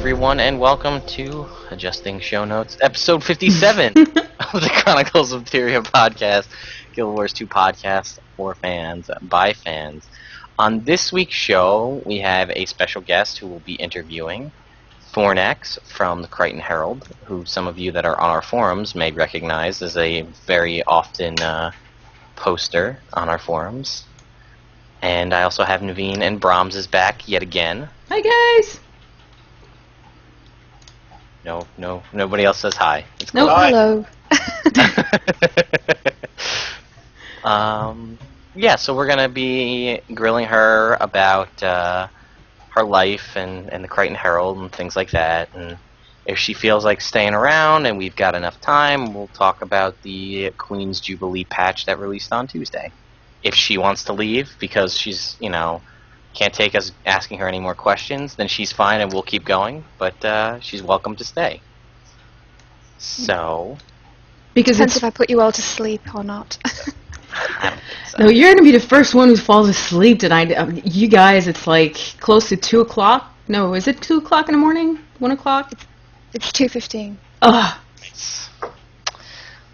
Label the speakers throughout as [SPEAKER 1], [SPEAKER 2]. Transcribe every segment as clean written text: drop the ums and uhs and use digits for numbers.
[SPEAKER 1] everyone, and welcome to Adjusting Show Notes, episode 57 of the Chronicles of Tyria podcast, Guild Wars 2 podcast for fans, by fans. On this week's show, we have a special guest who will be interviewing Fornax from the Krytan Herald, who some of you that are on our forums may recognize as a very often poster on our forums. And I also have Naveen, and Brahms is back yet again.
[SPEAKER 2] Hi guys!
[SPEAKER 1] No, nobody else says hi. It's
[SPEAKER 2] cool.
[SPEAKER 3] Hello.
[SPEAKER 1] Yeah, so we're going to be grilling her about her life and the Krytan Herald and things like that. And if she feels like staying around and we've got enough time, we'll talk about the Queen's Jubilee patch that released on Tuesday. If she wants to leave because she's, can't take us asking her any more questions, then she's fine and we'll keep going. But she's welcome to stay. So...
[SPEAKER 3] Because depends if I put you all to sleep or not.
[SPEAKER 1] I don't think so.
[SPEAKER 2] No, you're going to be the first one who falls asleep tonight. You guys, it's like close to 2 o'clock. No, is it 2 o'clock in the morning? 1 o'clock?
[SPEAKER 3] It's 2:15.
[SPEAKER 2] Ugh.
[SPEAKER 1] Nice.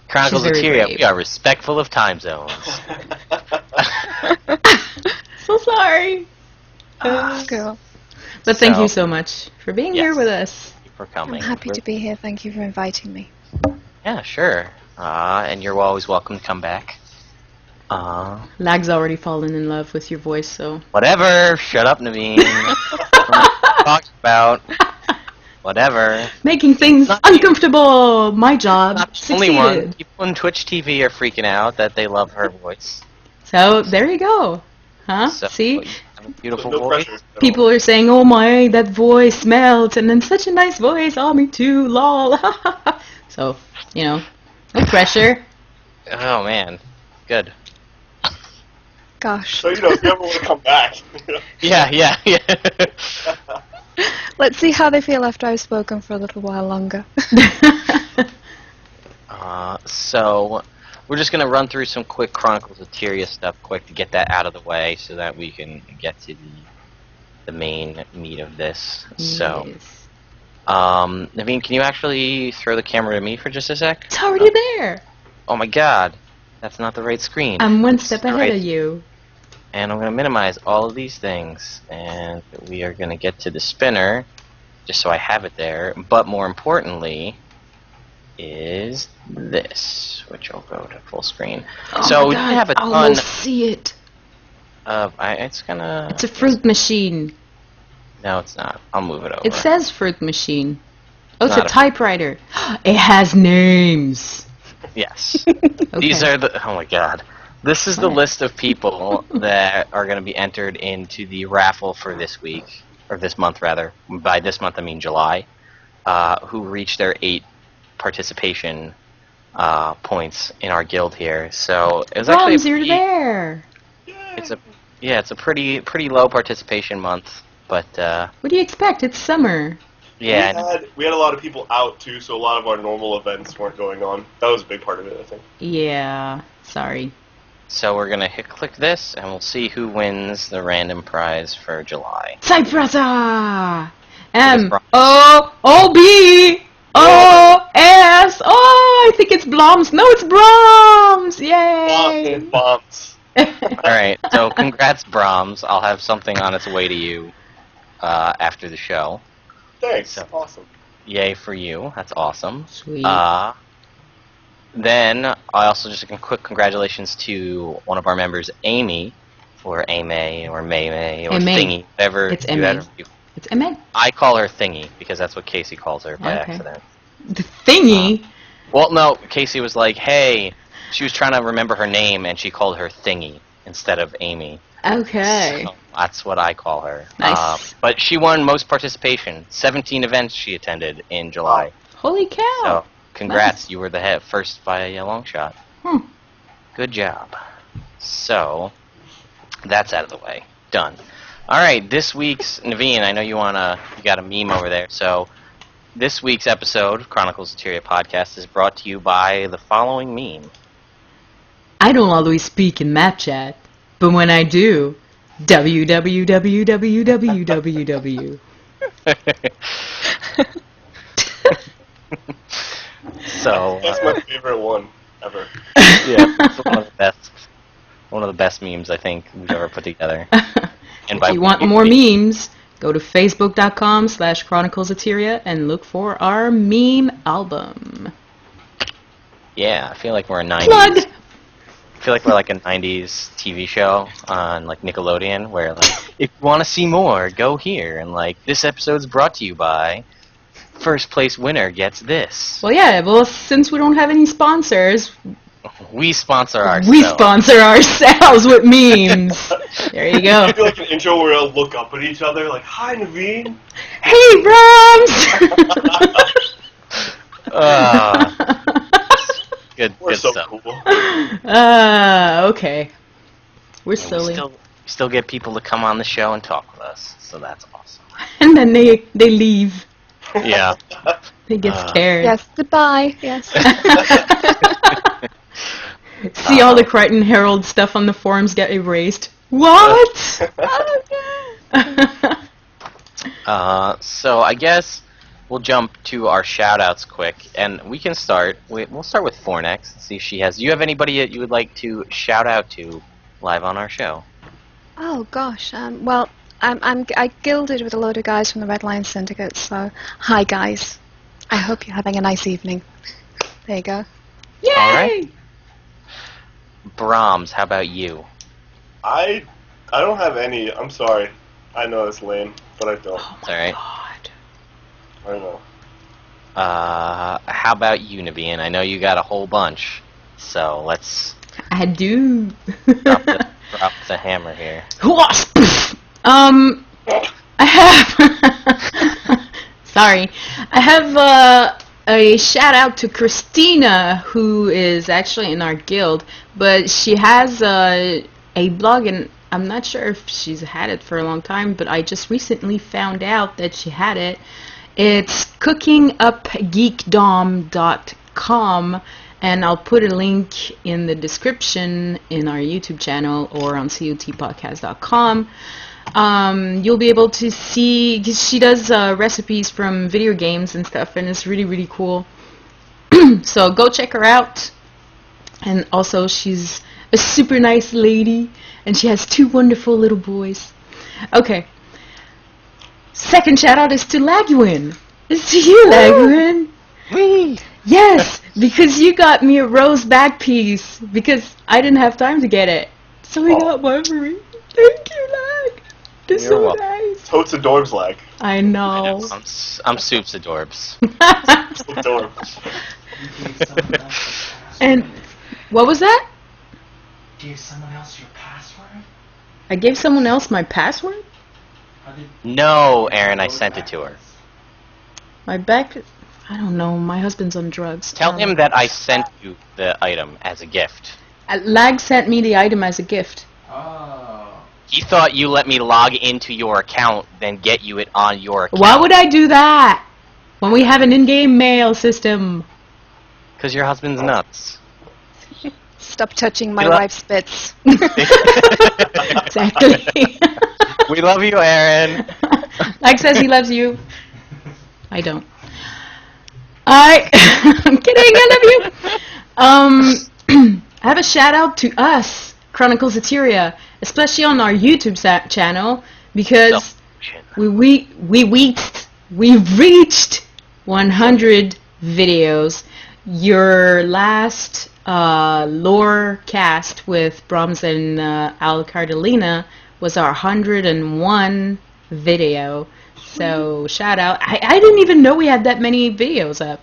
[SPEAKER 1] Chronicles of Tyria, we are respectful of time zones.
[SPEAKER 2] So sorry.
[SPEAKER 3] Girl.
[SPEAKER 2] But thank you so much for being here with us.
[SPEAKER 1] Thank you for coming.
[SPEAKER 3] I'm happy to be here. Thank you for inviting me.
[SPEAKER 1] Yeah, sure. And you're always welcome to come back.
[SPEAKER 2] Lag's already fallen in love with your voice, so...
[SPEAKER 1] Whatever. Shut up, Naveen. Talk about... Whatever.
[SPEAKER 2] Making things uncomfortable. My job
[SPEAKER 1] Only one.
[SPEAKER 2] succeeded.
[SPEAKER 1] People on Twitch TV are freaking out that they love her voice.
[SPEAKER 2] So, there you go. Huh?
[SPEAKER 1] So,
[SPEAKER 2] See?
[SPEAKER 1] you have a beautiful voice.
[SPEAKER 2] People are saying, oh my, that voice melts, and then such a nice voice, oh me too, lol. So, no pressure.
[SPEAKER 1] Oh, man. Good.
[SPEAKER 3] Gosh.
[SPEAKER 4] So, if you ever want to come back.
[SPEAKER 1] Yeah.
[SPEAKER 3] Let's see how they feel after I've spoken for a little while longer.
[SPEAKER 1] So, we're just going to run through some quick Chronicles of Tyria stuff quick to get that out of the way so that we can get to the main meat of this.
[SPEAKER 2] Yes.
[SPEAKER 1] So, Naveen, can you actually throw the camera to me for just a sec?
[SPEAKER 2] It's already there.
[SPEAKER 1] Oh my god, that's not the right screen.
[SPEAKER 2] I'm one
[SPEAKER 1] It's
[SPEAKER 2] step
[SPEAKER 1] the
[SPEAKER 2] ahead
[SPEAKER 1] right-
[SPEAKER 2] of you.
[SPEAKER 1] And I'm going to minimize all of these things, and we are going to get to the spinner, just so I have it there. But more importantly, is this, which will go to full screen.
[SPEAKER 2] Oh
[SPEAKER 1] So
[SPEAKER 2] my
[SPEAKER 1] we
[SPEAKER 2] God,
[SPEAKER 1] didn't have a
[SPEAKER 2] I
[SPEAKER 1] ton
[SPEAKER 2] almost see it.
[SPEAKER 1] of... it's going to...
[SPEAKER 2] It's a fruit machine.
[SPEAKER 1] No, it's not. I'll move it over.
[SPEAKER 2] It says fruit machine. Oh, it's
[SPEAKER 1] Not
[SPEAKER 2] a
[SPEAKER 1] a-
[SPEAKER 2] typewriter. It has names.
[SPEAKER 1] Yes.
[SPEAKER 2] Okay.
[SPEAKER 1] These are the... Oh my god. This is the
[SPEAKER 2] What?
[SPEAKER 1] list of people that are going to be entered into the raffle for this week, or this month rather. By this month I mean July, who reached their 8 participation points in our guild here. So it was actually
[SPEAKER 2] Brahms, you're there.
[SPEAKER 1] it's a pretty low participation month, but
[SPEAKER 2] What do you expect? It's summer.
[SPEAKER 1] yeah.
[SPEAKER 4] We had a lot of people out, too, so a lot of our normal events weren't going on. That was a big part of it, I think.
[SPEAKER 2] Yeah. Sorry.
[SPEAKER 1] So we're gonna click this, and we'll see who wins the random prize for July.
[SPEAKER 2] Typewriter.
[SPEAKER 1] It's Brahms.
[SPEAKER 2] M-O-O-B. O-S. Oh, I think it's Brahms. No, it's Brahms. Yay.
[SPEAKER 4] Bombs.
[SPEAKER 1] Alright, so congrats, Brahms. I'll have something on its way to you after the show.
[SPEAKER 4] Thanks.
[SPEAKER 1] So-
[SPEAKER 4] Awesome.
[SPEAKER 1] Yay for you. That's awesome.
[SPEAKER 2] Sweet.
[SPEAKER 1] Then, I also just a quick congratulations to one of our members, Amy, or Amy, or May, or
[SPEAKER 2] Amy.
[SPEAKER 1] Thingy, whatever.
[SPEAKER 2] It's
[SPEAKER 1] you
[SPEAKER 2] Amy.
[SPEAKER 1] ever-
[SPEAKER 2] It's M-A.
[SPEAKER 1] I call her Thingy, because that's what Casey calls her by
[SPEAKER 2] Okay.
[SPEAKER 1] accident.
[SPEAKER 2] The thingy.
[SPEAKER 1] Well, no, Casey was like, hey, she was trying to remember her name, and she called her Thingy instead of Amy.
[SPEAKER 2] Okay.
[SPEAKER 1] So that's what I call her.
[SPEAKER 2] Nice.
[SPEAKER 1] But she won most participation. 17 events she attended in July.
[SPEAKER 2] Holy cow.
[SPEAKER 1] So, congrats,
[SPEAKER 2] Nice.
[SPEAKER 1] you were the first by a long shot.
[SPEAKER 2] Hmm.
[SPEAKER 1] Good job. So, that's out of the way. Done. Alright, this week's... Naveen, I know you got a meme over there, so... This week's episode of Chronicles of Tyria podcast is brought to you by the following meme.
[SPEAKER 2] I don't always speak in map chat, but when I do, www.
[SPEAKER 1] So
[SPEAKER 4] That's my favorite one ever.
[SPEAKER 1] yeah, it's one of the best memes I think we've ever put together. And
[SPEAKER 2] If you want more memes, go to facebook.com/chroniclesateria and look for our meme album.
[SPEAKER 1] Yeah, I feel like we're a 90s.
[SPEAKER 2] Plug!
[SPEAKER 1] I feel like we're like a 90s TV show on like Nickelodeon where like if you want to see more, go here and like this episode's brought to you by first place winner gets this.
[SPEAKER 2] Well, yeah, well, since we don't have any sponsors,
[SPEAKER 1] We sponsor ourselves.
[SPEAKER 2] we sponsor ourselves with memes. There you go.
[SPEAKER 4] Maybe like an intro where we'll look up at each other like, "Hi, Naveen."
[SPEAKER 2] Hey, Brahms!
[SPEAKER 1] Good
[SPEAKER 4] We're so
[SPEAKER 1] stuff.
[SPEAKER 4] cool.
[SPEAKER 2] Okay. We're
[SPEAKER 1] And
[SPEAKER 2] silly.
[SPEAKER 1] we still get people to come on the show and talk with us, so that's awesome.
[SPEAKER 2] And then they leave.
[SPEAKER 1] Yeah.
[SPEAKER 2] They get scared.
[SPEAKER 3] Yes, goodbye. Yes.
[SPEAKER 2] See all the Krytan Herald stuff on the forums get erased. What?
[SPEAKER 1] So I guess we'll jump to our shout-outs quick, and we can start. We'll start with Fornax. See if she has. Do you have anybody that you would like to shout out to live on our show?
[SPEAKER 3] Oh gosh. Well, I guilded with a load of guys from the Red Lion Syndicate. So, hi guys. I hope you're having a nice evening. There you go.
[SPEAKER 2] Yay!
[SPEAKER 1] All right. Brahms, how about you?
[SPEAKER 4] I don't have any. I'm sorry. I know it's lame, but I don't.
[SPEAKER 2] Oh
[SPEAKER 1] All right.
[SPEAKER 2] God.
[SPEAKER 4] I know.
[SPEAKER 1] How about you, Naveen? I know you got a whole bunch, so let's
[SPEAKER 2] I do.
[SPEAKER 1] drop the hammer here.
[SPEAKER 2] I have. Sorry. I have a shout out to Christina, who is actually in our guild, but she has a blog, and I'm not sure if she's had it for a long time, but I just recently found out that she had it. It's cookingupgeekdom.com, and I'll put a link in the description in our YouTube channel or on CoTPodcast.com. You'll be able to see, 'cause she does recipes from video games and stuff, and it's really, really cool. So go check her out. And also, she's a super nice lady, and she has 2 wonderful little boys. Okay. Second shout out is to Lagwyn. It's to you, Lagwyn.
[SPEAKER 1] Whee!
[SPEAKER 2] Yes, because you got me a rose back piece, because I didn't have time to get it. So we got one for me. Thank you, Lag. It's
[SPEAKER 1] You're
[SPEAKER 2] so
[SPEAKER 1] welcome.
[SPEAKER 2] nice.
[SPEAKER 4] Totes adorbs lag.
[SPEAKER 2] I know.
[SPEAKER 1] I'm Soups Adorbs.
[SPEAKER 4] Adorbs.
[SPEAKER 2] And what was that?
[SPEAKER 5] Gave someone else your password?
[SPEAKER 2] I gave someone else my password?
[SPEAKER 5] How did
[SPEAKER 1] No, Aaron, I sent it to her.
[SPEAKER 2] My back... I don't know. My husband's on drugs.
[SPEAKER 1] Tell him that I sent you the item as a gift.
[SPEAKER 2] Lag sent me the item as a gift.
[SPEAKER 5] Oh.
[SPEAKER 1] He thought you let me log into your account, then get you it on your account.
[SPEAKER 2] Why would I do that? When we have an in-game mail system.
[SPEAKER 1] Because your husband's nuts.
[SPEAKER 3] Stop touching my
[SPEAKER 1] You lo-
[SPEAKER 3] wife's bits.
[SPEAKER 2] Exactly.
[SPEAKER 1] We love you, Aaron.
[SPEAKER 2] Lag says he loves you. I don't. I'm kidding, I love you. I have a shout out to us, Chronicles of Tyria, especially on our YouTube channel, because we've reached 100 videos. Your last lore cast with Brahms and Al Cardellina was our 101 video. So shout out. I didn't even know we had that many videos up.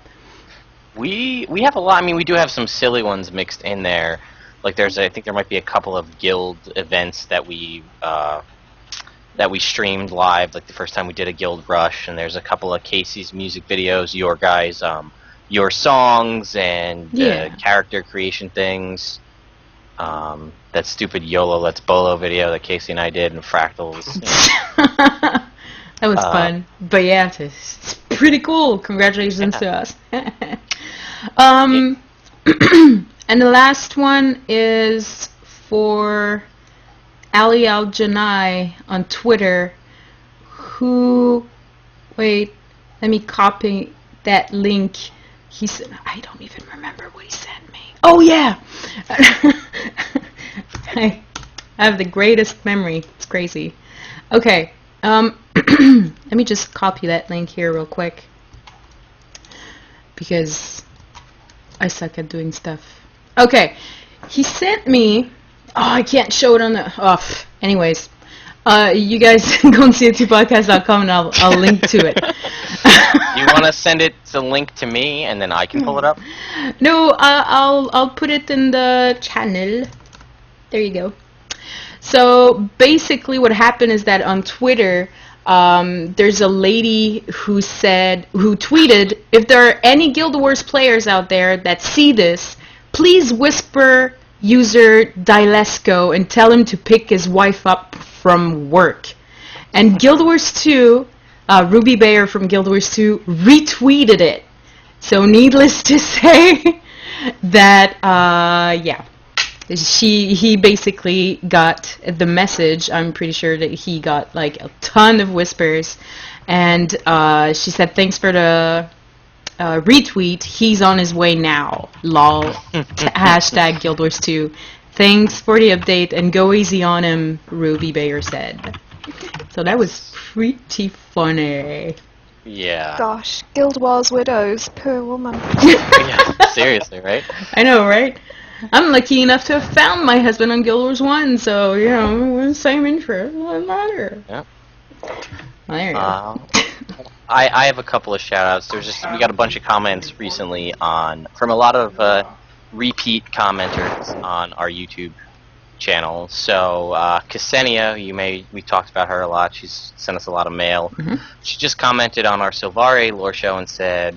[SPEAKER 1] We have a lot. I mean, we do have some silly ones mixed in there. Like I think there might be a couple of guild events that we streamed live. Like the first time we did a guild rush, and there's a couple of Casey's music videos, your guys, your songs, and character creation things. That stupid YOLO Let's Bolo video that Casey and I did in Fractals.
[SPEAKER 2] That was fun. But yeah, it's pretty cool. Congratulations to us. And the last one is for Ali Al-Janai on Twitter, who, wait, Let me copy that link. He said, I don't even remember what he sent me. Oh yeah. I have the greatest memory. It's crazy. Okay. Let me just copy that link here real quick because I suck at doing stuff. Okay. He sent me. Oh, I can't show it on the. Oh, anyways. You guys go on CoTPodcast.com and I'll link to it.
[SPEAKER 1] You want to send it the link to me and then I can pull it up?
[SPEAKER 2] No, I'll put it in the channel. There you go. So basically, what happened is that on Twitter, there's a lady who tweeted, if there are any Guild Wars players out there that see this, please whisper user Dilesco and tell him to pick his wife up from work. And Guild Wars 2, Ruby Bayer from Guild Wars 2 retweeted it. So needless to say that, yeah, he basically got the message. I'm pretty sure that he got like a ton of whispers. And she said, thanks for the retweet. He's on his way now. Lol. Hashtag Guild Wars 2. Thanks for the update and go easy on him, Ruby Bayer said. So that was pretty funny.
[SPEAKER 1] Yeah.
[SPEAKER 3] Gosh, Guild Wars widows, poor woman.
[SPEAKER 1] Yeah, seriously, right?
[SPEAKER 2] I know, right? I'm lucky enough to have found my husband on Guild Wars 1, so, you know, we're the same interest. Doesn't matter.
[SPEAKER 1] Yeah.
[SPEAKER 2] Well, there you go.
[SPEAKER 1] I have a couple of shout-outs. We got a bunch of comments recently from a lot of repeat commenters on our YouTube channel. So Ksenia, we talked about her a lot. She's sent us a lot of mail.
[SPEAKER 2] Mm-hmm.
[SPEAKER 1] She just commented on our Sylvari lore show and said,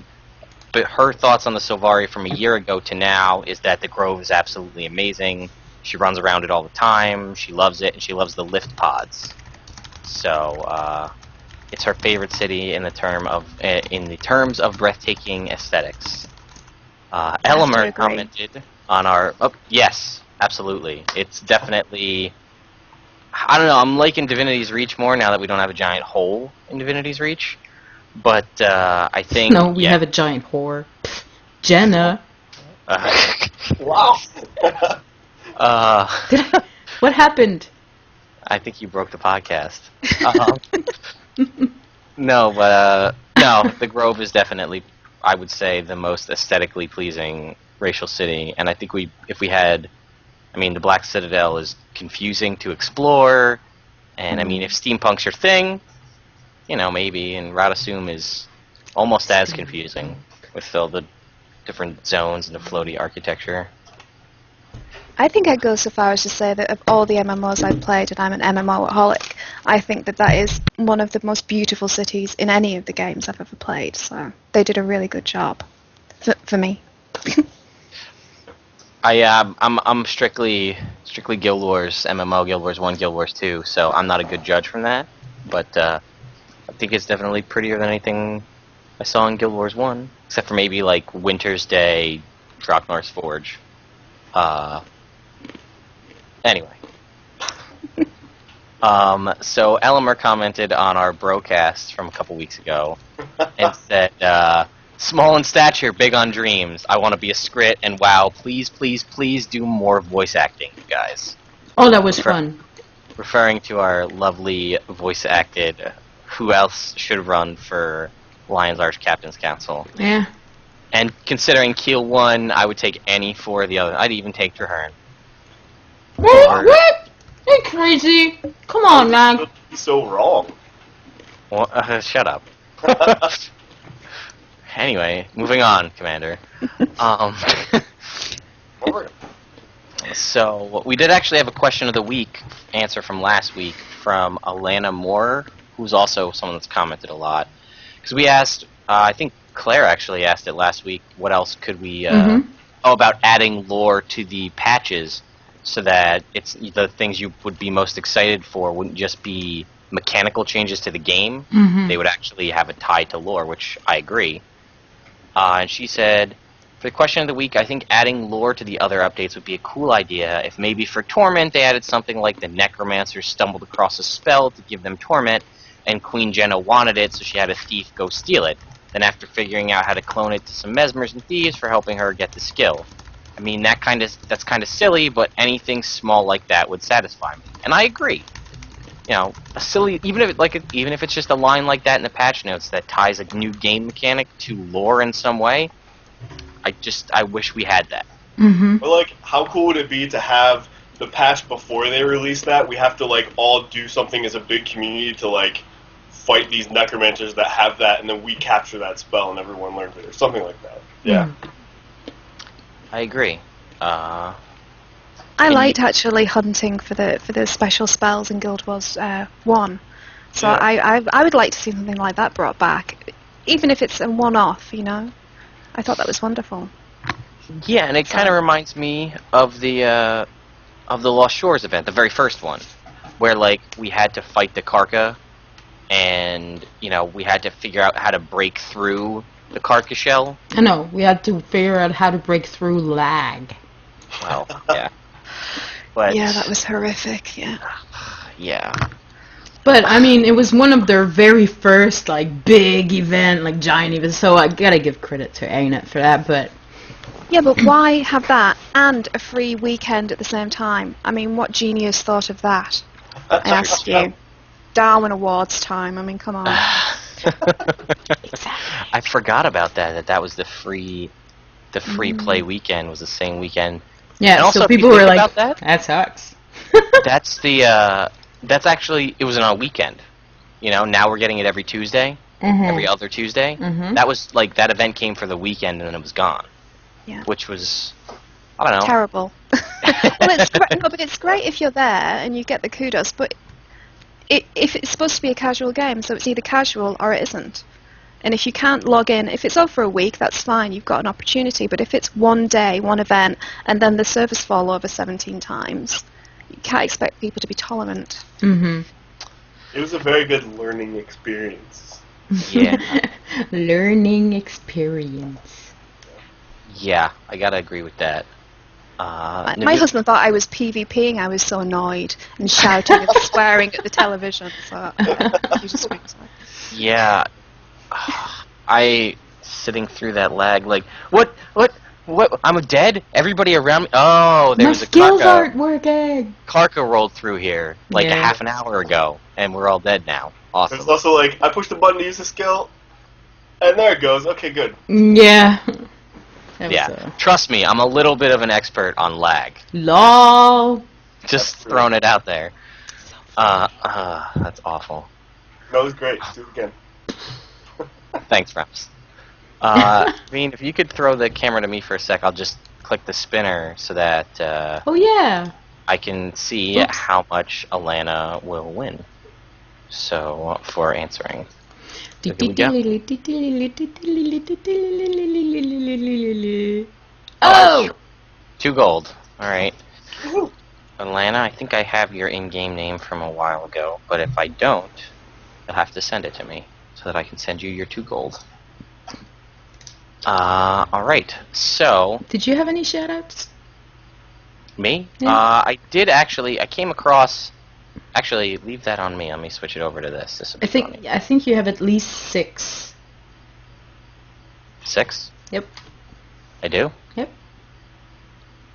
[SPEAKER 1] but her thoughts on the Sylvari from a year ago to now is that the Grove is absolutely amazing. She runs around it all the time. She loves it, and she loves the lift pods. So it's her favorite city in the terms of breathtaking aesthetics. Elmer commented on our. Oh, yes, absolutely. It's definitely. I don't know. I'm liking Divinity's Reach more now that we don't have a giant hole in Divinity's Reach. But I think.
[SPEAKER 2] No, we have a giant whore. Jenna.
[SPEAKER 4] Wow.
[SPEAKER 2] What happened?
[SPEAKER 1] I think you broke the podcast. No, but no, the Grove is definitely, I would say, the most aesthetically pleasing racial city. And I think the Black Citadel is confusing to explore. And I mean, if steampunk's your thing, you know, maybe. And Radasum is almost as confusing with all the different zones and the floaty architecture.
[SPEAKER 3] I think I'd go so far as to say that of all the MMOs I've played, and I'm an MMO-aholic, I think that is one of the most beautiful cities in any of the games I've ever played. So they did a really good job, for me.
[SPEAKER 1] I'm strictly Guild Wars MMO, Guild Wars 1, Guild Wars 2, so I'm not a good judge from that. But I think it's definitely prettier than anything I saw in Guild Wars 1, except for maybe like Winter's Day, Draknor's Forge. Anyway. So Elmer commented on our broadcast from a couple weeks ago and said, small in stature, big on dreams. I want to be a Skrit, and wow, please, please, please do more voice acting, you guys.
[SPEAKER 2] Oh, that was fun.
[SPEAKER 1] Referring to our lovely voice-acted, who else should run for Lion's Arch Captain's Council.
[SPEAKER 2] Yeah.
[SPEAKER 1] And considering Keel 1, I would take any for the other. I'd even take Traherne.
[SPEAKER 2] What? You're crazy. Come on, man.
[SPEAKER 4] So wrong.
[SPEAKER 1] Well, shut up. Anyway, moving on, Commander. So, we did actually have a question of the week answer from last week from Alana Moore, who's also someone that's commented a lot. Because we asked, I think Claire actually asked it last week, what else could we, about adding lore to the patches so that it's the things you would be most excited for wouldn't just be mechanical changes to the game. They would actually have it tied to lore, which I agree. And she said, for the question of the week, I think adding lore to the other updates would be a cool idea if maybe for Torment they added something like the Necromancer stumbled across a spell to give them Torment, and Queen Jenna wanted it, so she had a thief go steal it. Then after figuring out how to clone it to some mesmers and thieves for helping her get the skill. I mean, that's kind of silly, but anything small like that would satisfy me. And I agree. You know, a silly, even if it's just a line like that in the patch notes that ties a new game mechanic to lore in some way, I wish we had that.
[SPEAKER 2] Mm-hmm.
[SPEAKER 4] Or like, how cool would it be to have the patch before they release that? We have to like all do something as a big community to like fight these necromancers that have that, and then we capture that spell and everyone learns it, or something like that. Yeah.
[SPEAKER 1] I agree.
[SPEAKER 3] I liked actually hunting for the special spells in Guild Wars 1. So
[SPEAKER 4] Yeah.
[SPEAKER 3] I would like to see something like that brought back, even if it's a one-off. You know, I thought that was wonderful.
[SPEAKER 1] Yeah, and it kind of reminds me of the Lost Shores event, the very first one, where like we had to fight the Karka, and you know we had to figure out how to break through the Karka shell.
[SPEAKER 2] I know, we had to figure out how to break through lag.
[SPEAKER 1] Well, yeah. But
[SPEAKER 3] Yeah, that was horrific. Yeah.
[SPEAKER 1] yeah.
[SPEAKER 2] But I mean, it was one of their very first like big event, like giant event. So I gotta give credit to ANET for that. But
[SPEAKER 3] Yeah, but why have that and a free weekend at the same time? I mean, what genius thought of that? I ask you. Darwin Awards time. I mean, come on.
[SPEAKER 1] I forgot about that. That was the free play weekend was the same weekend.
[SPEAKER 2] yeah,
[SPEAKER 1] And also,
[SPEAKER 2] so
[SPEAKER 1] if you
[SPEAKER 2] people were
[SPEAKER 1] think
[SPEAKER 2] like,
[SPEAKER 1] about
[SPEAKER 2] "That sucks."
[SPEAKER 1] That's actually it was on a weekend. You know, now we're getting it every Tuesday, every other Tuesday.
[SPEAKER 2] Mhm.
[SPEAKER 1] That was like that event came for the weekend and then it was gone.
[SPEAKER 3] Yeah.
[SPEAKER 1] Which was, I don't know.
[SPEAKER 3] Terrible. Well, it's great if you're there and you get the kudos, but if it's supposed to be a casual game, so it's either casual or it isn't. And if you can't log in, if it's over a week, that's fine, you've got an opportunity, but if it's one day, one event, and then the servers fall over 17 times, you can't expect people to be tolerant.
[SPEAKER 2] Mm-hmm.
[SPEAKER 4] It was a very good learning experience.
[SPEAKER 1] Yeah.
[SPEAKER 2] Learning experience.
[SPEAKER 1] Yeah, I gotta agree with that.
[SPEAKER 3] My
[SPEAKER 1] Naveen-
[SPEAKER 3] husband thought I was PvPing, I was so annoyed, and shouting and swearing at the television, so he just went away.
[SPEAKER 1] Yeah, I sitting through that lag like what? I'm dead. Everybody around me. Oh, there
[SPEAKER 2] My
[SPEAKER 1] was a
[SPEAKER 2] skills
[SPEAKER 1] Karka.
[SPEAKER 2] aren't working.
[SPEAKER 1] Karka rolled through here like a
[SPEAKER 2] Yeah.
[SPEAKER 1] half an hour ago, and we're all dead now. Awesome.
[SPEAKER 4] There's also like, I pushed the button to use the skill, and there it goes. Okay, good.
[SPEAKER 2] Yeah. That was,
[SPEAKER 1] Yeah, trust me, I'm a little bit of an expert on lag.
[SPEAKER 2] LOL.
[SPEAKER 1] Just
[SPEAKER 4] That's true.
[SPEAKER 1] throwing it out there. That's awful.
[SPEAKER 4] That was great. Do it again.
[SPEAKER 1] Thanks, Reps. Naveen, if you could throw the camera to me for a sec, I'll just click the spinner so that
[SPEAKER 2] Oh yeah.
[SPEAKER 1] I can see
[SPEAKER 2] Oops.
[SPEAKER 1] how much Alana will win. So, for answering. So here we go.
[SPEAKER 2] Oh!
[SPEAKER 1] 2 gold. Alright. Alana, I think I have your in-game name from a while ago, but if I don't, you'll have to send it to me so that I can send you your 2 gold. Alright, so,
[SPEAKER 2] Did you have any shoutouts?
[SPEAKER 1] me?
[SPEAKER 2] Yeah.
[SPEAKER 1] I did actually, I came across, actually, leave that on me, let me switch it over to this. This will be funny.
[SPEAKER 2] I think you have at least 6.
[SPEAKER 1] 6?
[SPEAKER 2] Yep.
[SPEAKER 1] I do?
[SPEAKER 2] Yep.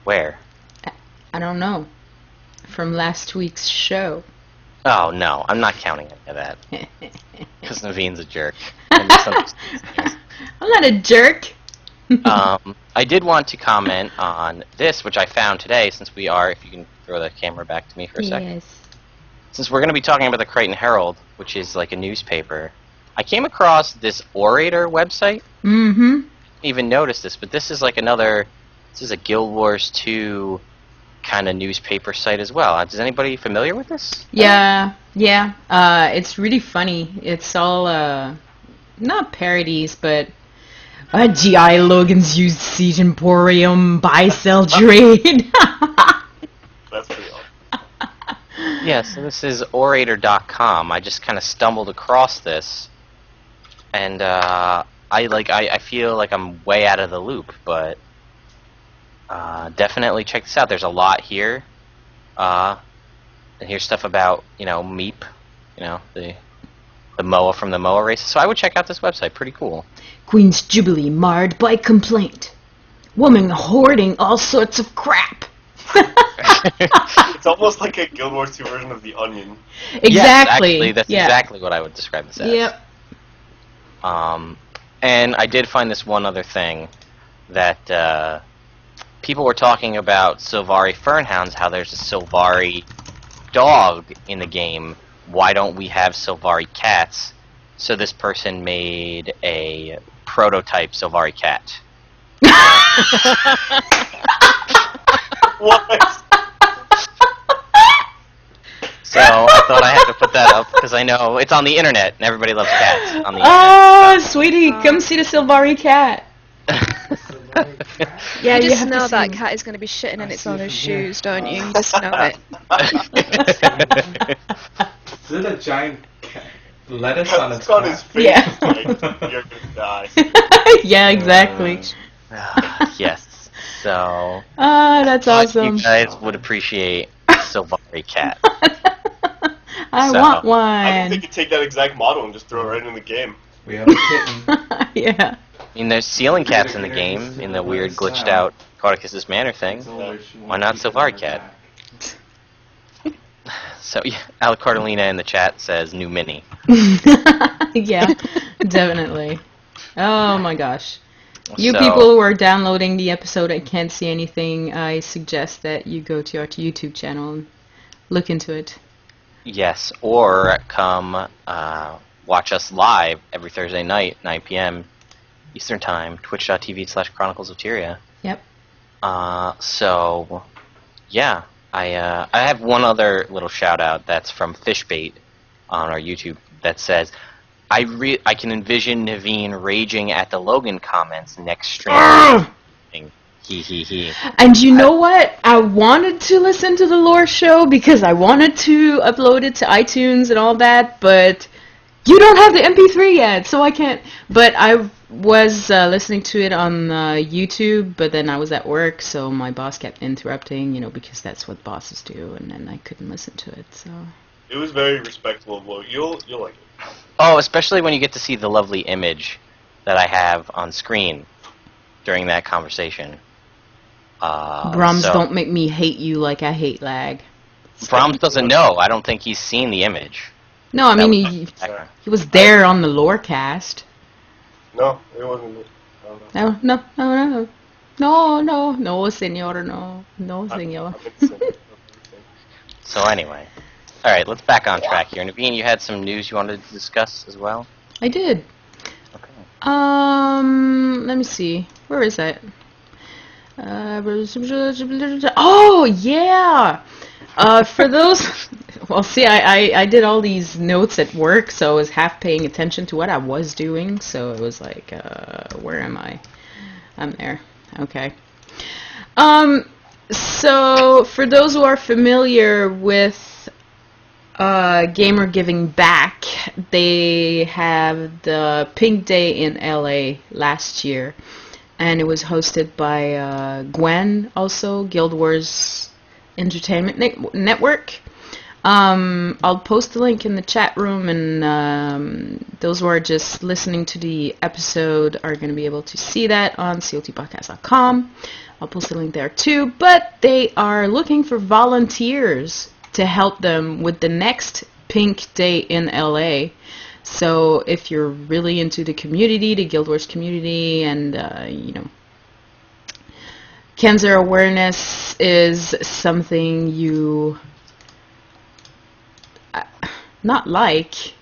[SPEAKER 1] Where?
[SPEAKER 2] I don't know. From last week's show.
[SPEAKER 1] Oh, no, I'm not counting any of that. Because Naveen's a jerk. I misunderstood.
[SPEAKER 2] I'm not a jerk.
[SPEAKER 1] I did want to comment on this, which I found today, since we are, if you can throw the camera back to me for a second.
[SPEAKER 2] Yes.
[SPEAKER 1] Since we're going to be talking about the Krytan Herald, which is like a newspaper, I came across this Orator website.
[SPEAKER 2] Mm-hmm.
[SPEAKER 1] Didn't even notice this, but this is like this is a Guild Wars 2 kind of newspaper site as well. Is anybody familiar with this?
[SPEAKER 2] Yeah, yeah. It's really funny. It's all, not parodies, but GI Logan's used Siege Emporium, buy, sell, trade.
[SPEAKER 4] That's pretty awesome.
[SPEAKER 1] Yeah, so this is orator.com. I just kind of stumbled across this, and I feel like I'm way out of the loop, but definitely check this out. There's a lot here, and here's stuff about Meep, the the MOA from the MOA races. So I would check out this website. Pretty cool.
[SPEAKER 2] Queen's Jubilee marred by complaint. Woman hoarding all sorts of crap.
[SPEAKER 4] It's almost like a Guild Wars 2 version of The Onion.
[SPEAKER 2] Exactly.
[SPEAKER 1] Yes, actually, that's
[SPEAKER 2] yeah.
[SPEAKER 1] exactly what I would describe this as.
[SPEAKER 2] Yep.
[SPEAKER 1] And I did find this one other thing that people were talking about Sylvari Fernhounds, how there's a Sylvari dog in the game. Why don't we have Sylvari cats? So this person made a prototype Sylvari cat.
[SPEAKER 4] What?
[SPEAKER 2] So
[SPEAKER 1] I thought I had to put that up because I know it's on the internet and everybody loves cats on the
[SPEAKER 2] oh, sweetie, come see the Sylvari cat.
[SPEAKER 1] internet.
[SPEAKER 2] Yeah,
[SPEAKER 3] you just
[SPEAKER 2] have to
[SPEAKER 3] know
[SPEAKER 2] see
[SPEAKER 3] that
[SPEAKER 2] him.
[SPEAKER 3] cat is going to be shitting in
[SPEAKER 5] I
[SPEAKER 3] its
[SPEAKER 5] see
[SPEAKER 3] owner's
[SPEAKER 5] from here.
[SPEAKER 3] shoes, don't you? You just know it.
[SPEAKER 5] Is it a giant lettuce on its
[SPEAKER 4] It's on his
[SPEAKER 5] back?
[SPEAKER 4] face.
[SPEAKER 2] Yeah.
[SPEAKER 4] Like, you're gonna die.
[SPEAKER 2] Yeah, exactly.
[SPEAKER 1] Yes. So
[SPEAKER 2] That's awesome.
[SPEAKER 1] you guys would appreciate Sylvari cat.
[SPEAKER 2] I
[SPEAKER 1] So,
[SPEAKER 2] want
[SPEAKER 4] I think they
[SPEAKER 2] one.
[SPEAKER 4] could take that exact model and just throw it right in the game.
[SPEAKER 5] We have a kitten.
[SPEAKER 2] Yeah.
[SPEAKER 1] I mean, there's ceiling cats in the game in the weird glitched out Cauticus's Manor thing. Why not Sylvari cat? So yeah, Alec Cardellina in the chat says new mini.
[SPEAKER 2] Yeah, definitely. Oh my gosh. You
[SPEAKER 1] So-
[SPEAKER 2] people who are downloading the episode and can't see anything, I suggest that you go to our YouTube channel and look into it.
[SPEAKER 1] Yes, or come watch us live every Thursday night, 9 p.m. Eastern Time, twitch.tv/Chronicles of Tyria.
[SPEAKER 2] Yep.
[SPEAKER 1] So, yeah, I have one other little shout out that's from Fishbait on our YouTube that says, I can envision Naveen raging at the Logan comments next stream. He.
[SPEAKER 2] And you know what? I wanted to listen to the lore show because I wanted to upload it to iTunes and all that, but you don't have the MP3 yet, so I can't. But I was listening to it on YouTube, but then I was at work, so my boss kept interrupting, because that's what bosses do, and then I couldn't listen to it, so...
[SPEAKER 4] It was very respectful of Lo. You'll like it.
[SPEAKER 1] Oh, especially when you get to see the lovely image that I have on screen during that conversation.
[SPEAKER 2] Brahms, don't make me hate you like I hate lag.
[SPEAKER 1] Brahms doesn't know. I don't think he's seen the image.
[SPEAKER 2] No, I
[SPEAKER 1] That
[SPEAKER 2] mean,
[SPEAKER 1] was-
[SPEAKER 2] he was there on the lore cast.
[SPEAKER 4] No, it wasn't. I don't know.
[SPEAKER 2] No, señor, no, señor.
[SPEAKER 1] So anyway. Alright, let's back on track here. Naveen, you had some news you wanted to discuss as well?
[SPEAKER 2] I did.
[SPEAKER 1] Okay.
[SPEAKER 2] Let me see. Where is that? Oh, yeah! For those... Well, see, I did all these notes at work, so I was half paying attention to what I was doing, so it was like, where am I? I'm there. Okay. So, for those who are familiar with Gamer Giving Back, they have the Pink Day in LA last year, and it was hosted by Gwen, also Guild Wars Entertainment Network. I'll post the link in the chat room, and those who are just listening to the episode are going to be able to see that on CoTPodcast.com. I'll post the link there too, but they are looking for volunteers to help them with the next Pink Day in LA. So if you're really into the community, the Guild Wars community, and cancer awareness is something you not like.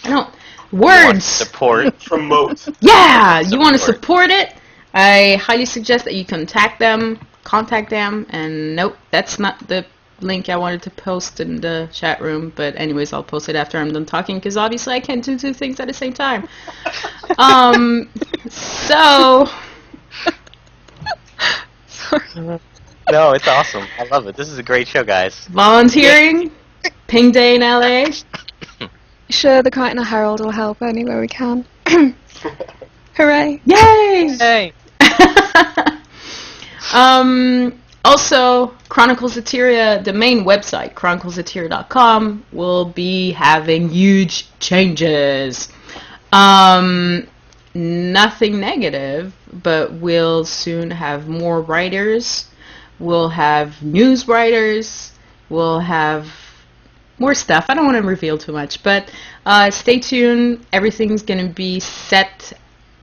[SPEAKER 2] I don't words.
[SPEAKER 1] Support.
[SPEAKER 4] Promote.
[SPEAKER 2] Yeah, you want to support it? I highly suggest that you contact them, and nope, that's not the link I wanted to post in the chat room, but anyways, I'll post it after I'm done talking, because obviously I can't do two things at the same time. So...
[SPEAKER 1] No, it's awesome. I love it. This is a great show, guys.
[SPEAKER 2] Volunteering, Pink Day in LA.
[SPEAKER 3] Sure, the Krytan Herald will help anywhere we can. Hooray!
[SPEAKER 2] Yay!
[SPEAKER 1] Hey.
[SPEAKER 2] Also, Chronicles Eteria, the main website, chronicleseteria.com, will be having huge changes. Nothing negative, but we'll soon have more writers. We'll have news writers. We'll have more stuff. I don't want to reveal too much, but stay tuned. Everything's going to be set,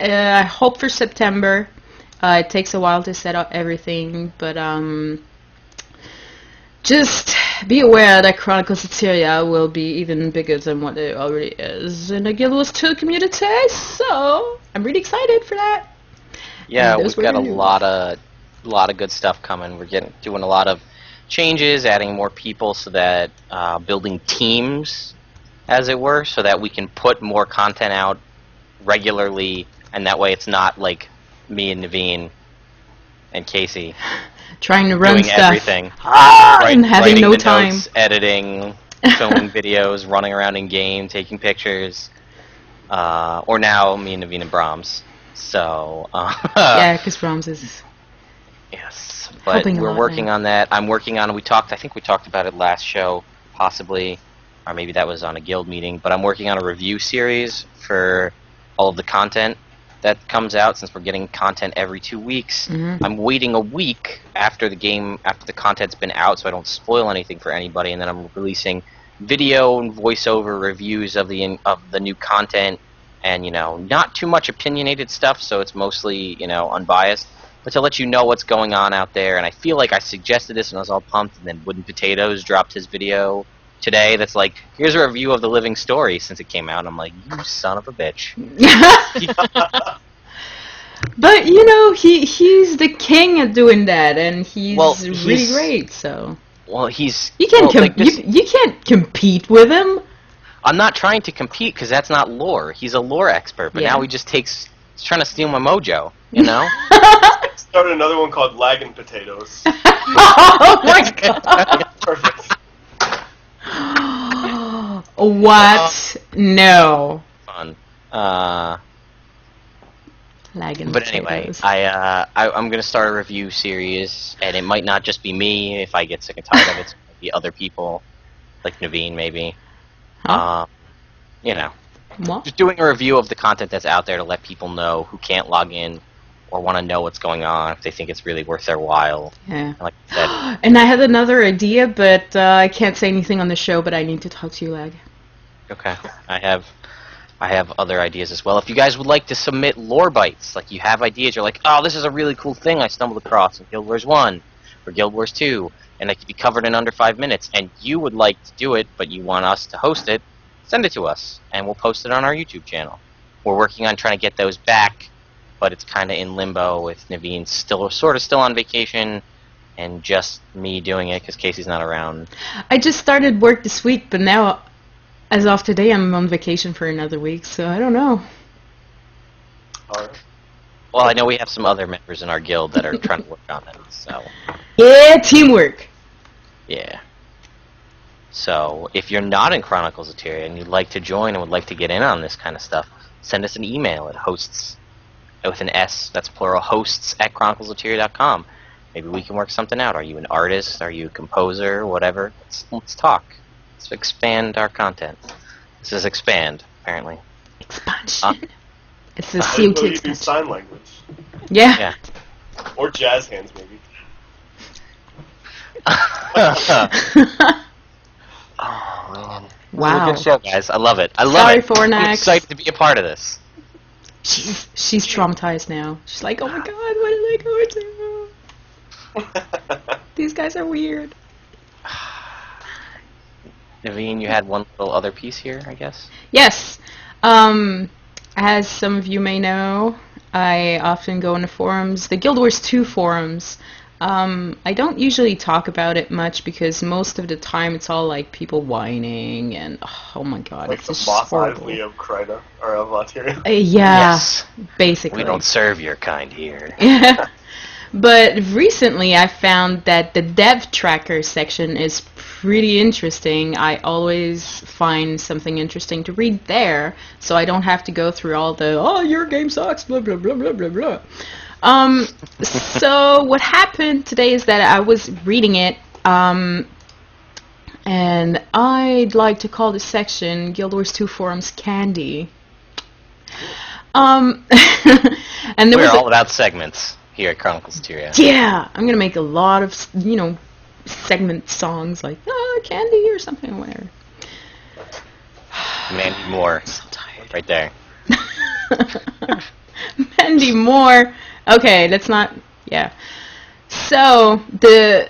[SPEAKER 2] I hope, for September. It takes a while to set up everything, but just be aware that Chronicles Eteria will be even bigger than what it already is in the Guild Wars 2 community, so I'm really excited for that.
[SPEAKER 1] Yeah, we've got a lot of good stuff coming. We're doing a lot of changes, adding more people so that building teams, as it were, so that we can put more content out regularly, and that way it's not like me and Naveen and Casey
[SPEAKER 2] trying to run
[SPEAKER 1] doing
[SPEAKER 2] stuff,
[SPEAKER 1] everything,
[SPEAKER 2] and having no time,
[SPEAKER 1] notes, editing, filming videos, running around in game, taking pictures, or now me and Naveen and Brahms. So
[SPEAKER 2] yeah, because Brahms is
[SPEAKER 1] but we're working on that. I'm working on. I think we talked about it last show, possibly, or maybe that was on a guild meeting. But I'm working on a review series for all of the content that comes out, since we're getting content every 2 weeks.
[SPEAKER 2] Mm-hmm.
[SPEAKER 1] I'm waiting a week after the content's been out, so I don't spoil anything for anybody, and then I'm releasing video and voiceover reviews of the new content, and not too much opinionated stuff, so it's mostly unbiased, but to let you know what's going on out there. And I feel like I suggested this and I was all pumped, and then Wooden Potatoes dropped his video today that's like, here's a review of The Living Story since it came out, and I'm like, you son of a bitch.
[SPEAKER 2] But he's the king at doing that, and he's really great. So you can't compete with him.
[SPEAKER 1] I'm not trying to compete because that's not lore. He's a lore expert, but now he's trying to steal my mojo.
[SPEAKER 4] Start another one called Lagywn Potatoes.
[SPEAKER 2] Oh my god!
[SPEAKER 4] Perfect.
[SPEAKER 2] What? No.
[SPEAKER 1] Fun.
[SPEAKER 2] Lagywn
[SPEAKER 1] but anyway,
[SPEAKER 2] potatoes.
[SPEAKER 1] I'm gonna start a review series, and it might not just be me if I get sick and tired of it. It might be other people, like Naveen, maybe.
[SPEAKER 2] Huh? What?
[SPEAKER 1] Just doing a review of the content that's out there to let people know who can't log in or want to know what's going on, if they think it's really worth their while.
[SPEAKER 2] Yeah.
[SPEAKER 1] Like I said.
[SPEAKER 2] And I had another idea, but I can't say anything on the show, but I need to talk to you, Lag.
[SPEAKER 1] Okay. I have other ideas as well. If you guys would like to submit lore bites, like you have ideas, you're like, oh, this is a really cool thing I stumbled across in Guild Wars 1 or Guild Wars 2, and it could be covered in under 5 minutes, and you would like to do it, but you want us to host it, send it to us, and we'll post it on our YouTube channel. We're working on trying to get those back, but it's kind of in limbo with Naveen still on vacation, and just me doing it because Casey's not around.
[SPEAKER 2] I just started work this week, but now, as of today, I'm on vacation for another week, so I don't know.
[SPEAKER 4] Alright.
[SPEAKER 1] Well, I know we have some other members in our guild that are trying to work on it, so...
[SPEAKER 2] Yeah, teamwork!
[SPEAKER 1] Yeah. So, if you're not in Chronicles Eteria and you'd like to join and would like to get in on this kind of stuff, send us an email at hosts, with an S, that's plural, hosts@chronicleseteria.com. Maybe we can work something out. Are you an artist? Are you a composer? Whatever. Let's talk. Let's expand our content. This is expand, apparently.
[SPEAKER 2] Expansion. It's the
[SPEAKER 4] I didn't know
[SPEAKER 2] COT
[SPEAKER 4] you do
[SPEAKER 2] expansion.
[SPEAKER 4] sign language.
[SPEAKER 2] Yeah.
[SPEAKER 4] Or jazz hands, maybe.
[SPEAKER 1] Oh, man.
[SPEAKER 2] Wow.
[SPEAKER 1] This is a good show, guys. I love it. I love
[SPEAKER 2] Sorry,
[SPEAKER 1] it.
[SPEAKER 2] Fornax.
[SPEAKER 1] I'm excited to be a part of this.
[SPEAKER 2] She's traumatized now. She's like, oh my god, what did I go to? These guys are weird.
[SPEAKER 1] Naveen, you had one little other piece here, I guess?
[SPEAKER 2] Yes. As some of you may know, I often go into forums, the Guild Wars 2 forums. I don't usually talk about it much because most of the time it's all like people whining and oh my god,
[SPEAKER 4] Like
[SPEAKER 2] it's
[SPEAKER 4] the
[SPEAKER 2] just
[SPEAKER 4] Moss
[SPEAKER 2] horrible.
[SPEAKER 4] Isley of Krytan or of Latyria.
[SPEAKER 2] Yeah,
[SPEAKER 1] Yes.
[SPEAKER 2] basically.
[SPEAKER 1] We don't serve your kind here.
[SPEAKER 2] Yeah. But recently I found that the dev tracker section is pretty interesting. I always find something interesting to read there, so I don't have to go through all the, oh, your game sucks, blah, blah, blah, blah, blah, blah. So what happened today is that I was reading it, and I'd like to call this section Guild Wars 2 Forums Candy. And there
[SPEAKER 1] We're
[SPEAKER 2] was
[SPEAKER 1] all about segments here at Chronicles of Tyria.
[SPEAKER 2] yeah, I'm gonna make a lot of segment songs like Candy or something or whatever.
[SPEAKER 1] Mandy Moore,
[SPEAKER 2] So tired.
[SPEAKER 1] right there.
[SPEAKER 2] Mandy Moore. Okay, that's not. Yeah. So the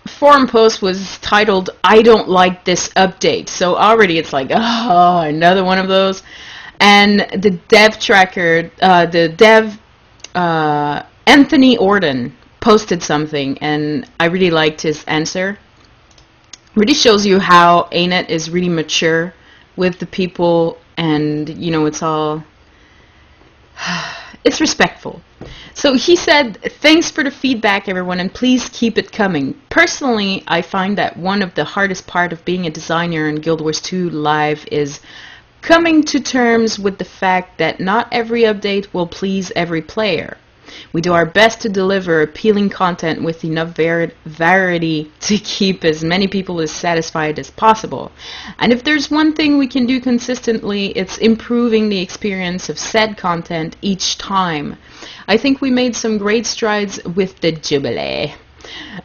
[SPEAKER 2] forum post was titled "I don't like this update." So already it's like, oh, another one of those. And the dev tracker, Anthony Orden posted something, and I really liked his answer. Really shows you how ANET is really mature with the people, and it's all it's respectful. So he said, thanks for the feedback, everyone, and please keep it coming. Personally, I find that one of the hardest part of being a designer in Guild Wars 2 Live is coming to terms with the fact that not every update will please every player. We do our best to deliver appealing content with enough variety to keep as many people as satisfied as possible. And if there's one thing we can do consistently, it's improving the experience of said content each time. I think we made some great strides with the Jubilee.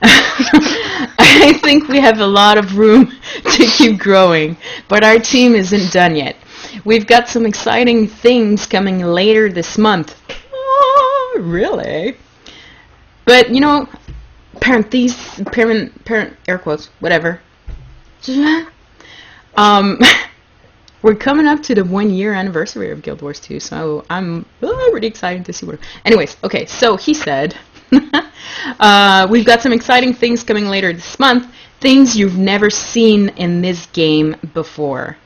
[SPEAKER 2] I think we have a lot of room to keep growing, but our team isn't done yet. We've got some exciting things coming later this month. Oh, really? But, parent air quotes, whatever. We're coming up to the 1-year anniversary of Guild Wars 2, so I'm really excited to see what... Anyways, okay, so he said, we've got some exciting things coming later this month, things you've never seen in this game before.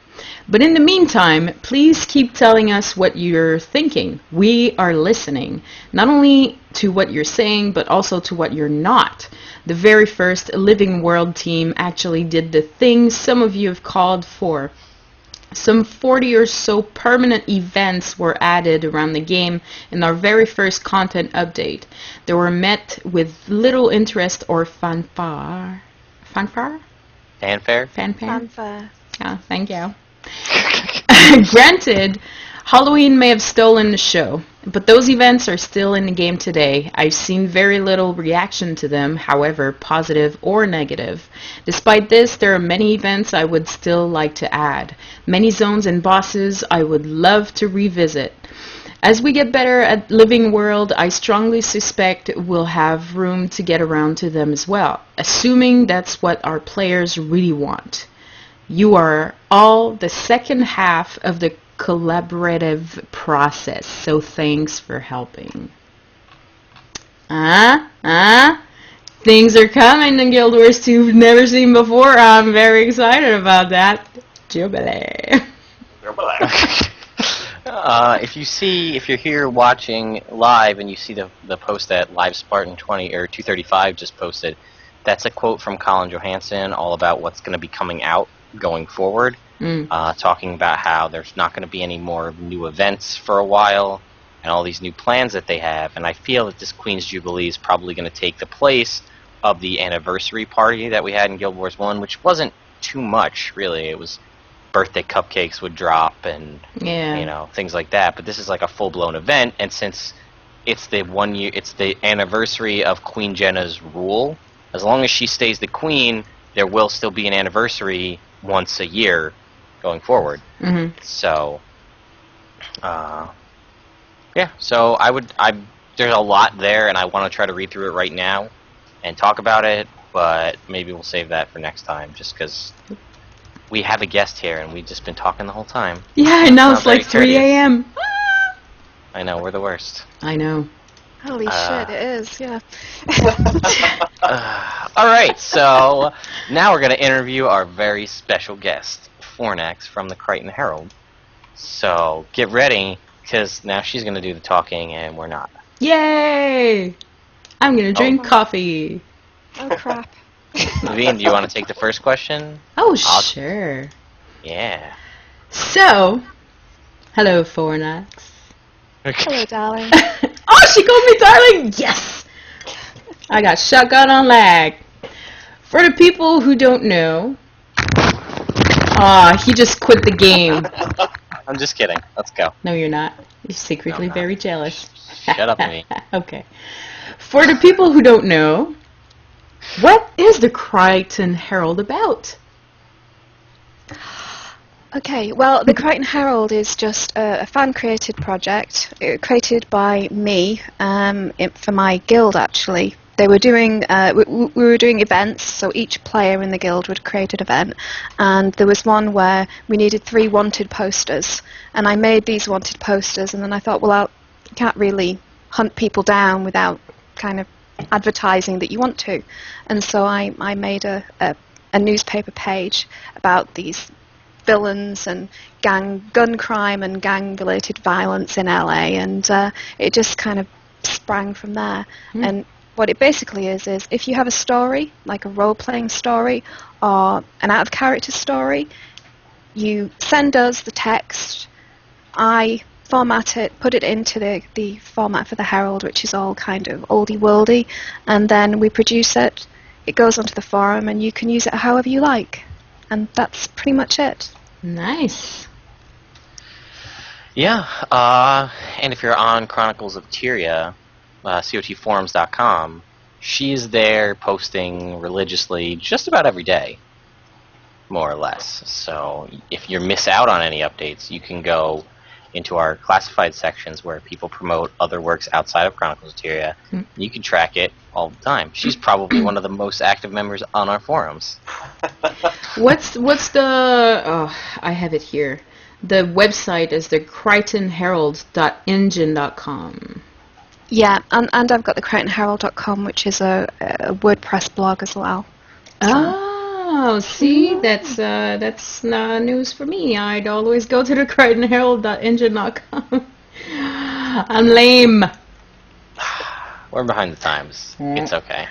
[SPEAKER 2] But in the meantime, please keep telling us what you're thinking. We are listening, not only to what you're saying, but also to what you're not. The very first Living World team actually did the things some of you have called for. Some 40 or so permanent events were added around the game in our very first content update. They were met with little interest or fanfare. Fanfare?
[SPEAKER 1] Fanfare?
[SPEAKER 3] Fanfare.
[SPEAKER 2] Yeah, thank you. Granted, Halloween may have stolen the show, but those events are still in the game today. I've seen very little reaction to them, however, positive or negative. Despite this, there are many events I would still like to add. Many zones and bosses I would love to revisit. As we get better at Living World, I strongly suspect we'll have room to get around to them as well, assuming that's what our players really want. You are all the second half of the collaborative process, so thanks for helping. Things are coming in Guild Wars 2 you've never seen before. I'm very excited about that. Jubilee.
[SPEAKER 1] If you're here watching live and you see the post that Live Spartan 20 or 235 just posted, that's a quote from Colin Johansson all about what's going to be coming out going forward, talking about how there's not going to be any more new events for a while and all these new plans that they have. And I feel that this Queen's Jubilee is probably going to take the place of the anniversary party that we had in Guild Wars 1, which wasn't too much, really. It was birthday cupcakes would drop and things like that. But this is like a full-blown event, and since it's the 1 year, it's the anniversary of Queen Jenna's rule, as long as she stays the queen, there will still be an anniversary once a year going forward.
[SPEAKER 2] Mm-hmm.
[SPEAKER 1] So, so there's a lot there, and I want to try to read through it right now and talk about it, but maybe we'll save that for next time, just because we have a guest here, and we've just been talking the whole time.
[SPEAKER 2] Yeah, I know, it's
[SPEAKER 1] Not
[SPEAKER 2] like
[SPEAKER 1] very
[SPEAKER 2] 3
[SPEAKER 1] courteous.
[SPEAKER 2] a.m.
[SPEAKER 1] I know, we're the worst.
[SPEAKER 2] I know.
[SPEAKER 3] Holy shit, it is, yeah.
[SPEAKER 1] Alright, so now we're going to interview our very special guest, Fornax from the Krytan Herald. So get ready, because now she's going to do the talking and we're not.
[SPEAKER 2] Yay! I'm gonna drink coffee.
[SPEAKER 3] Oh crap.
[SPEAKER 1] Naveen, do you want to take the first question?
[SPEAKER 2] Oh, sure.
[SPEAKER 1] Yeah.
[SPEAKER 2] So, hello, Fornax.
[SPEAKER 3] Hello, darling.
[SPEAKER 2] Oh, she called me darling. Yes. I got shotgun on lag. For the people who don't know, he just quit the game.
[SPEAKER 1] I'm just kidding. Let's go.
[SPEAKER 2] No, you're not. You're secretly
[SPEAKER 1] No, I'm not.
[SPEAKER 2] very jealous.
[SPEAKER 1] Shut up, Naveen.
[SPEAKER 2] Okay. For the people who don't know, what is the Krytan Herald about?
[SPEAKER 3] Okay, well, the Krytan Herald is just a fan-created project created by me for my guild, actually. They were doing, we were doing events, so each player in the guild would create an event, and there was one where we needed 3 wanted posters, and I made these wanted posters, and then I thought, well, you can't really hunt people down without kind of advertising that you want to, and so I made a newspaper page about these villains and gun crime and gang-related violence in LA, and it just kind of sprang from there. And what it basically is if you have a story, like a role-playing story or an out-of-character story, you send us the text, I format it, put it into the format for the Herald, which is all kind of oldie-worldy, and then we produce it, it goes onto the forum, and you can use it however you like. And that's pretty much it.
[SPEAKER 2] Nice.
[SPEAKER 1] Yeah, and if you're on Chronicles of Tyria, CoTforums.com, she's there posting religiously just about every day, more or less. So if you miss out on any updates, you can go into our classified sections where people promote other works outside of Chronicles of Tyria. You can track it all the time. She's probably one of the most active members on our forums.
[SPEAKER 2] What's the... Oh, I have it here. The website is the KrytanHerald.engine.com.
[SPEAKER 3] Yeah, and I've got the KrytanHerald.com, which is a WordPress blog as well.
[SPEAKER 2] Oh, see, that's news for me. I'd always go to the KrytanHerald.engine.com. I'm lame.
[SPEAKER 1] We're behind the times. It's okay.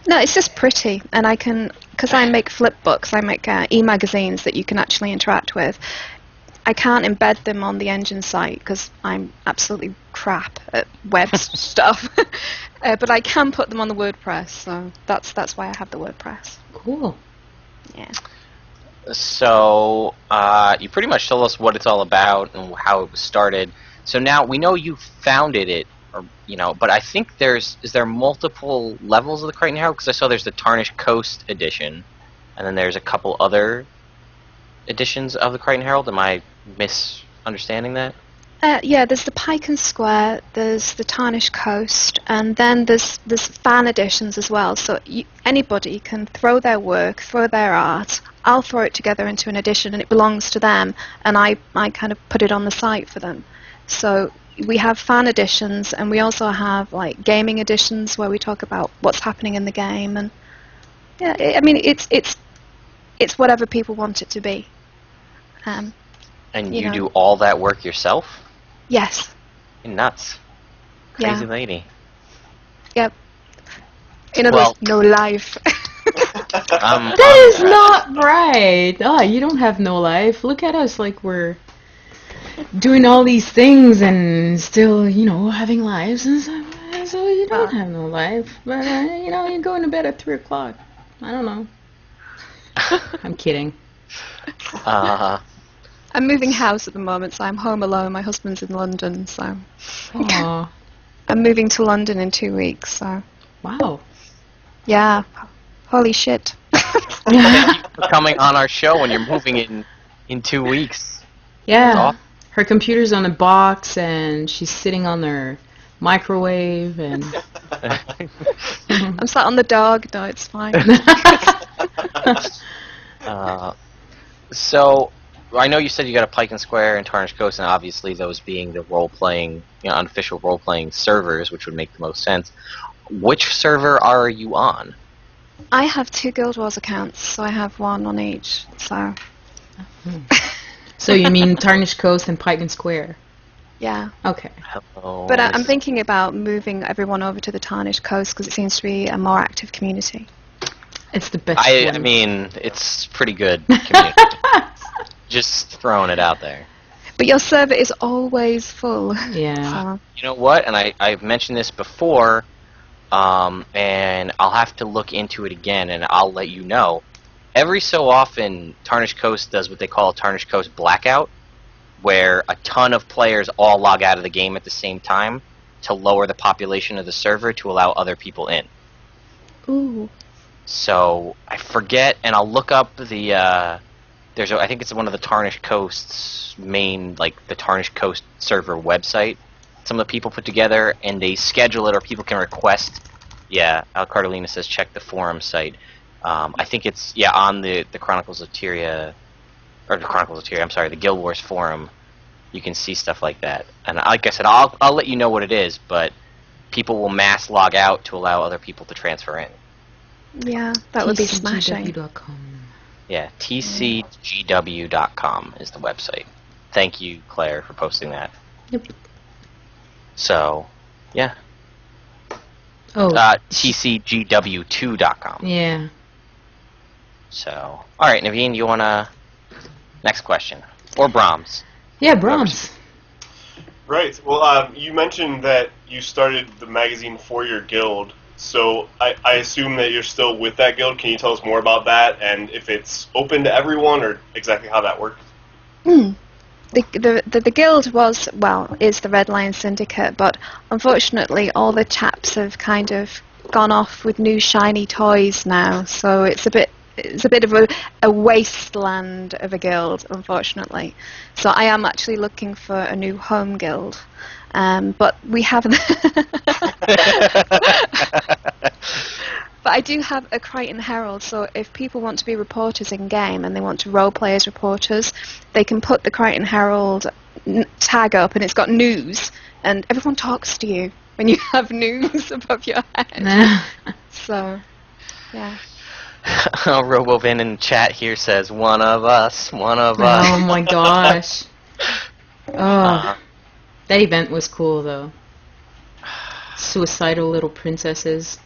[SPEAKER 3] No, it's just pretty, and I can, because I make flip books, I make e-magazines that you can actually interact with. I can't embed them on the engine site because I'm absolutely crap at web stuff, but I can put them on the WordPress, so that's why I have the WordPress.
[SPEAKER 2] Cool.
[SPEAKER 3] Yeah.
[SPEAKER 1] So you pretty much told us what it's all about and how it was started. So now we know you founded it, or but I think is there multiple levels of the Krytan Herald? Because I saw there's the Tarnished Coast edition, and then there's a couple other editions of the Krytan Herald. Am I misunderstanding that?
[SPEAKER 3] Yeah, there's the Pike and Square, there's the Tarnished Coast, and then there's fan editions as well. So anybody can throw their work, throw their art. I'll throw it together into an edition, and it belongs to them, and I kind of put it on the site for them. So we have fan editions, and we also have like gaming editions where we talk about what's happening in the game, and yeah, I mean it's whatever people want it to be.
[SPEAKER 1] And you do all that work yourself?
[SPEAKER 3] Yes.
[SPEAKER 1] You're nuts. Crazy
[SPEAKER 3] Yeah.
[SPEAKER 1] lady.
[SPEAKER 3] Yep. In other words, no life.
[SPEAKER 2] That is not right. Oh, you don't have no life. Look at us, like we're doing all these things and still, having lives and stuff. So you don't have no life. But, you're going to bed at 3 o'clock. I don't know. I'm kidding.
[SPEAKER 3] I'm moving house at the moment, so I'm home alone. My husband's in London, so
[SPEAKER 2] Aww.
[SPEAKER 3] I'm moving to London in 2 weeks. So
[SPEAKER 2] Wow.
[SPEAKER 3] yeah, holy shit.
[SPEAKER 1] Thank you for coming on our show when you're moving in 2 weeks.
[SPEAKER 2] Yeah.
[SPEAKER 1] Awesome.
[SPEAKER 2] Her computer's on a box and she's sitting on her microwave and
[SPEAKER 3] I'm sat on the dog. No, it's fine.
[SPEAKER 1] So I know you said you got a Pike and Square and Tarnished Coast, and obviously those being the role-playing, unofficial role-playing servers, which would make the most sense. Which server are you on?
[SPEAKER 3] I have 2 Guild Wars accounts, so I have one on each.
[SPEAKER 2] So you mean Tarnished Coast and Pike and Square?
[SPEAKER 3] Yeah.
[SPEAKER 2] Okay.
[SPEAKER 1] Hello.
[SPEAKER 3] But I'm thinking about moving everyone over to the Tarnished Coast because it seems to be a more active community.
[SPEAKER 2] It's the best
[SPEAKER 1] I
[SPEAKER 2] one.
[SPEAKER 1] mean, it's pretty good community. Just throwing it out there.
[SPEAKER 3] But your server is always full.
[SPEAKER 2] Yeah.
[SPEAKER 3] So,
[SPEAKER 1] You know what? And I've mentioned this before, and I'll have to look into it again, and I'll let you know. Every so often, Tarnished Coast does what they call a Tarnished Coast blackout, where a ton of players all log out of the game at the same time to lower the population of the server to allow other people in.
[SPEAKER 3] ooh.
[SPEAKER 1] So I forget, and I'll look up the. I think it's one of the Tarnished Coast's main, like the Tarnished Coast server website. Some of the people put together, and they schedule it, or people can request. Yeah, Al Cardellina says check the forum site. I think it's on the Chronicles of Tyria, or the Chronicles of Tyria. I'm sorry, the Guild Wars forum. You can see stuff like that, and like I said, I'll let you know what it is. But people will mass log out to allow other people to transfer in.
[SPEAKER 3] Yeah, that would be smashing.
[SPEAKER 2] TCGW.com.
[SPEAKER 1] Yeah, tcgw.com is the website. Thank you, Claire, for posting that.
[SPEAKER 2] Yep.
[SPEAKER 1] So, yeah.
[SPEAKER 2] Oh.
[SPEAKER 1] tcgw2.com.
[SPEAKER 2] Yeah.
[SPEAKER 1] So, alright, Naveen, you wanna... Next question. Or Brahms.
[SPEAKER 2] Yeah, Brahms.
[SPEAKER 4] Right. Well, you mentioned that you started the magazine for your guild, so I assume that you're still with that guild. Can you tell us more about that, and if it's open to everyone, or exactly how that works?
[SPEAKER 3] The guild is the Red Lion Syndicate, but unfortunately all the chaps have kind of gone off with new shiny toys now, so it's a bit of a wasteland of a guild, unfortunately. So I am actually looking for a new home guild, but we haven't. But I do have a Krytan Herald, so if people want to be reporters in game and they want to roleplay as reporters, they can put the Krytan Herald tag up, and it's got news, and everyone talks to you when you have news above your head. So, yeah.
[SPEAKER 1] RoboVin in chat here says, one of us.
[SPEAKER 2] Oh my gosh. Oh, that event was cool though. Suicidal little princesses.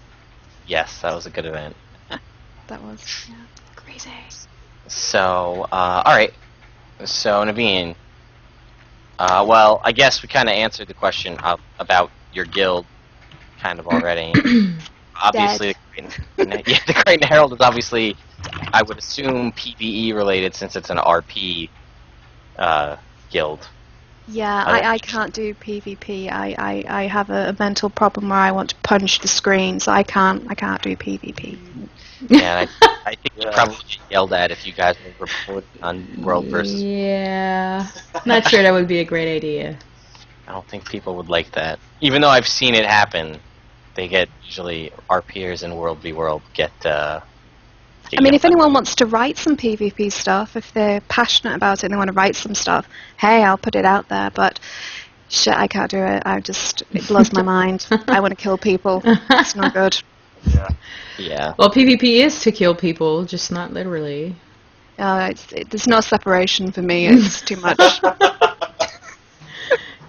[SPEAKER 1] Yes, that was a good event.
[SPEAKER 3] That was crazy.
[SPEAKER 1] So, alright. So, Naveen. Well, I guess we kind of answered the question about your guild kind of already. Obviously, the Krytan Herald is obviously, I would assume, PvE related since it's an RP guild.
[SPEAKER 3] Yeah, I can't do PvP. I have a mental problem where I want to punch the screen, so I can't do PvP.
[SPEAKER 1] Yeah, I think you'd probably get yelled at if you guys were reporting on World versus.
[SPEAKER 2] Yeah, not sure that would be a great idea.
[SPEAKER 1] I don't think people would like that. Even though I've seen it happen, they get usually RPers in World v World get.
[SPEAKER 3] I mean, if anyone wants to write some PvP stuff, if they're passionate about it and they want to write some stuff, hey, I'll put it out there. But shit, I can't do it. It blows my mind. I want to kill people. It's not good.
[SPEAKER 1] Yeah.
[SPEAKER 2] Well, PvP is to kill people, just not literally.
[SPEAKER 3] There's no separation for me. It's too much.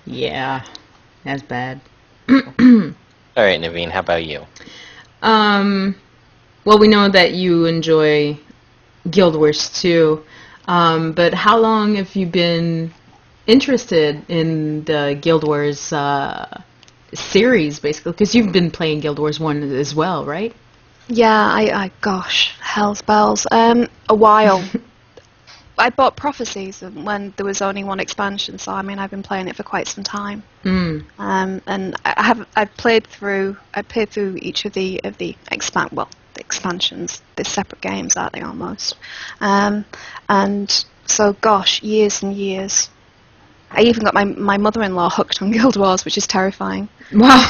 [SPEAKER 2] Yeah, that's bad.
[SPEAKER 1] All right, Naveen, how about you?
[SPEAKER 2] Well, we know that you enjoy Guild Wars too, but how long have you been interested in the Guild Wars series, basically? Because you've been playing Guild Wars 1 as well, right?
[SPEAKER 3] Yeah, gosh, hell's bells. A while. I bought Prophecies when there was only one expansion, so I mean I've been playing it for quite some time. And I've played through each of the expansions. They're separate games, aren't they, almost? And so, gosh, years and years. I even got my mother-in-law hooked on Guild Wars, which is terrifying.
[SPEAKER 2] Wow.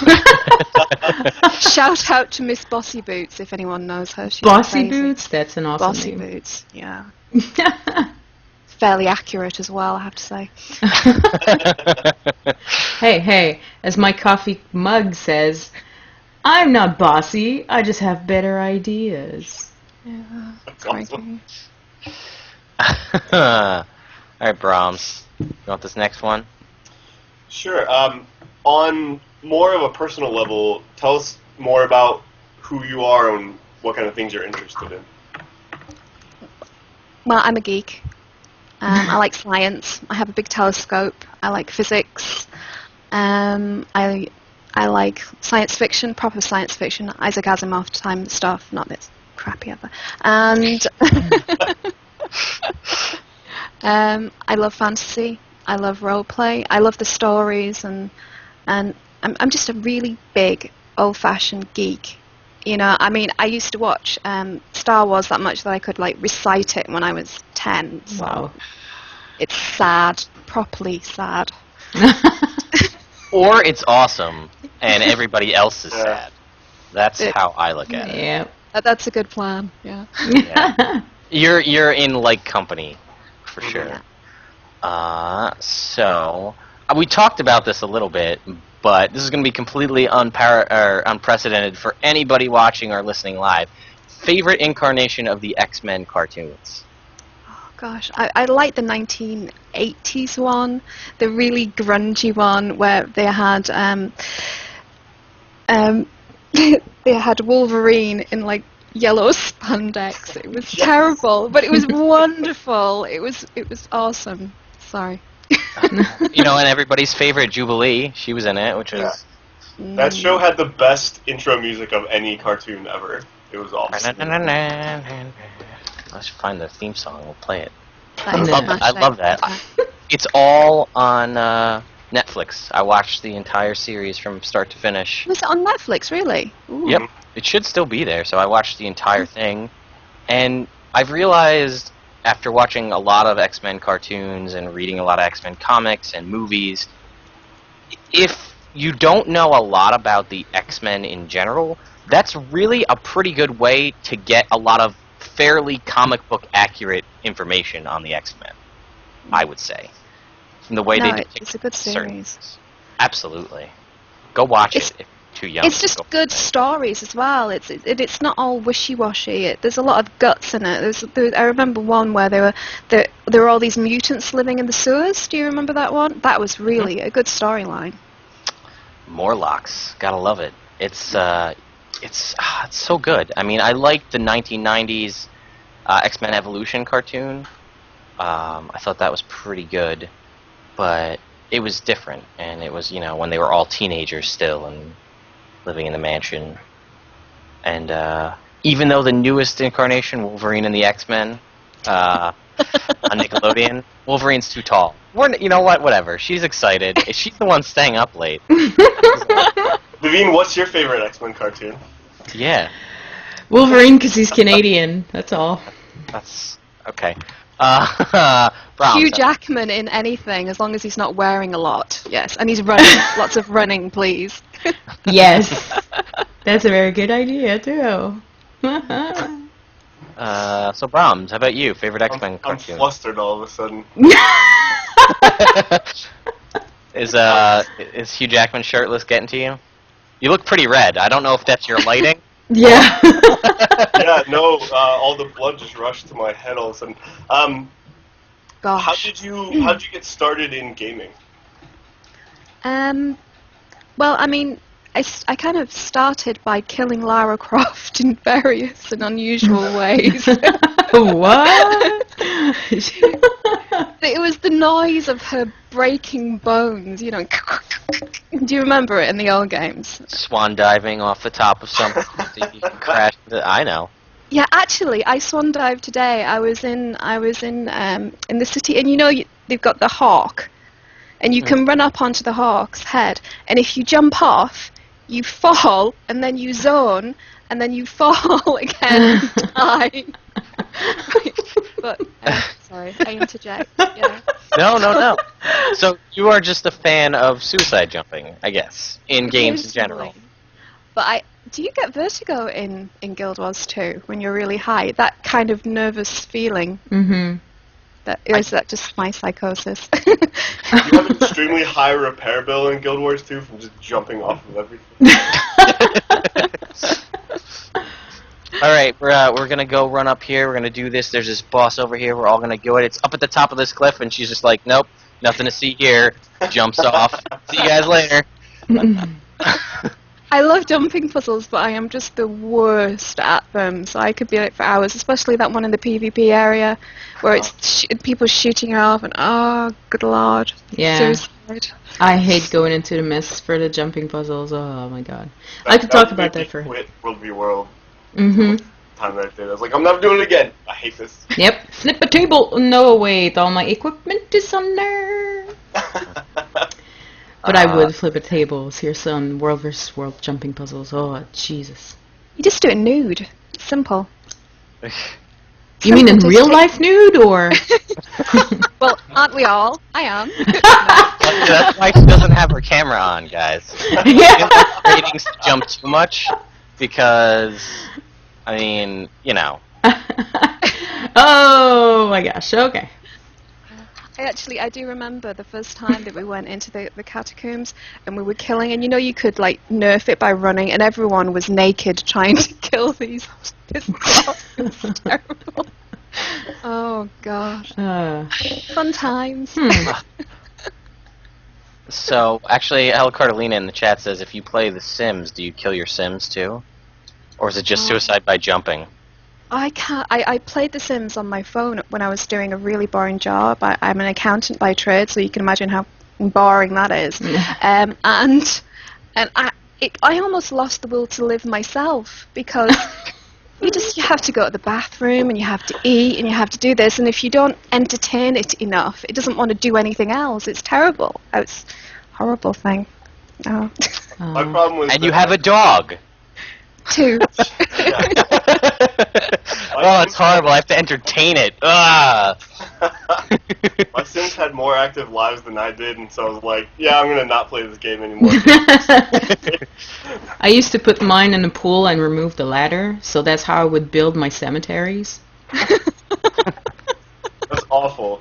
[SPEAKER 3] Shout out to Miss Bossy Boots, if anyone knows her. She's
[SPEAKER 2] Bossy
[SPEAKER 3] crazy.
[SPEAKER 2] Boots? That's an awesome
[SPEAKER 3] Bossy
[SPEAKER 2] name.
[SPEAKER 3] Boots, yeah. Fairly accurate as well, I have to say.
[SPEAKER 2] Hey, as my coffee mug says, I'm not bossy, I just have better ideas.
[SPEAKER 3] Yeah,
[SPEAKER 4] That's awesome.
[SPEAKER 1] Alright, Brahms. You want this next one?
[SPEAKER 4] Sure. On more of a personal level, tell us more about who you are and what kind of things you're interested in.
[SPEAKER 3] Well, I'm a geek. I like science. I have a big telescope. I like physics. I like science fiction, proper science fiction, Isaac Asimov time stuff, not this crappy other. And I love fantasy. I love roleplay. I love the stories, and I'm just a really big old-fashioned geek. You know, I mean, I used to watch Star Wars that much that I could like recite it when I was 10. So
[SPEAKER 2] Wow.
[SPEAKER 3] it's sad, properly sad.
[SPEAKER 1] Or it's awesome, and everybody else is
[SPEAKER 4] Yeah.
[SPEAKER 1] sad. That's how I look at it.
[SPEAKER 2] Yeah.
[SPEAKER 3] That's a good plan. Yeah.
[SPEAKER 1] Yeah. You're in like company, for sure.
[SPEAKER 3] Yeah.
[SPEAKER 1] So we talked about this a little bit, but this is going to be completely unprecedented for anybody watching or listening live. Favorite incarnation of the X-Men cartoons?
[SPEAKER 3] Oh gosh, I like the 1980s one, the really grungy one where they had they had Wolverine in like yellow spandex. It was terrible, but it was wonderful. It was awesome. Sorry.
[SPEAKER 1] You know, and everybody's favorite Jubilee, she was in it, which is...
[SPEAKER 4] That show had the best intro music of any cartoon ever. It was awesome.
[SPEAKER 1] Let's find the theme song. We'll play it.
[SPEAKER 3] That is
[SPEAKER 2] I
[SPEAKER 1] love that. It's all on Netflix. I watched the entire series from start to finish.
[SPEAKER 3] Was it on Netflix, really? Ooh.
[SPEAKER 1] Yep. It should still be there, so I watched the entire thing. And I've realized, after watching a lot of X-Men cartoons and reading a lot of X-Men comics and movies, if you don't know a lot about the X-Men in general, that's really a pretty good way to get a lot of fairly comic book accurate information on the X-Men, I would say. From the way
[SPEAKER 3] No,
[SPEAKER 1] they depict
[SPEAKER 3] it's a good
[SPEAKER 1] certain
[SPEAKER 3] series.
[SPEAKER 1] things. Absolutely. Go watch
[SPEAKER 3] It's-
[SPEAKER 1] it if you're too young.
[SPEAKER 3] It's just good stories as well. It's not all wishy-washy. There's a lot of guts in it. I remember one where there were all these mutants living in the sewers. Do you remember that one? That was really a good storyline.
[SPEAKER 1] Morlocks. Gotta love it. It's so good. I mean, I liked the 1990s X-Men Evolution cartoon. I thought that was pretty good, but it was different, and it was, you know, when they were all teenagers still and living in the mansion. And even though the newest incarnation, Wolverine and the X-Men, on Nickelodeon, Wolverine's too tall. You know what? Whatever. She's excited. She's the one staying up late.
[SPEAKER 4] Naveen, what's your favorite X-Men cartoon?
[SPEAKER 1] Yeah.
[SPEAKER 2] Wolverine, because he's Canadian. That's all.
[SPEAKER 1] That's okay. Brahms.
[SPEAKER 3] Hugh Jackman in anything, as long as he's not wearing a lot. Yes, and he's running. Lots of running, please.
[SPEAKER 2] Yes. That's a very good idea, too.
[SPEAKER 1] So Brahms, how about you? Favorite X-Men
[SPEAKER 4] I'm
[SPEAKER 1] cartoon?
[SPEAKER 4] flustered all of a sudden.
[SPEAKER 1] Is Hugh Jackman shirtless getting to you? You look pretty red. I don't know if that's your lighting.
[SPEAKER 2] Yeah.
[SPEAKER 4] Yeah, no, all the blood just rushed to my head all of a sudden. How
[SPEAKER 3] Gosh.
[SPEAKER 4] did you get started in gaming?
[SPEAKER 3] Well, I mean, I kind of started by killing Lara Croft in various and unusual ways.
[SPEAKER 2] What?
[SPEAKER 3] It was the noise of her breaking bones, you know. Do you remember it in the old games?
[SPEAKER 1] Swan diving off the top of something so you can crash. I know.
[SPEAKER 3] Yeah, actually, I swan dived today. I was in the city, and you know they've got the hawk, and you can run up onto the hawk's head, and if you jump off, you fall, and then you zone, and then you fall again and die. But sorry, I interject. Yeah.
[SPEAKER 1] No. So you are just a fan of suicide jumping, I guess, in games in general.
[SPEAKER 3] Occasionally. But do you get vertigo in Guild Wars 2 when you're really high? That kind of nervous feeling.
[SPEAKER 2] Mm-hmm.
[SPEAKER 3] Is that just my psychosis?
[SPEAKER 4] You have an extremely high repair bill in Guild Wars 2 from just jumping off of everything.
[SPEAKER 1] All right, we're gonna go run up here. We're gonna do this. There's this boss over here. We're all gonna go it. It's up at the top of this cliff, and she's just like, nope, nothing to see here. Jumps off. See you guys later.
[SPEAKER 3] I love jumping puzzles, but I am just the worst at them. So I could be like for hours, especially that one in the PvP area where it's people shooting off, and oh, good lord,
[SPEAKER 2] Yeah.
[SPEAKER 3] suicide.
[SPEAKER 2] I hate going into the mess for the jumping puzzles. Oh my god. I
[SPEAKER 4] That-
[SPEAKER 2] could
[SPEAKER 4] that
[SPEAKER 2] talk
[SPEAKER 4] would
[SPEAKER 2] about
[SPEAKER 4] make me
[SPEAKER 2] that for.
[SPEAKER 4] quit World v World.
[SPEAKER 2] Mm-hmm.
[SPEAKER 4] Time that I did, I was like, I'm never doing it again. I hate this.
[SPEAKER 2] Yep. Flip a table. No, wait. All my equipment is under. But I would flip a table. Here's some World vs. World jumping puzzles. Oh, Jesus.
[SPEAKER 3] You just do it nude. It's simple.
[SPEAKER 2] You mean in
[SPEAKER 3] Simple, just
[SPEAKER 2] real
[SPEAKER 3] take-
[SPEAKER 2] life nude, or?
[SPEAKER 3] Well, aren't we all? I am.
[SPEAKER 1] That's why she doesn't have her camera on, guys.
[SPEAKER 2] Yeah.
[SPEAKER 1] Ratings jump too much because, I mean, you know.
[SPEAKER 2] Oh my gosh. Okay.
[SPEAKER 3] I do remember the first time that we went into the catacombs and we were killing, and you know you could like nerf it by running, and everyone was naked trying to kill this boss. It was terrible. Oh gosh. Fun times.
[SPEAKER 1] So, actually, El Cardelina in the chat says, if you play The Sims, do you kill your Sims too? Or is it just suicide by jumping?
[SPEAKER 3] I can't. I played The Sims on my phone when I was doing a really boring job. I'm an accountant by trade, so you can imagine how boring that is. And I almost lost the will to live myself because you have to go to the bathroom and you have to eat and you have to do this, and if you don't entertain it enough, it doesn't want to do anything else. It's terrible. It's a horrible thing. Oh.
[SPEAKER 4] My problem was.
[SPEAKER 1] And you have a dog!
[SPEAKER 3] Two.
[SPEAKER 1] Oh, it's horrible. I have to entertain it. Ah!
[SPEAKER 4] My Sims had more active lives than I did, and so I was like, yeah, I'm gonna not play this game anymore.
[SPEAKER 2] I used to put mine in the pool and remove the ladder, so that's how I would build my cemeteries.
[SPEAKER 4] That's awful.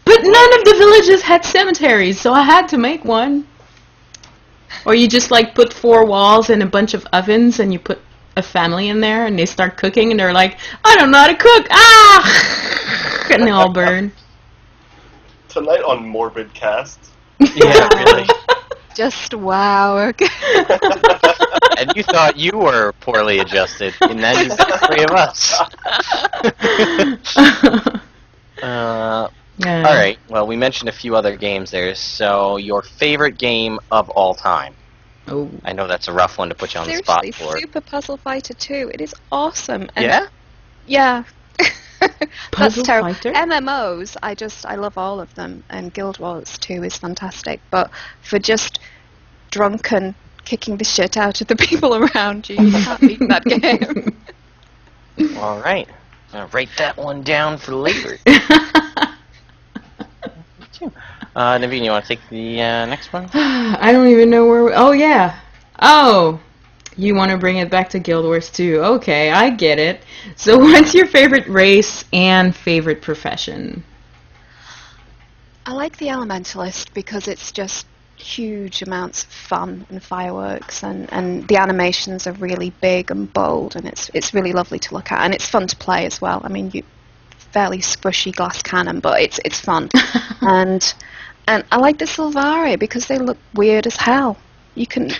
[SPEAKER 2] But none of the villages had cemeteries, so I had to make one. Or you just like put 4 walls and a bunch of ovens, and you put a family in there, and they start cooking, and they're like, I don't know how to cook! Ah! And they all burn.
[SPEAKER 4] Tonight on Morbid Cast.
[SPEAKER 1] Yeah, really.
[SPEAKER 3] Just wow. Okay.
[SPEAKER 1] And you thought you were poorly adjusted, and then you've got 3 of us.
[SPEAKER 2] Yeah.
[SPEAKER 1] Alright, well, we mentioned a few other games there, so your favorite game of all time?
[SPEAKER 2] Oh.
[SPEAKER 1] I know that's a rough one to put you on the spot
[SPEAKER 3] Seriously,
[SPEAKER 1] for.
[SPEAKER 3] Super Puzzle Fighter 2. It is awesome. And
[SPEAKER 1] Yeah?
[SPEAKER 3] Yeah.
[SPEAKER 2] Puzzle
[SPEAKER 3] That's terrible.
[SPEAKER 2] Fighter?
[SPEAKER 3] MMOs, I love all of them, and Guild Wars 2 is fantastic. But for just drunken kicking the shit out of the people around you, you can't beat that game.
[SPEAKER 1] Alright. I'll write that one down for later. Naveen, you want to take the next one?
[SPEAKER 2] I don't even know where oh, yeah. Oh! You want to bring it back to Guild Wars 2. Okay, I get it. So what's your favorite race and favorite profession?
[SPEAKER 3] I like the Elementalist because it's just huge amounts of fun and fireworks, and the animations are really big and bold, and it's really lovely to look at, and it's fun to play as well. I mean, you fairly squishy glass cannon, but it's fun. and I like the Sylvari because they look weird as hell. You can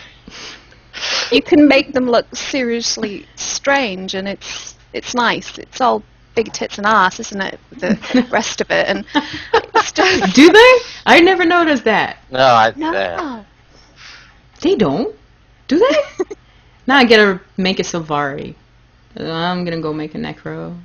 [SPEAKER 3] make them look seriously strange, and it's nice. It's all big tits and ass, isn't it? The rest of it, and it's just
[SPEAKER 2] Do they? I never noticed that.
[SPEAKER 3] no.
[SPEAKER 2] They don't? Do they? Now I gotta make a Sylvari. I'm gonna go make a Necro.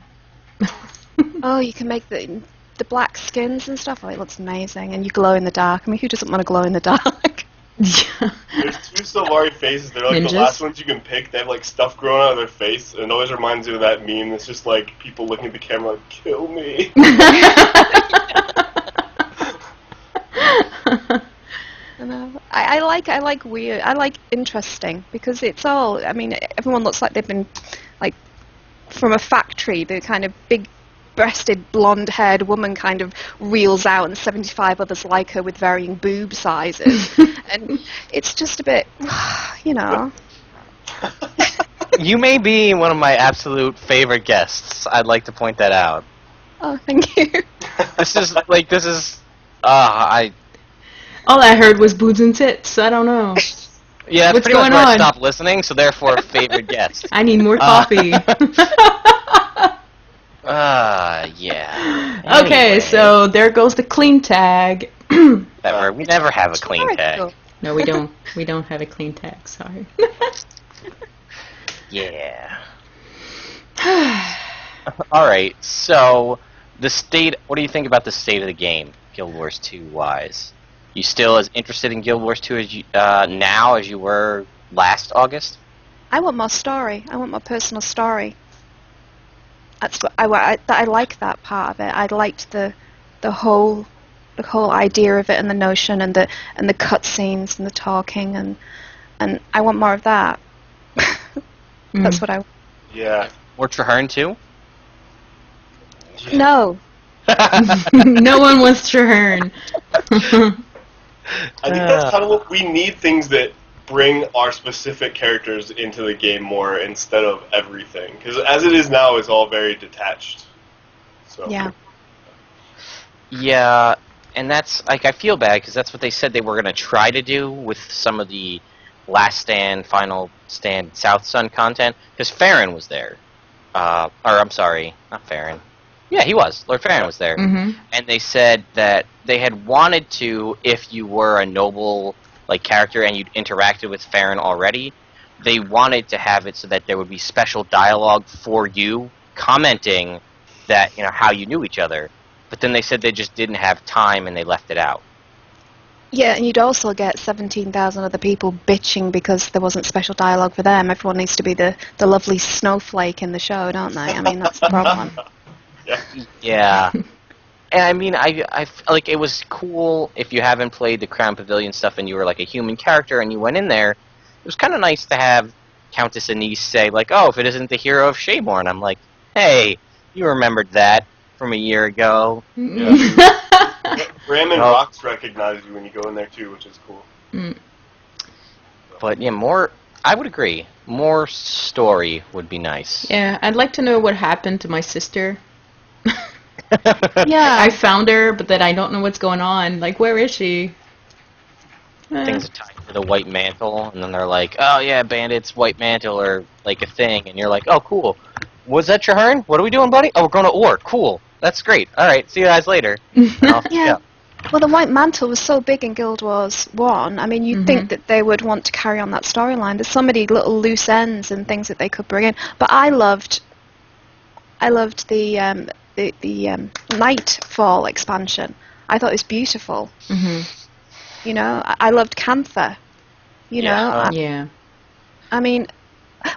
[SPEAKER 3] Oh, you can make the black skins and stuff. Oh, it looks amazing, and you glow in the dark. I mean, who doesn't want to glow in the dark?
[SPEAKER 2] Yeah.
[SPEAKER 4] There's 2 Sylvari faces. They're like
[SPEAKER 2] Ninjas?
[SPEAKER 4] the last ones you can pick. They have like stuff growing out of their face, and it always reminds you of that meme. It's just like people looking at the camera like, "Kill me."
[SPEAKER 3] I like weird. I like interesting because it's all. I mean, everyone looks like they've been like from a factory. The kind of big-breasted, blonde-haired woman kind of reels out, and 75 others like her with varying boob sizes, and it's just a bit, you know.
[SPEAKER 1] You may be one of my absolute favorite guests. I'd like to point that out.
[SPEAKER 3] Oh, thank you.
[SPEAKER 1] This is, I
[SPEAKER 2] All I heard was boobs and tits. I don't know.
[SPEAKER 1] Yeah, that's
[SPEAKER 2] What's
[SPEAKER 1] pretty much
[SPEAKER 2] going
[SPEAKER 1] where I
[SPEAKER 2] on?
[SPEAKER 1] stopped listening, so therefore favorite guest.
[SPEAKER 2] I need more coffee.
[SPEAKER 1] Yeah.
[SPEAKER 2] Okay,
[SPEAKER 1] Anyway,
[SPEAKER 2] so there goes the clean tag.
[SPEAKER 1] we never have a clean tag.
[SPEAKER 3] Cool.
[SPEAKER 2] No, we don't. We don't have a clean tag. Sorry.
[SPEAKER 1] Yeah. Alright, so the state, what do you think about the state of the game, Guild Wars 2 wise? You still as interested in Guild Wars 2 as you, now as you were last August?
[SPEAKER 3] I want more story. I want more personal story. That's what I like that part of it. I liked the whole idea of it and the notion and the cutscenes and the talking and I want more of that. That's what I.
[SPEAKER 4] Yeah.
[SPEAKER 1] Or Traherne too?
[SPEAKER 3] No.
[SPEAKER 2] No one wants Traherne.
[SPEAKER 4] I think that's kind of what we need, things that bring our specific characters into the game more instead of everything. Because as it is now, it's all very detached. So.
[SPEAKER 3] Yeah.
[SPEAKER 1] Yeah, and that's, like, I feel bad because that's what they said they were going to try to do with some of the Last Stand, Final Stand, South Sun content, because Farron was there. Or, I'm sorry, not Farron. Yeah, he was. Lord Farron was there.
[SPEAKER 2] Mm-hmm.
[SPEAKER 1] And they said that they had wanted to, if you were a noble like character and you'd interacted with Farron already, they wanted to have it so that there would be special dialogue for you commenting that, you know, how you knew each other. But then they said they just didn't have time and they left it out.
[SPEAKER 3] Yeah, and you'd also get 17,000 other people bitching because there wasn't special dialogue for them. Everyone needs to be the lovely snowflake in the show, don't they? I mean, that's the problem.
[SPEAKER 4] Yeah.
[SPEAKER 1] Yeah. And I mean, I like, it was cool if you haven't played the Crown Pavilion stuff and you were like a human character and you went in there. It was kind of nice to have Countess Anise say, like, oh, if it isn't the hero of Shaborn. I'm like, hey, you remembered that from a year ago.
[SPEAKER 3] Mm-hmm.
[SPEAKER 4] Graham and Rocks recognize you when you go in there too, which is cool.
[SPEAKER 1] But yeah, more, I would agree, more story would be nice.
[SPEAKER 2] Yeah, I'd like to know what happened to my sister.
[SPEAKER 3] Yeah.
[SPEAKER 2] I found her, but then I don't know what's going on. Like, where is she?
[SPEAKER 1] Things are tied to the White Mantle, and then they're like, oh yeah, bandits, White Mantle, or like a thing, and you're like, oh cool. Was that Traherne? What are we doing, buddy? Oh, we're going to Orr. Cool. That's great. Alright, see you guys later.
[SPEAKER 3] Yeah. Well, the White Mantle was so big in Guild Wars 1. I mean, you'd think that they would want to carry on that storyline. There's so many little loose ends and things that they could bring in. But I loved the Nightfall expansion. I thought it was beautiful.
[SPEAKER 2] Mm-hmm.
[SPEAKER 3] You know, I loved Cantha. You know,
[SPEAKER 2] Yeah.
[SPEAKER 3] I mean,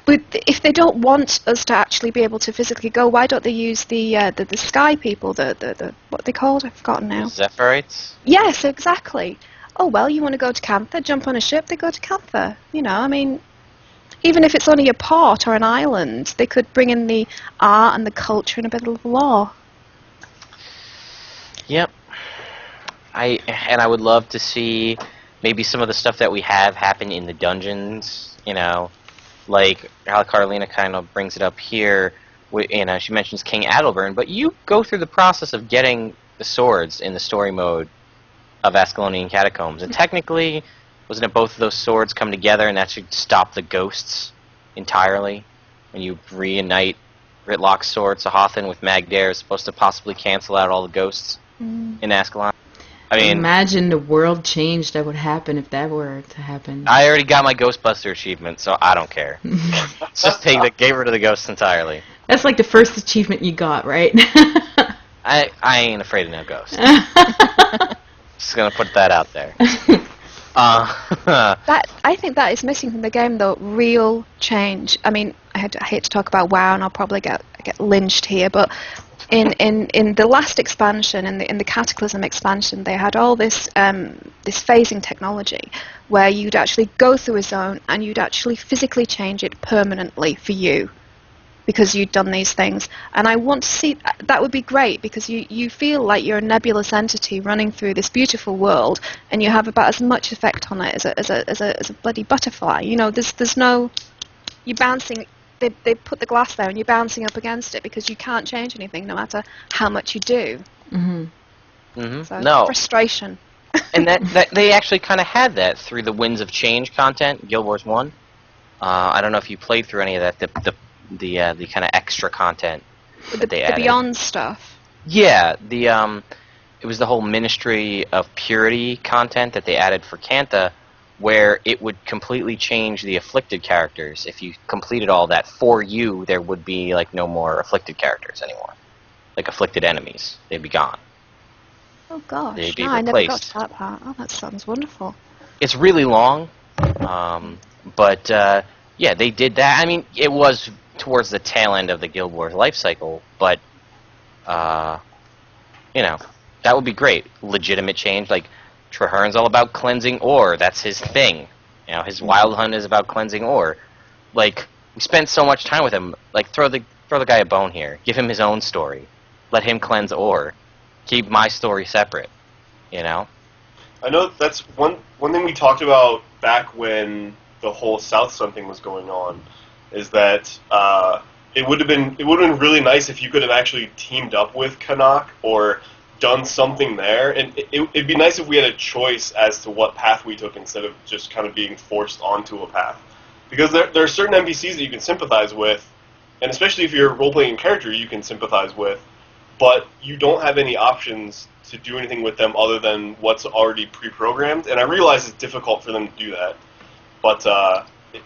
[SPEAKER 3] but if they don't want us to actually be able to physically go, why don't they use the Sky people, the what are they called? I've forgotten now.
[SPEAKER 1] Zephyrite?
[SPEAKER 3] Yes, exactly. Oh well, you want to go to Cantha? Jump on a ship. They go to Cantha. You know, I mean, even if it's only a port or an island, they could bring in the art and the culture and a bit of lore.
[SPEAKER 1] Yep. I would love to see maybe some of the stuff that we have happen in the dungeons, you know, like how Carolina kind of brings it up here. You know, she mentions King Adalbern, but you go through the process of getting the swords in the story mode of Ascalonian Catacombs, and technically, wasn't it both of those swords come together and that should stop the ghosts entirely? When you reunite Ritlock's sword, Sahathan, with Magdair, is supposed to possibly cancel out all the ghosts in Ascalon. I mean,
[SPEAKER 2] Imagine the world change that would happen if that were to happen.
[SPEAKER 1] I already got my Ghostbuster achievement, so I don't care. Let's just get rid of the ghosts entirely.
[SPEAKER 2] That's like the first achievement you got, right?
[SPEAKER 1] I ain't afraid of no ghosts. Just gonna put that out there.
[SPEAKER 3] That I think that is missing from the game, though. Real change. I mean, I hate to talk about WoW, and I'll probably get lynched here, but in the last expansion, in the Cataclysm expansion, they had all this this phasing technology where you'd actually go through a zone and you'd actually physically change it permanently for you because you'd done these things. And I want to see that would be great because you feel like you're a nebulous entity running through this beautiful world, and you have about as much effect on it as a bloody butterfly. You know, there's no, you're bouncing. They put the glass there and you're bouncing up against it because you can't change anything no matter how much you do.
[SPEAKER 2] Mm-hmm.
[SPEAKER 1] Mm-hmm.
[SPEAKER 3] So
[SPEAKER 1] No.
[SPEAKER 3] frustration.
[SPEAKER 1] And that they actually kind of had that through the Winds of Change content, Guild Wars 1. I don't know if you played through any of that, the kind of extra content that they added.
[SPEAKER 3] The Beyond stuff.
[SPEAKER 1] Yeah, it was the whole Ministry of Purity content that they added for Kantha, where it would completely change the afflicted characters. If you completed all that for you, there would be like no more afflicted characters anymore. Like afflicted enemies. They'd be gone.
[SPEAKER 3] Oh gosh,
[SPEAKER 1] They'd be
[SPEAKER 3] no, I never got
[SPEAKER 1] replaced.
[SPEAKER 3] to that part. Oh, that sounds wonderful.
[SPEAKER 1] It's really long, but yeah, they did that. I mean, it was towards the tail end of the Guild Wars life cycle, but you know, that would be great. Legitimate change, like Traherne's all about cleansing ore. That's his thing. You know, his Wild Hunt is about cleansing ore. Like, we spent so much time with him. Like, throw the guy a bone here. Give him his own story. Let him cleanse ore. Keep my story separate. You know?
[SPEAKER 4] I know that's one thing we talked about back when the whole South Sun thing was going on, is that it would have been really nice if you could have actually teamed up with Canuck or done something there, and it'd be nice if we had a choice as to what path we took instead of just kind of being forced onto a path. Because there are certain NPCs that you can sympathize with, and especially if you're a role-playing character you can sympathize with, but you don't have any options to do anything with them other than what's already pre-programmed, and I realize it's difficult for them to do that, but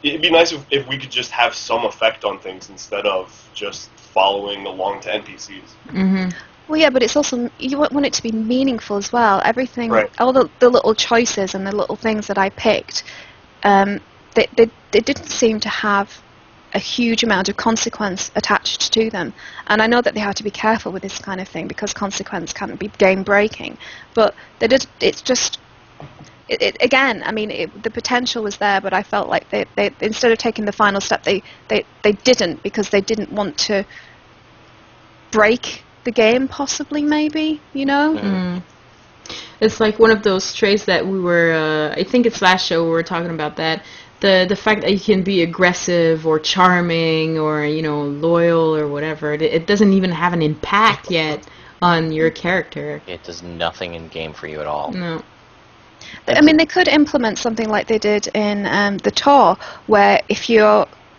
[SPEAKER 4] it'd be nice if we could just have some effect on things instead of just following along to NPCs.
[SPEAKER 2] Mm-hmm.
[SPEAKER 3] Well, yeah, but it's also, you want it to be meaningful as well. Everything,
[SPEAKER 4] Right.
[SPEAKER 3] all the little choices and the little things that I picked, they didn't seem to have a huge amount of consequence attached to them. And I know that they have to be careful with this kind of thing because consequence can be game-breaking. But it's just, again, I mean, the potential was there, but I felt like they instead of taking the final step, they didn't, because they didn't want to break the game, possibly, maybe, you know?
[SPEAKER 2] Mm. It's like one of those traits that we were, I think it's last show we were talking about that, the fact that you can be aggressive or charming or, you know, loyal or whatever, it doesn't even have an impact yet on your character.
[SPEAKER 1] It does nothing in game for you at all.
[SPEAKER 2] No.
[SPEAKER 3] I mean, they could implement something like they did in the Tour, where if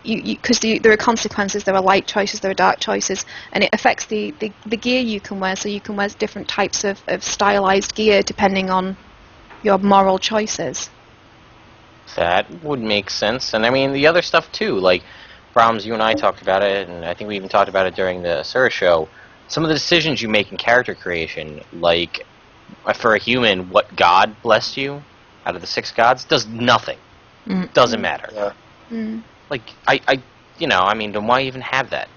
[SPEAKER 3] because there are consequences, there are light choices, there are dark choices, and it affects the gear you can wear, so you can wear different types of stylized gear depending on your moral choices.
[SPEAKER 1] That would make sense. And I mean, the other stuff too, like, Brahms, you and I talked about it, and I think we even talked about it during the Asura show. Some of the decisions you make in character creation, like, for a human, what god blessed you out of the 6 gods, does nothing. Doesn't matter.
[SPEAKER 4] Yeah.
[SPEAKER 3] Mm.
[SPEAKER 1] Like, you know, I mean, then why even have that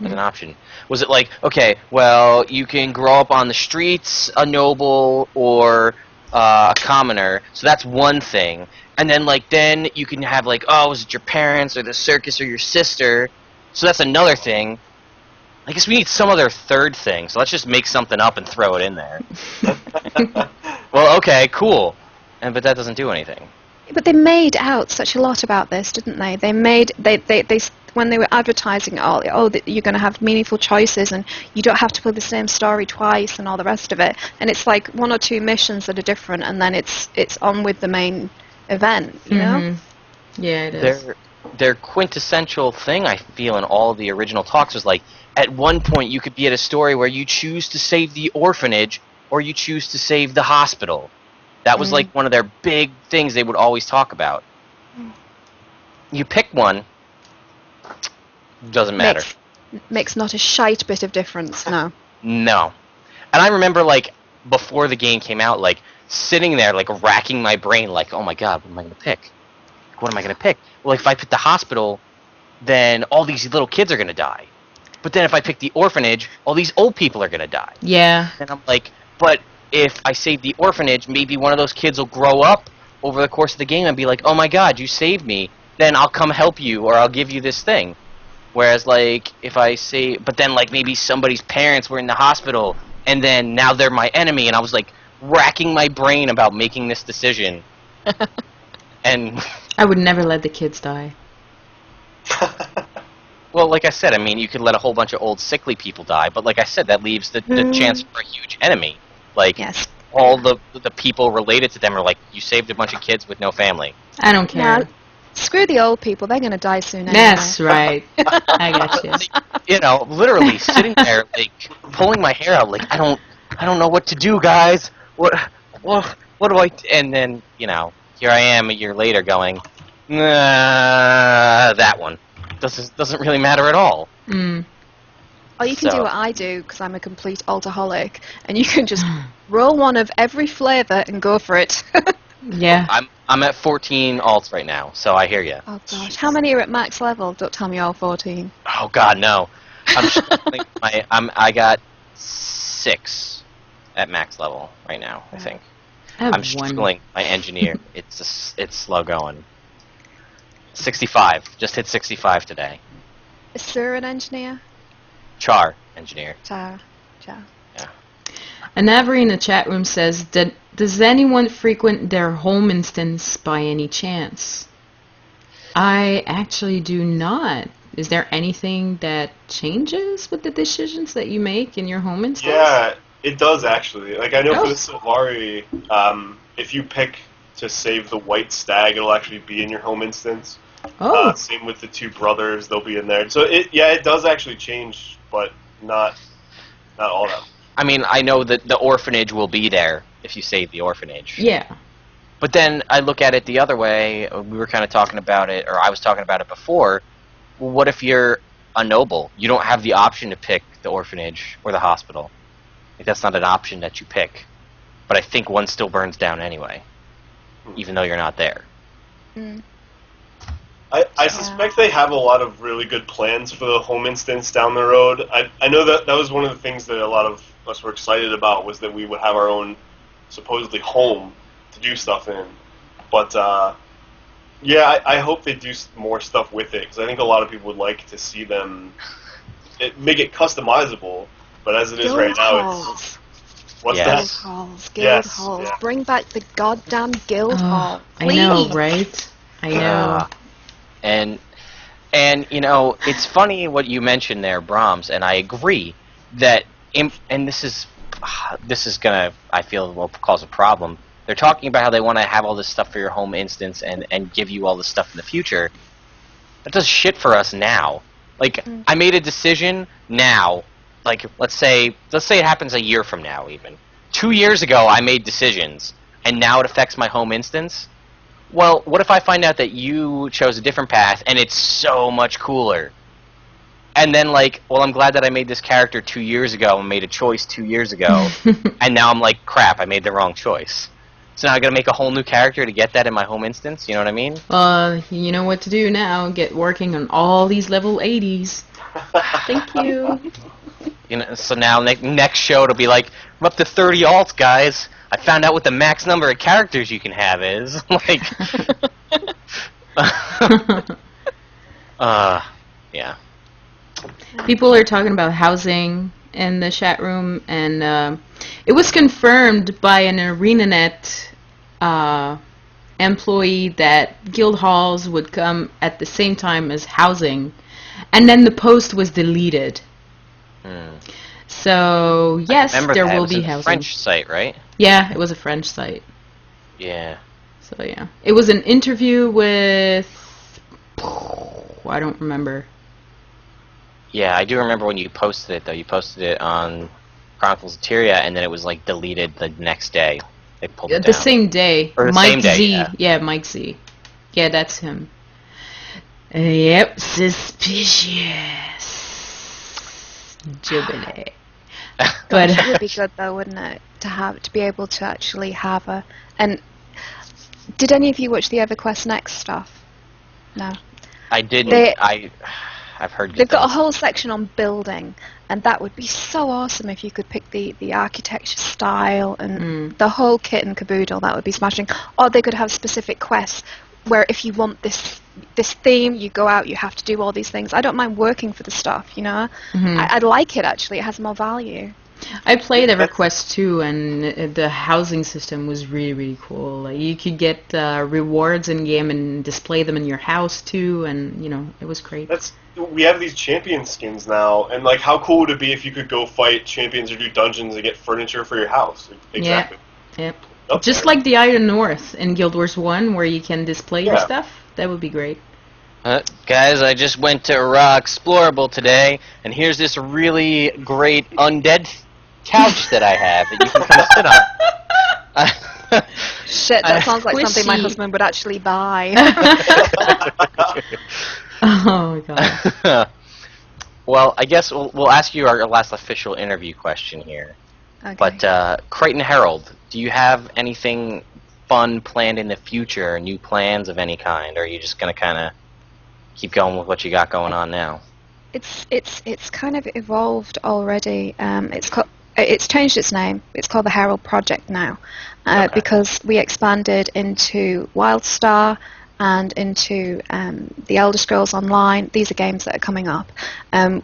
[SPEAKER 1] as an option? Was it like, okay, well, you can grow up on the streets, a noble, or a commoner, so that's one thing. And then, like, then you can have, like, oh, was it your parents, or the circus, or your sister? So that's another thing. I guess we need some other third thing, so let's just make something up and throw it in there. Well, okay, cool. But that doesn't do anything.
[SPEAKER 3] But they made out such a lot about this, didn't they? They when they were advertising that you're going to have meaningful choices and you don't have to play the same story twice and all the rest of it. And it's like 1 or 2 missions that are different, and then it's on with the main event, you know?
[SPEAKER 2] Yeah, it is.
[SPEAKER 1] Their quintessential thing, I feel, in all the original talks was like, at one point you could be at a story where you choose to save the orphanage or you choose to save the hospital. That was like one of their big things they would always talk about. You pick one, doesn't matter.
[SPEAKER 3] Makes not a shite bit of difference, no.
[SPEAKER 1] No. And I remember, like, before the game came out, like, sitting there, like, racking my brain, like, oh my god, what am I going to pick? What am I going to pick? Well, if I pick the hospital, then all these little kids are going to die. But then if I pick the orphanage, all these old people are going to die.
[SPEAKER 2] Yeah.
[SPEAKER 1] And I'm like, but if I save the orphanage, maybe one of those kids will grow up over the course of the game and be like, oh my god, you saved me, then I'll come help you, or I'll give you this thing. Whereas, like, if I say, but then, like, maybe somebody's parents were in the hospital, and then now they're my enemy, and I was, like, racking my brain about making this decision. And
[SPEAKER 2] I would never let the kids die.
[SPEAKER 1] well, like I said, I mean, you could let a whole bunch of old sickly people die, but like I said, that leaves the chance for a huge enemy. Like,
[SPEAKER 3] Yes.
[SPEAKER 1] all the people related to them are like, you saved a bunch of kids with no family.
[SPEAKER 2] I don't care.
[SPEAKER 3] Nah, screw the old people. They're going to die soon anyway.
[SPEAKER 2] That's right. I got you.
[SPEAKER 1] You know, literally sitting there, like, pulling my hair out, like, I don't know what to do, guys. What do I? And then, you know, here I am a year later going, nah, that one doesn't really matter at all.
[SPEAKER 2] Mm.
[SPEAKER 3] Or you can do what I do, because I'm a complete alcoholic, and you can just roll one of every flavour and go for it.
[SPEAKER 2] Yeah.
[SPEAKER 1] I'm at 14 alts right now, so I hear you.
[SPEAKER 3] Oh gosh, how many are at max level? Don't tell me all 14.
[SPEAKER 1] Oh God, no. I'm struggling. I got 6 at max level right now. I think
[SPEAKER 2] I have
[SPEAKER 1] I'm struggling. My engineer, it's slow going. 65. Just hit 65 today.
[SPEAKER 3] Is Sir an engineer?
[SPEAKER 1] Char engineer.
[SPEAKER 3] Ciao.
[SPEAKER 1] Yeah.
[SPEAKER 2] And Avery in the chat room says, does anyone frequent their home instance by any chance? I actually do not. Is there anything that changes with the decisions that you make in your home instance?
[SPEAKER 4] Yeah, it does actually. Like, I know
[SPEAKER 2] Oh.
[SPEAKER 4] for the Sylvari, if you pick to save the white stag, it'll actually be in your home instance.
[SPEAKER 2] Oh.
[SPEAKER 4] Same with the 2 brothers, they'll be in there. So it does actually change, but not all that.
[SPEAKER 1] I mean, I know that the orphanage will be there if you save the orphanage.
[SPEAKER 2] Yeah.
[SPEAKER 1] But then I look at it the other way. We were kind of talking about it, or I was talking about it before. Well, what if you're a noble? You don't have the option to pick the orphanage or the hospital. Like, that's not an option that you pick. But I think one still burns down anyway, even though you're not there.
[SPEAKER 3] Mm.
[SPEAKER 4] I suspect they have a lot of really good plans for the home instance down the road. I know that was one of the things that a lot of us were excited about, was that we would have our own supposedly home to do stuff in. But yeah, I hope they do more stuff with it, because I think a lot of people would like to see them make it customizable. But as it is right now, it's what's
[SPEAKER 1] Yes.
[SPEAKER 3] Guild halls.
[SPEAKER 4] Yeah.
[SPEAKER 3] Bring back the goddamn guild hall.
[SPEAKER 2] I
[SPEAKER 3] Please.
[SPEAKER 2] know, right? I know.
[SPEAKER 1] And you know, it's funny what you mentioned there, Brahms, and I agree that, and this is gonna, I feel, will cause a problem. They're talking about how they want to have all this stuff for your home instance and give you all this stuff in the future. That does shit for us now. Like, I made a decision now. Like, let's say it happens a year from now, even 2 years ago, I made decisions, and now it affects my home instance. Well, what if I find out that you chose a different path and it's so much cooler? And then, like, well, I'm glad that I made this character 2 years ago and made a choice 2 years ago, and now I'm like, crap, I made the wrong choice. So now I gotta make a whole new character to get that in my home instance, you know what I mean?
[SPEAKER 2] You know what to do now. Get working on all these level 80s. Thank you.
[SPEAKER 1] You know, so now next show it'll be like, I'm up to 30 alts, guys. I found out what the max number of characters you can have is. Like, yeah.
[SPEAKER 2] People are talking about housing in the chat room, and it was confirmed by an ArenaNet employee that guild halls would come at the same time as housing, and then the post was deleted. So yes, there will be housing.
[SPEAKER 1] French site, right?
[SPEAKER 2] Yeah, it was a French site.
[SPEAKER 1] Yeah.
[SPEAKER 2] So yeah, it was an interview with, I don't remember.
[SPEAKER 1] Yeah, I do remember when you posted it, though. You posted it on Chronicles of Tyria, and then it was, like, deleted the next day. They pulled it down.
[SPEAKER 2] The same day.
[SPEAKER 1] Or the
[SPEAKER 2] Mike
[SPEAKER 1] same day,
[SPEAKER 2] Z.
[SPEAKER 1] yeah.
[SPEAKER 2] Mike Z. Yeah, that's him. Yep, suspicious. Jubilee. But
[SPEAKER 3] It would be good though, wouldn't it, to be able to actually have a. And did any of you watch the EverQuest Next stuff? No.
[SPEAKER 1] I didn't.
[SPEAKER 3] They-
[SPEAKER 1] I've heard good
[SPEAKER 3] They've got a
[SPEAKER 1] things.
[SPEAKER 3] whole section on building, and that would be so awesome if you could pick the architecture style and the whole kit and caboodle. That would be smashing. Or they could have specific quests where if you want this theme, you go out, you have to do all these things. I don't mind working for the stuff, you know. I like it actually. It has more value.
[SPEAKER 2] I played EverQuest 2, and the housing system was really, really cool. Like, you could get rewards in game and display them in your house too, and you know, it was great.
[SPEAKER 4] We have these champion skins now, and like, how cool would it be if you could go fight champions or do dungeons and get furniture for your house? Exactly.
[SPEAKER 2] Yep.
[SPEAKER 4] Okay.
[SPEAKER 2] Just like the Iron North in Guild Wars 1, where you can display your
[SPEAKER 4] Yeah.
[SPEAKER 2] stuff. That would be great.
[SPEAKER 1] Guys, I just went to Raw Explorable today, and here's this really great undead couch that I have that you can come sit on.
[SPEAKER 3] Shit, that sounds like something my
[SPEAKER 2] Squishy.
[SPEAKER 3] husband would actually buy.
[SPEAKER 2] Oh, my God.
[SPEAKER 1] Well, I guess we'll ask you our last official interview question here.
[SPEAKER 3] Okay.
[SPEAKER 1] But Krytan Herald, do you have anything fun planned in the future, new plans of any kind, or are you just going to kind of keep going with what you got going on now?
[SPEAKER 3] It's kind of evolved already. It's changed its name. It's called the Herald Project now,
[SPEAKER 1] Okay.
[SPEAKER 3] because we expanded into WildStar and into the Elder Scrolls Online. These are games that are coming up.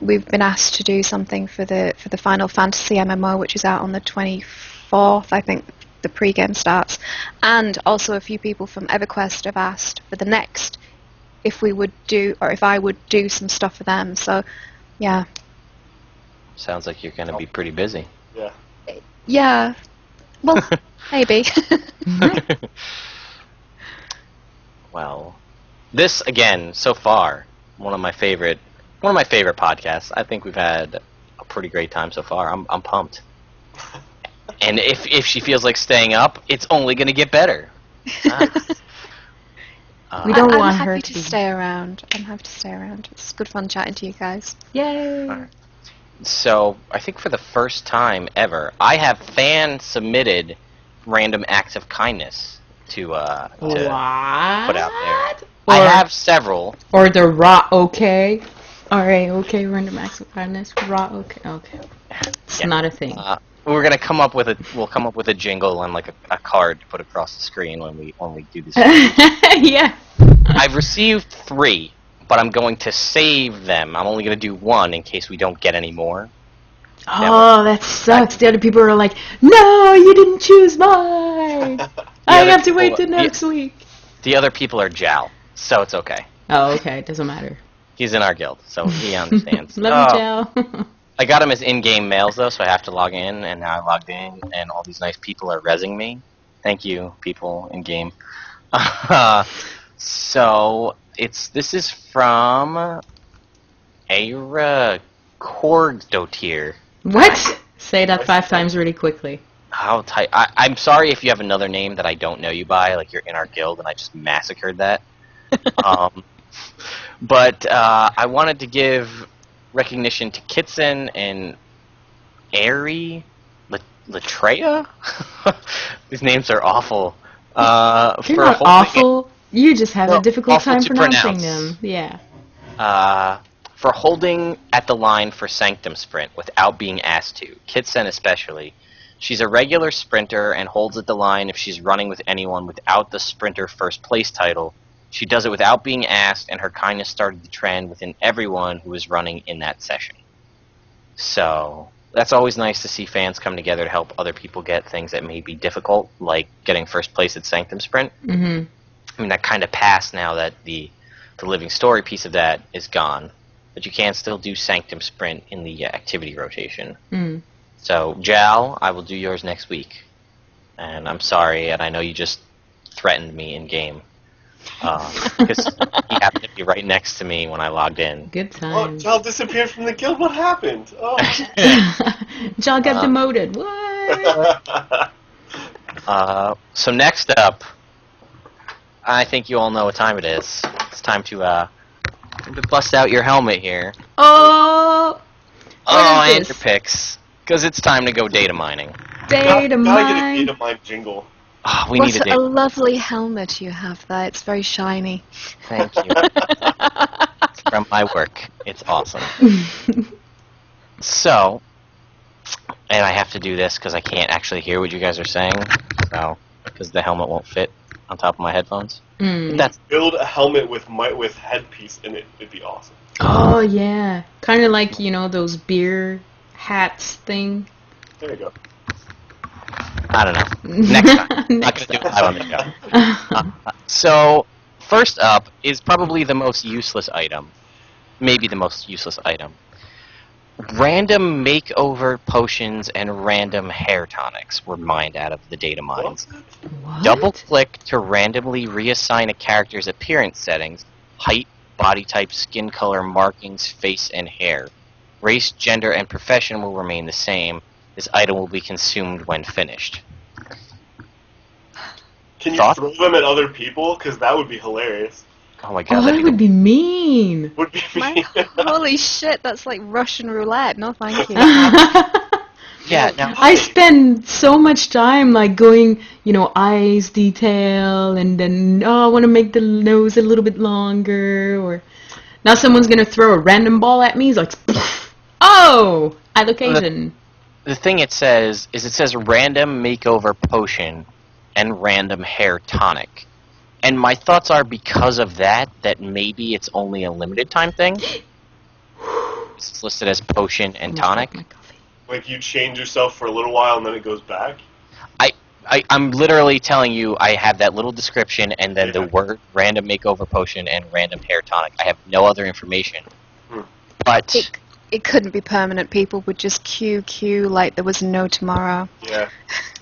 [SPEAKER 3] We've been asked to do something for the Final Fantasy MMO, which is out on the 24th, I think. The pre-game starts, and also a few people from EverQuest have asked for the next if I would do some stuff for them. So, yeah.
[SPEAKER 1] Sounds like you're going to be pretty busy.
[SPEAKER 4] Yeah.
[SPEAKER 3] Yeah. Well, maybe.
[SPEAKER 1] Well, this again so far one of my favorite podcasts. I think we've had a pretty great time so far. I'm pumped. And if she feels like staying up, it's only going to get better.
[SPEAKER 2] We don't
[SPEAKER 3] I'm
[SPEAKER 2] want
[SPEAKER 3] happy
[SPEAKER 2] her
[SPEAKER 3] to
[SPEAKER 2] to
[SPEAKER 3] stay around. I'm happy to stay around. It's good fun chatting to you guys.
[SPEAKER 2] Yay!
[SPEAKER 1] So I think for the first time ever, I have fan submitted random acts of kindness to
[SPEAKER 2] What?
[SPEAKER 1] put out there.
[SPEAKER 2] Or,
[SPEAKER 1] I have several.
[SPEAKER 2] Or the raw okay. Alright, okay, random acts of kindness. Raw okay. Okay. It's
[SPEAKER 1] Yeah.
[SPEAKER 2] not a thing.
[SPEAKER 1] We're gonna come up with a jingle and like a card to put across the screen when we do this.
[SPEAKER 2] Yeah.
[SPEAKER 1] I've received 3, but I'm going to save them. I'm only going to do 1 in case we don't get any more.
[SPEAKER 2] Oh, that sucks. The other people are like, no, you didn't choose mine. I
[SPEAKER 1] other
[SPEAKER 2] have to wait till
[SPEAKER 1] people-
[SPEAKER 2] next week.
[SPEAKER 1] The other people are Jal, so it's okay.
[SPEAKER 2] Oh, okay. Doesn't matter.
[SPEAKER 1] He's in our guild, so he understands.
[SPEAKER 2] Love you, Joe.
[SPEAKER 1] I got him as in-game mails though, so I have to log in, and now I logged in, and all these nice people are rezzing me. Thank you, people in game. So this is from Aira Korgdotir.
[SPEAKER 2] What? Say that 5 times really quickly.
[SPEAKER 1] How tight? I'm sorry if you have another name that I don't know you by, like you're in our guild and I just massacred that. But I wanted to give recognition to Kitson and Airy Latreia. These names are awful.
[SPEAKER 2] They're
[SPEAKER 1] For
[SPEAKER 2] not
[SPEAKER 1] holding
[SPEAKER 2] awful. You just have
[SPEAKER 1] Well,
[SPEAKER 2] a difficult
[SPEAKER 1] awful
[SPEAKER 2] time
[SPEAKER 1] to
[SPEAKER 2] pronouncing
[SPEAKER 1] pronounce.
[SPEAKER 2] them. Yeah.
[SPEAKER 1] For holding at the line for Sanctum Sprint without being asked to. Kitsen especially. She's a regular sprinter and holds at the line if she's running with anyone without the sprinter first place title. She does it without being asked, and her kindness started the trend within everyone who was running in that session. So that's always nice to see fans come together to help other people get things that may be difficult, like getting first place at Sanctum Sprint.
[SPEAKER 2] Mm-hmm.
[SPEAKER 1] I mean, that kind of passed now that the living story piece of that is gone, but you can still do Sanctum Sprint in the activity rotation.
[SPEAKER 2] Mm.
[SPEAKER 1] So, Jal, I will do yours next week. And I'm sorry, and I know you just threatened me in game. Because he happened to be right next to me when I logged in.
[SPEAKER 2] Good
[SPEAKER 4] Oh,
[SPEAKER 2] times.
[SPEAKER 4] Jal disappeared from the guild. What happened? Oh.
[SPEAKER 2] John got demoted. What?
[SPEAKER 1] So next up, I think you all know what time it is. It's time to bust out your helmet here.
[SPEAKER 2] Oh!
[SPEAKER 1] Oh,
[SPEAKER 2] is
[SPEAKER 1] and
[SPEAKER 2] this?
[SPEAKER 1] your picks. Because it's time to go data mining.
[SPEAKER 2] Data
[SPEAKER 4] Gotta get a
[SPEAKER 2] mine.
[SPEAKER 4] data mine jingle.
[SPEAKER 1] Oh, we
[SPEAKER 3] What
[SPEAKER 1] need a
[SPEAKER 3] a
[SPEAKER 1] data.
[SPEAKER 3] lovely helmet you have there. It's very shiny.
[SPEAKER 1] Thank you. It's from my work. It's awesome. So, and I have to do this because I can't actually hear what you guys are saying. So, because the helmet won't fit on top of my headphones.
[SPEAKER 2] Mm.
[SPEAKER 1] That's
[SPEAKER 4] Build a helmet with headpiece in it. It'd be awesome.
[SPEAKER 2] Oh, yeah. Kind of like, those beer hats thing.
[SPEAKER 4] There you go.
[SPEAKER 1] I don't know. Next time. I'm not
[SPEAKER 2] Next
[SPEAKER 1] going to do it live on the show. So, first up is probably the most useless item. Maybe the most useless item. random makeover potions and random hair tonics were mined out of the data mines.
[SPEAKER 2] What?
[SPEAKER 1] Double-click to randomly reassign a character's appearance settings, height, body type, skin color, markings, face, and hair. Race, gender, and profession will remain the same. This item will be consumed when finished.
[SPEAKER 4] Can you
[SPEAKER 1] Thoughts?
[SPEAKER 4] throw them at other people? Because that would be hilarious.
[SPEAKER 1] Oh my god,
[SPEAKER 2] Oh,
[SPEAKER 1] that'd
[SPEAKER 2] that would be mean.
[SPEAKER 4] Would be
[SPEAKER 3] My, holy shit, that's like Russian roulette. No, thank you.
[SPEAKER 1] Yeah, now
[SPEAKER 2] I spend so much time like going, eyes detail, and then I want to make the nose a little bit longer, or now someone's gonna throw a random ball at me. It's like, oh, allocation.
[SPEAKER 1] the thing it says random makeover potion and random hair tonic. And my thoughts are because of that maybe it's only a limited time thing. It's listed as potion and tonic.
[SPEAKER 2] My coffee.
[SPEAKER 4] Like you change yourself for a little while and then it goes back?
[SPEAKER 1] I'm literally telling you I have that little description and then the
[SPEAKER 4] Yeah.
[SPEAKER 1] word random makeover potion and random hair tonic. I have no other information. But
[SPEAKER 3] It couldn't be permanent. People would just queue like there was no tomorrow.
[SPEAKER 4] Yeah.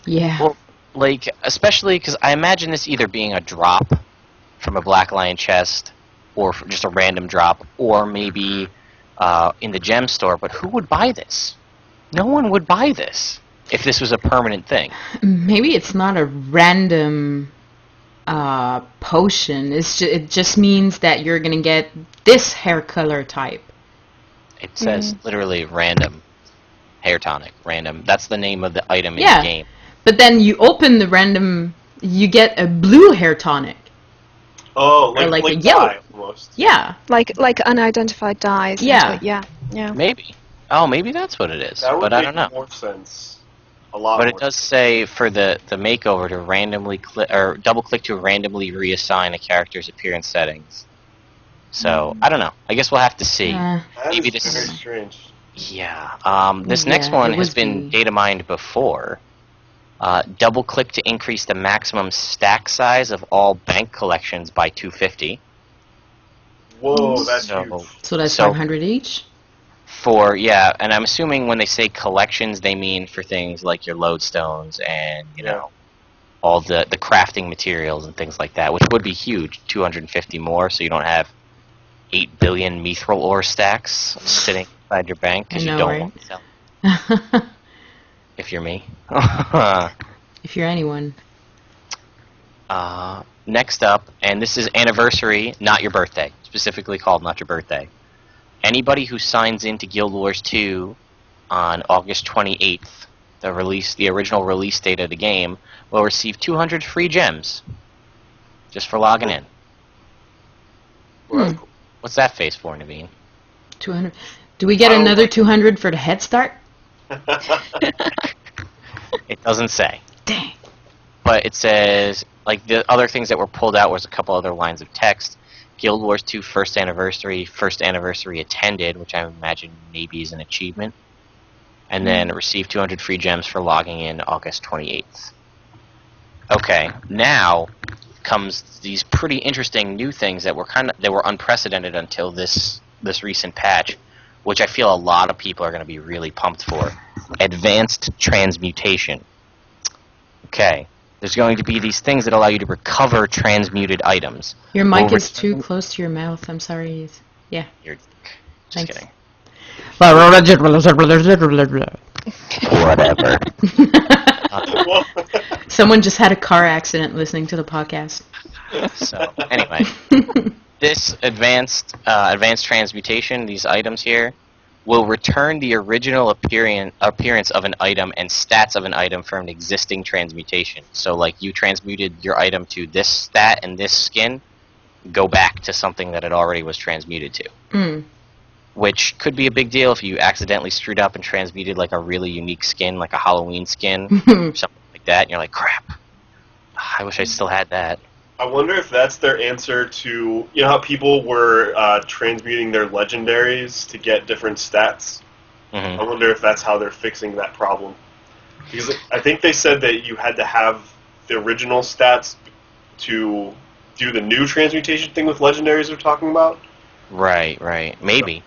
[SPEAKER 2] Yeah.
[SPEAKER 1] Well, like, especially because I imagine this either being a drop from a Black Lion chest, or just a random drop, or maybe in the gem store. But who would buy this? No one would buy this if this was a permanent thing.
[SPEAKER 2] Maybe it's not a random potion. It just means that you're gonna get this hair color type.
[SPEAKER 1] It says literally random hair tonic. Random. That's the name of the item in
[SPEAKER 2] Yeah.
[SPEAKER 1] the game.
[SPEAKER 2] But then you open the random, you get a blue hair tonic.
[SPEAKER 4] Oh,
[SPEAKER 2] Or
[SPEAKER 4] like
[SPEAKER 2] like a
[SPEAKER 4] dye,
[SPEAKER 2] yellow.
[SPEAKER 4] almost.
[SPEAKER 2] Yeah.
[SPEAKER 3] Like unidentified dyes.
[SPEAKER 2] Yeah.
[SPEAKER 3] into it. Yeah.
[SPEAKER 1] Maybe. Oh, maybe that's what it is.
[SPEAKER 4] That would
[SPEAKER 1] But
[SPEAKER 4] make
[SPEAKER 1] I don't know.
[SPEAKER 4] more sense. A lot
[SPEAKER 1] But
[SPEAKER 4] more
[SPEAKER 1] it does say for the makeover to randomly double click to randomly reassign a character's appearance settings. So I don't know. I guess we'll have to see.
[SPEAKER 4] That
[SPEAKER 1] maybe
[SPEAKER 4] is
[SPEAKER 1] this-
[SPEAKER 4] very strange.
[SPEAKER 1] Yeah. This next
[SPEAKER 2] Yeah,
[SPEAKER 1] one
[SPEAKER 2] it
[SPEAKER 1] has
[SPEAKER 2] would
[SPEAKER 1] been
[SPEAKER 2] be.
[SPEAKER 1] data mined before. Double click to increase the maximum stack size of all bank collections by 250.
[SPEAKER 4] Whoa, that's
[SPEAKER 1] So-
[SPEAKER 4] huge.
[SPEAKER 2] So that's
[SPEAKER 1] So-
[SPEAKER 2] 500 each?
[SPEAKER 1] And I'm assuming when they say collections, they mean for things like your lodestones and all the crafting materials and things like that, which would be huge. 250 more, so you don't have 8 billion mithril ore stacks sitting inside your bank because
[SPEAKER 2] I
[SPEAKER 1] you
[SPEAKER 2] know,
[SPEAKER 1] don't
[SPEAKER 2] right?
[SPEAKER 1] want to sell. If you're me.
[SPEAKER 2] If you're anyone.
[SPEAKER 1] Next up, and this is anniversary, not your birthday. Specifically called not your birthday. Anybody who signs into Guild Wars 2 on August 28th, the original release date of the game, will receive 200 free gems. Just for logging in. What's that face for, Naveen?
[SPEAKER 2] 200. Do we get
[SPEAKER 4] I don't
[SPEAKER 2] another
[SPEAKER 4] know.
[SPEAKER 2] 200 for the head start?
[SPEAKER 1] It doesn't say.
[SPEAKER 2] Dang.
[SPEAKER 1] But it says, like, the other things that were pulled out was a couple other lines of text. Guild Wars 2 first anniversary attended, which I imagine maybe is an achievement. And then received 200 free gems for logging in August 28th. Okay, now comes these pretty interesting new things that were unprecedented until this recent patch, which I feel a lot of people are going to be really pumped for. Advanced transmutation. Okay, there's going to be these things that allow you to recover transmuted items.
[SPEAKER 2] Your mic
[SPEAKER 1] Will
[SPEAKER 2] is too close to your mouth. I'm sorry. Yeah.
[SPEAKER 1] You're just
[SPEAKER 2] Thanks.
[SPEAKER 1] kidding.
[SPEAKER 2] Whatever.
[SPEAKER 4] Whoa.
[SPEAKER 2] Someone just had a car accident listening to the podcast.
[SPEAKER 1] So anyway, this advanced transmutation, these items here, will return the original appearance of an item and stats of an item from an existing transmutation. So, like, you transmuted your item to this stat and this skin, go back to something that it already was transmuted to.
[SPEAKER 2] Mm.
[SPEAKER 1] Which could be a big deal if you accidentally screwed up and transmuted, like, a really unique skin, like a Halloween skin, or something like that, and you're like, crap, I wish I still had that.
[SPEAKER 4] I wonder if that's their answer to, you know how people were transmuting their legendaries to get different stats?
[SPEAKER 1] Mhm.
[SPEAKER 4] I wonder if that's how they're fixing that problem. Because I think they said that you had to have the original stats to do the new transmutation thing with legendaries they're talking about.
[SPEAKER 1] Right, maybe.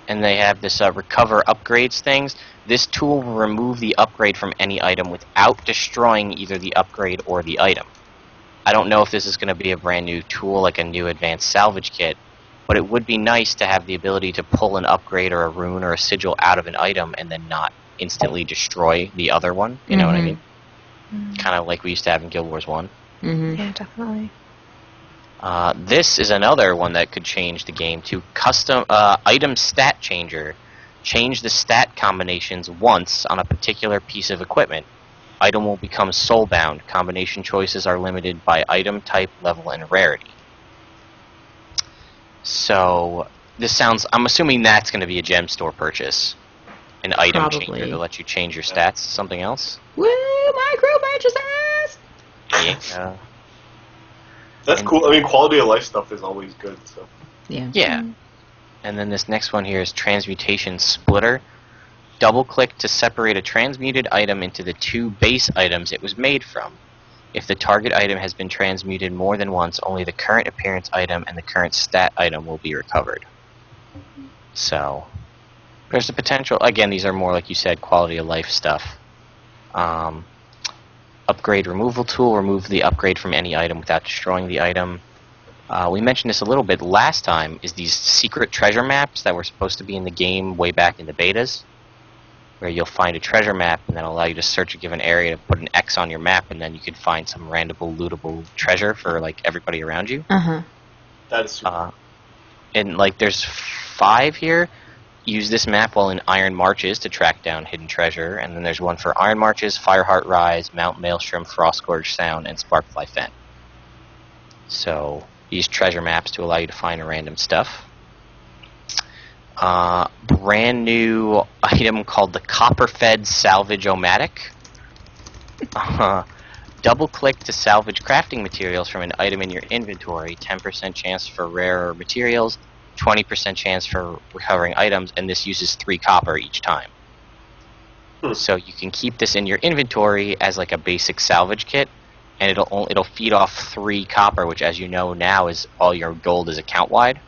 [SPEAKER 1] and they have this recover upgrades things. This tool will remove the upgrade from any item without destroying either the upgrade or the item. I don't know if this is going to be a brand new tool, like a new advanced salvage kit, but it would be nice to have the ability to pull an upgrade or a rune or a sigil out of an item and then not instantly destroy the other one. You know what I mean? Kind of like we used to have in Guild Wars 1.
[SPEAKER 3] Yeah, definitely.
[SPEAKER 1] This is another one that could change the game to custom item stat changer. Change the stat combinations once on a particular piece of equipment. Item will become soulbound. Combination choices are limited by item type, level, and rarity. So this sounds. I'm assuming that's going to be a gem store purchase, an item changer to let you change your stats to something else.
[SPEAKER 2] Woo! Micro purchases.
[SPEAKER 1] Yeah.
[SPEAKER 4] That's cool. I mean, quality of life stuff is always good. So.
[SPEAKER 2] Yeah.
[SPEAKER 1] Yeah. And then this next one here is Transmutation Splitter. Double-click to separate a transmuted item into the two base items it was made from. If the target item has been transmuted more than once, only the current appearance item and the current stat item will be recovered. So, there's the potential. Again, these are more, like you said, quality of life stuff. Upgrade removal tool. Remove the upgrade from any item without destroying the item. We mentioned this a little bit last time, is these secret treasure maps that were supposed to be in the game way back in the betas, where you'll find a treasure map and that'll allow you to search a given area to put an X on your map, and then you can find some randomable, lootable treasure for like everybody around you.
[SPEAKER 4] That is super.
[SPEAKER 1] And like there's 5 here. Use this map while in Iron Marches to track down hidden treasure, and then there's one for Iron Marches, Fireheart Rise, Mount Maelstrom, Frostgorge Sound, and Sparkfly Fen. So use treasure maps to allow you to find random stuff. Brand new item called the Copper-Fed Salvage-O-Matic. Double-click to salvage crafting materials from an item in your inventory. 10% chance for rarer materials, 20% chance for recovering items, and this uses 3 copper each time. So you can keep this in your inventory as like a basic salvage kit, and it'll feed off 3 copper, which, as you know now, is all your gold is account-wide.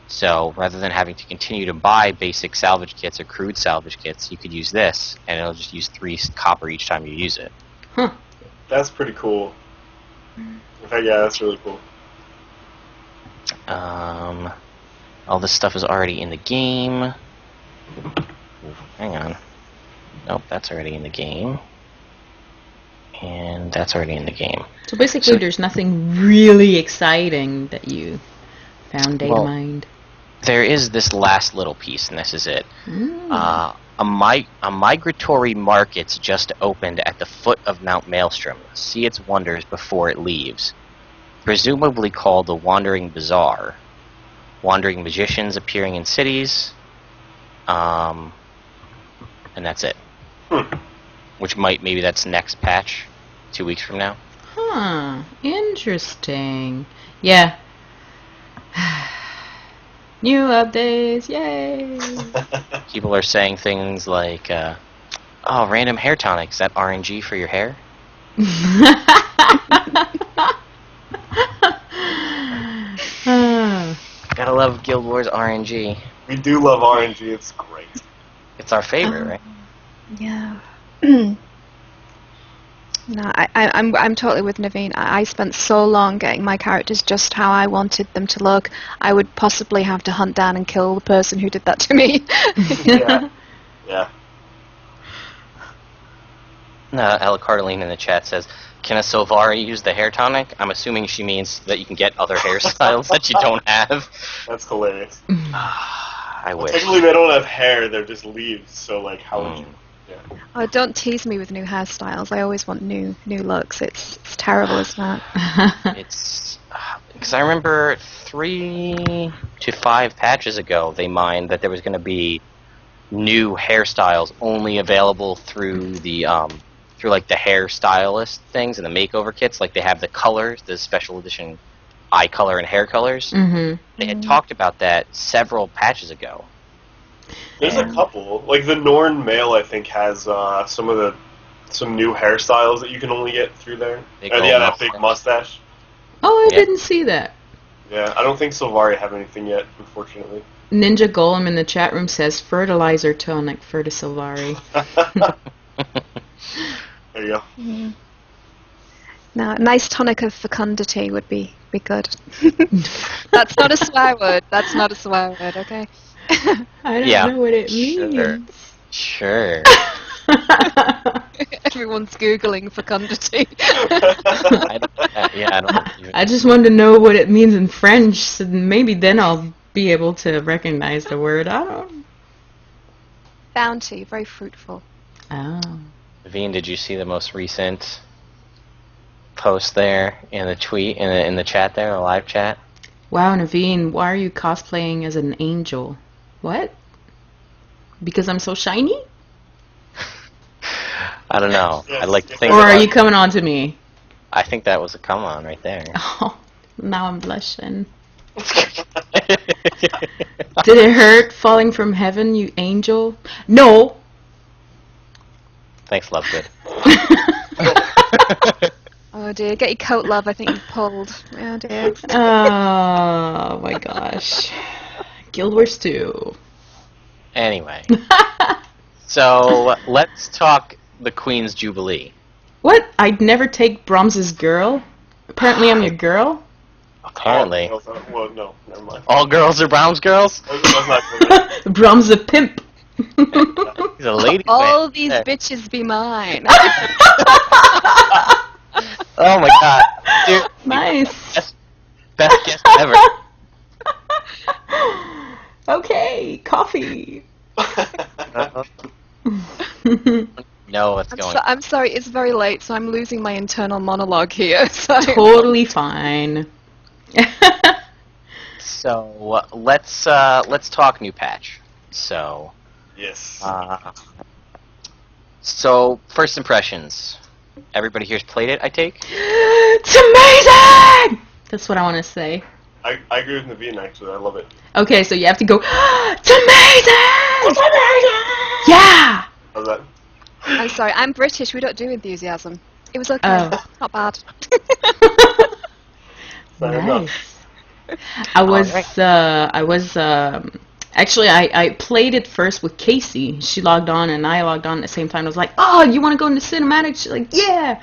[SPEAKER 1] So rather than having to continue to buy basic salvage kits or crude salvage kits, you could use this, and it'll just use 3 copper each time you use it.
[SPEAKER 4] That's pretty cool. In fact, yeah, that's really cool.
[SPEAKER 1] All this stuff is already in the game. Hang on. Nope, that's already in the game. And that's already in the game.
[SPEAKER 2] So basically, there's nothing really exciting that you found data mined.
[SPEAKER 1] There is this last little piece, and this is it. A migratory market's just opened at the foot of Mount Maelstrom. See its wonders before it leaves. Presumably called the Wandering Bazaar. Wandering magicians appearing in cities. And that's it. Which maybe that's next patch, 2 weeks from now.
[SPEAKER 2] Interesting. Yeah. New updates, yay!
[SPEAKER 1] People are saying things like, oh, random hair tonic, is that RNG for your hair? Gotta love Guild Wars RNG.
[SPEAKER 4] We do love RNG, it's great.
[SPEAKER 1] It's our favorite, right?
[SPEAKER 3] Yeah. No, I'm totally with Naveen. I spent so long getting my characters just how I wanted them to look. I would possibly have to hunt down and kill the person who did that to me.
[SPEAKER 4] Yeah.
[SPEAKER 1] Ella Cardeline in the chat says, can a Sylvari use the hair tonic? I'm assuming she means that you can get other hairstyles that you don't have.
[SPEAKER 4] That's hilarious.
[SPEAKER 1] I wish.
[SPEAKER 4] Technically, they don't have hair; they're just leaves. So, like, how would you? Yeah.
[SPEAKER 3] Oh, don't tease me with new hairstyles. I always want new looks. It's terrible, isn't it?
[SPEAKER 1] It's because I remember 3 to 5 patches ago they mined that there was going to be new hairstyles only available through the through like the hairstylist things and the makeover kits. Like they have the colors, the special edition eye color and hair colors. They had talked about that several patches ago.
[SPEAKER 4] There's a couple. Like the Norn male, I think, has some new hairstyles that you can only get through there. Yeah, that big mustache.
[SPEAKER 2] Oh, I didn't see that.
[SPEAKER 4] Yeah, I don't think Sylvari have anything yet, unfortunately.
[SPEAKER 2] Ninja Golem in the chat room says fertilizer tonic for the Sylvari.
[SPEAKER 4] There you go.
[SPEAKER 3] Mm. Now, a nice tonic of fecundity would be good. That's not a swear word. That's not a swear word, okay?
[SPEAKER 2] I don't know what it means.
[SPEAKER 1] Sure.
[SPEAKER 3] Everyone's Googling fecundity.
[SPEAKER 1] I don't
[SPEAKER 2] I just wanted to know what it means in French, so maybe then I'll be able to recognize the word. I don't.
[SPEAKER 3] Bounty, very fruitful.
[SPEAKER 2] Oh.
[SPEAKER 1] Naveen, did you see the most recent post there in the tweet, in the chat there, the live chat?
[SPEAKER 2] Wow, Naveen, why are you cosplaying as an angel? What? Because I'm so shiny?
[SPEAKER 1] I don't know.
[SPEAKER 4] Yes,
[SPEAKER 1] I'd like to think
[SPEAKER 2] Or are
[SPEAKER 1] about
[SPEAKER 2] you coming on to me?
[SPEAKER 1] I think that was a come on right there.
[SPEAKER 2] Oh, now I'm blushing. Did it hurt falling from heaven, you angel? No.
[SPEAKER 1] Thanks, Lovegood.
[SPEAKER 3] Oh dear, get your coat, love. I think you've pulled. Oh dear.
[SPEAKER 2] Oh my gosh. Guild Wars 2.
[SPEAKER 1] Anyway, so let's talk the Queen's Jubilee.
[SPEAKER 2] What? I'd never take Brahms's girl? Apparently I'm your girl?
[SPEAKER 1] Apparently.
[SPEAKER 4] Well, no, never mind.
[SPEAKER 1] All girls are Brahms girls?
[SPEAKER 4] That's not good.
[SPEAKER 2] Brahms a pimp.
[SPEAKER 1] He's a lady
[SPEAKER 3] All
[SPEAKER 1] man.
[SPEAKER 3] these
[SPEAKER 1] Yeah.
[SPEAKER 3] bitches be mine.
[SPEAKER 1] Oh my god. Dude,
[SPEAKER 2] Nice.
[SPEAKER 1] best guest ever.
[SPEAKER 2] Okay, coffee.
[SPEAKER 1] No, what's going on?
[SPEAKER 3] I'm sorry, it's very late, so I'm losing my internal monologue here. So.
[SPEAKER 2] Totally fine.
[SPEAKER 1] So let's talk new patch. So
[SPEAKER 4] Yes.
[SPEAKER 1] so first impressions. Everybody here's played it, I take.
[SPEAKER 2] It's amazing. That's what I want to say.
[SPEAKER 4] I agree with Naveen, actually. I love it.
[SPEAKER 2] Okay, so you have to go. It's amazing. It's amazing. Yeah.
[SPEAKER 4] How's that?
[SPEAKER 3] I'm sorry, I'm British. We don't do enthusiasm. It was okay.
[SPEAKER 2] Oh.
[SPEAKER 3] Not bad.
[SPEAKER 4] Fair enough.
[SPEAKER 2] Nice. I was actually I played it first with Casey. She logged on and I logged on at the same time. I was like, "Oh, you want to go into cinematic?" She's like, "Yeah."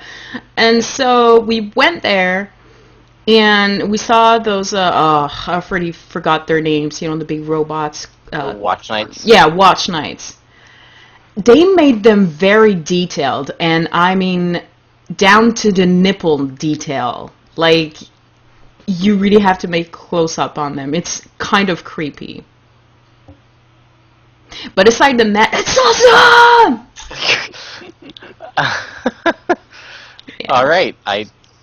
[SPEAKER 2] And so we went there and we saw those I already forgot their names, you know, the big robots.
[SPEAKER 1] Watch nights.
[SPEAKER 2] Yeah, watch nights. They made them very detailed, and I mean down to the nipple detail. Like, you really have to make close up on them. It's kind of creepy. But aside from that, it's awesome! Yeah.
[SPEAKER 1] All right,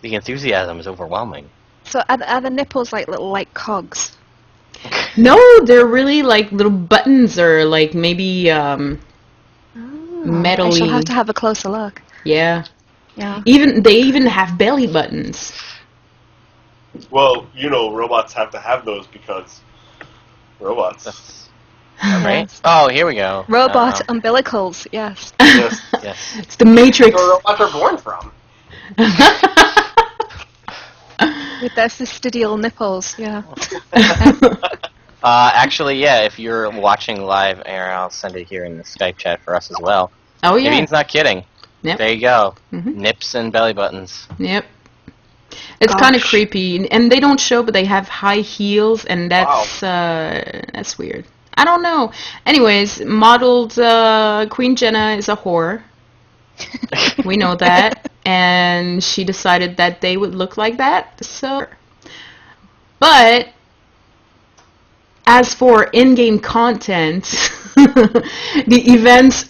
[SPEAKER 1] the enthusiasm is overwhelming.
[SPEAKER 3] So are the nipples like little cogs?
[SPEAKER 2] No, they're really like little buttons or like maybe metally.
[SPEAKER 3] I shall have to have a closer look.
[SPEAKER 2] Yeah.
[SPEAKER 3] Yeah.
[SPEAKER 2] They even have belly buttons.
[SPEAKER 4] Well, you know, robots have to have those because robots.
[SPEAKER 1] All right. Oh, here we go.
[SPEAKER 3] Robot umbilicals, yes.
[SPEAKER 4] Yes.
[SPEAKER 1] Yes.
[SPEAKER 2] It's the Matrix.
[SPEAKER 6] Where robots are born from.
[SPEAKER 3] With their fastidial nipples, yeah.
[SPEAKER 1] Actually, yeah. If you're watching live, Aaron, I'll send it here in the Skype chat for us as well.
[SPEAKER 2] Oh yeah.
[SPEAKER 1] Naveen's not kidding.
[SPEAKER 2] Yep.
[SPEAKER 1] There you go.
[SPEAKER 2] Mhm.
[SPEAKER 1] Nips and belly buttons.
[SPEAKER 2] Yep. It's kind of creepy, and they don't show, but they have high heels, and that's weird. I don't know. Anyways, modeled Queen Jenna is a whore. We know that, and she decided that they would look like that. So, but as for in-game content, the events.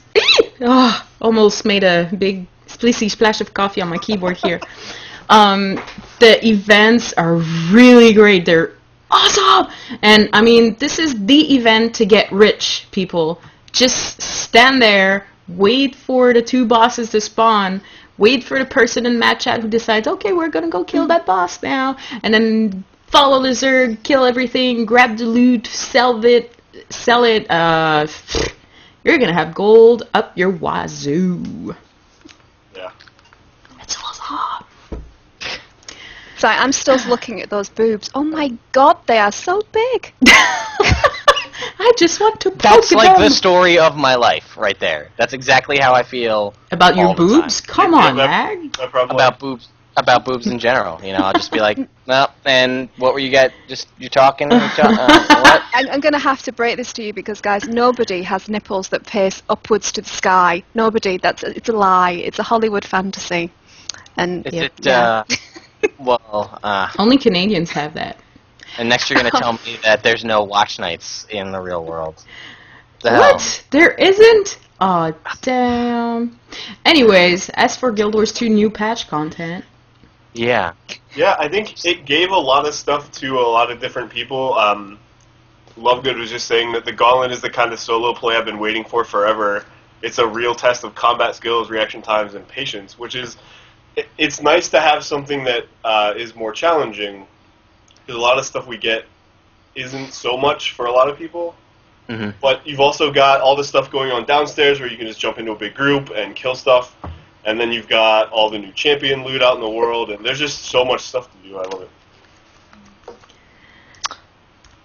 [SPEAKER 2] Almost made a big splishy splash of coffee on my keyboard here. The events are really great. They're awesome! And, I mean, this is the event to get rich, people. Just stand there, wait for the 2 bosses to spawn, wait for the person in Mad Chat who decides, okay, we're gonna go kill that boss now, and then follow the Zerg, kill everything, grab the loot, sell it, you're gonna have gold up your wazoo.
[SPEAKER 4] Yeah.
[SPEAKER 2] It's awesome.
[SPEAKER 3] Sorry, I'm still looking at those boobs. Oh my god, they are so big.
[SPEAKER 2] I just want to poke
[SPEAKER 1] That's like
[SPEAKER 2] them.
[SPEAKER 1] the story of my life, right there. That's exactly how I feel
[SPEAKER 2] About your
[SPEAKER 1] all the
[SPEAKER 2] boobs?
[SPEAKER 1] time.
[SPEAKER 2] Come on, Lag.
[SPEAKER 4] I probably
[SPEAKER 1] about boobs in general. You know, I'll just be like, well, and what were you guys? Just you're talking. What?
[SPEAKER 3] I'm going to have to break this to you because, guys, nobody has nipples that face upwards to the sky. Nobody. It's a lie. It's a Hollywood fantasy. And
[SPEAKER 1] Is
[SPEAKER 3] yeah,
[SPEAKER 1] it?
[SPEAKER 3] yeah.
[SPEAKER 1] Well,
[SPEAKER 2] Only Canadians have that.
[SPEAKER 1] and next you're gonna tell me that there's no watch nights in the real world. The hell?
[SPEAKER 2] What? There isn't? Oh, damn. Anyways, as for Guild Wars 2 new patch content.
[SPEAKER 1] Yeah.
[SPEAKER 4] Yeah, I think it gave a lot of stuff to a lot of different people. Lovegood was just saying that the Gauntlet is the kind of solo play I've been waiting for forever. It's a real test of combat skills, reaction times, and patience, which is... It's nice to have something that is more challenging, because a lot of stuff we get isn't so much for a lot of people.
[SPEAKER 1] Mm-hmm.
[SPEAKER 4] But you've also got all the stuff going on downstairs where you can just jump into a big group and kill stuff. And then you've got all the new champion loot out in the world, and there's just so much stuff to do. I love it.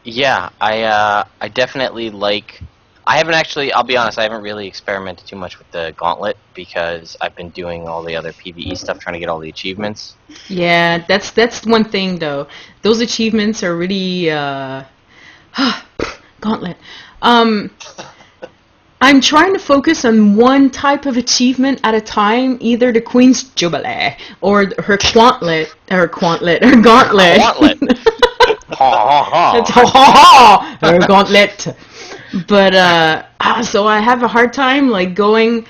[SPEAKER 1] Yeah, I definitely like... I haven't actually, I'll be honest, I haven't really experimented too much with the Gauntlet because I've been doing all the other PvE stuff, trying to get all the achievements.
[SPEAKER 2] Yeah, that's one thing, though. Those achievements are really, Gauntlet. I'm trying to focus on one type of achievement at a time, either the Queen's Jubilee or her Gauntlet.
[SPEAKER 1] Gauntlet.
[SPEAKER 2] It's her Gauntlet. But, so I have a hard time, like, going...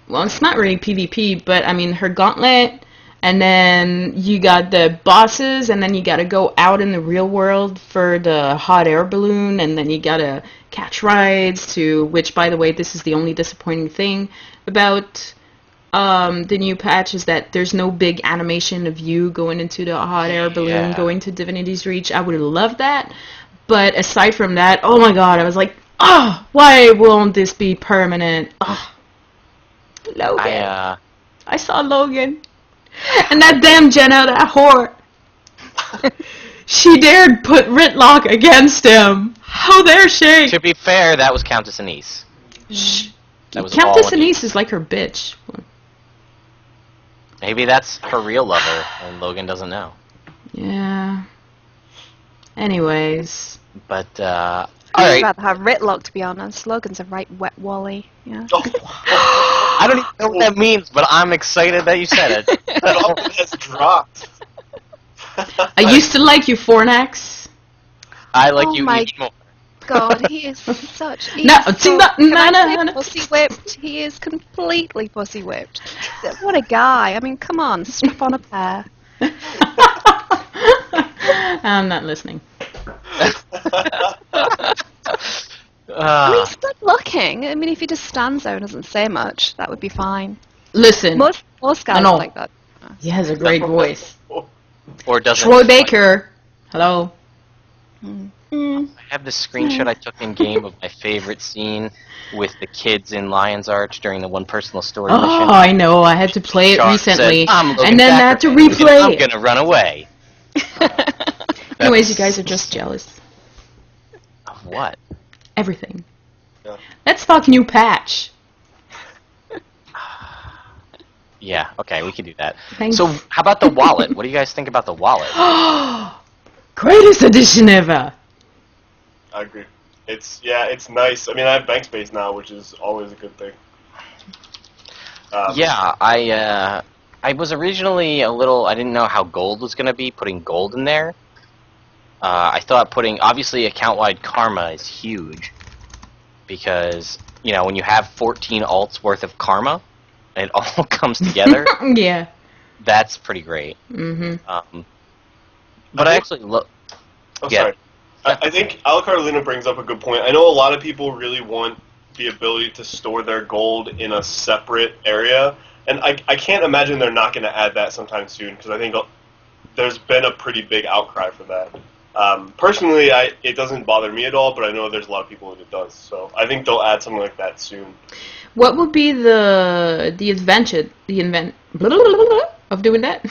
[SPEAKER 2] Well, it's not really PvP, but, I mean, her Gauntlet, and then you got the bosses, and then you gotta go out in the real world for the hot air balloon, and then you gotta catch rides to... Which, by the way, this is the only disappointing thing about the new patch, is that there's no big animation of you going into the hot air balloon, going to Divinity's Reach. I would have loved that. But aside from that, oh my god, I was like, why won't this be permanent? Logan. I saw Logan. And that damn Jenna, that whore. She dared put Ritlock against him. How dare she?
[SPEAKER 1] To be fair, that was Countess Anise.
[SPEAKER 2] Shh.
[SPEAKER 1] That was
[SPEAKER 2] Countess
[SPEAKER 1] all
[SPEAKER 2] Anise is like her bitch.
[SPEAKER 1] Maybe that's her real lover, and Logan doesn't know.
[SPEAKER 2] Yeah. Anyways.
[SPEAKER 1] But,
[SPEAKER 3] I'd
[SPEAKER 1] alright.
[SPEAKER 3] rather have Ritlock, to be honest. Logan's a right wet wally. Yeah.
[SPEAKER 1] I don't even know what that means, but I'm excited that you said it.
[SPEAKER 4] That all has dropped.
[SPEAKER 2] I used to like you, Fornax.
[SPEAKER 1] I like
[SPEAKER 3] Oh
[SPEAKER 1] you
[SPEAKER 3] my
[SPEAKER 1] even more.
[SPEAKER 3] God, he is such... He
[SPEAKER 2] No,
[SPEAKER 3] is
[SPEAKER 2] see,
[SPEAKER 3] so,
[SPEAKER 2] no,
[SPEAKER 3] can I
[SPEAKER 2] no,
[SPEAKER 3] say
[SPEAKER 2] no.
[SPEAKER 3] pussy whipped. He is completely pussy whipped. What a guy. I mean, come on, strap on a pair.
[SPEAKER 2] I'm not listening.
[SPEAKER 3] I mean, he's good looking. I mean, if he just stands there and doesn't say much, that would be fine.
[SPEAKER 2] Listen,
[SPEAKER 3] Most guys
[SPEAKER 2] know.
[SPEAKER 3] are like that.
[SPEAKER 2] he has a great voice.
[SPEAKER 1] Or doesn't.
[SPEAKER 2] Troy Baker. Hello.
[SPEAKER 1] I have this screenshot I took in game of my favorite scene with the kids in Lion's Arch during the one personal story mission.
[SPEAKER 2] Oh, I know. I had to play it
[SPEAKER 1] Shark
[SPEAKER 2] recently,
[SPEAKER 1] said, "I'm Logan
[SPEAKER 2] and then I had to
[SPEAKER 1] Dackerman,
[SPEAKER 2] replay
[SPEAKER 1] I'm
[SPEAKER 2] it.
[SPEAKER 1] gonna run away.
[SPEAKER 2] Anyways, you guys are just jealous.
[SPEAKER 1] Of what?
[SPEAKER 2] Everything.
[SPEAKER 4] Yeah.
[SPEAKER 2] Let's talk new patch.
[SPEAKER 1] Yeah, okay, we can do that.
[SPEAKER 2] Thanks.
[SPEAKER 1] So, how about the wallet? What do you guys think about the wallet?
[SPEAKER 2] Greatest edition ever.
[SPEAKER 4] I agree. It's nice. I mean, I have bank space now, which is always a good thing.
[SPEAKER 1] Yeah, I was originally a little... I didn't know how gold was going to be, putting gold in there. I thought putting... Obviously, account-wide karma is huge. Because, you know, when you have 14 alts worth of karma, it all comes together.
[SPEAKER 2] Yeah.
[SPEAKER 1] That's pretty great.
[SPEAKER 2] Mm-hmm.
[SPEAKER 1] But I actually look...
[SPEAKER 4] Oh,
[SPEAKER 1] Yeah.
[SPEAKER 4] sorry. I think Alacarolina brings up a good point. I know a lot of people really want the ability to store their gold in a separate area, and I can't imagine they're not going to add that sometime soon, because I think there's been a pretty big outcry for that. Personally, it doesn't bother me at all, but I know there's a lot of people that it does, so I think they'll add something like that soon.
[SPEAKER 2] What would be the advantage of doing that?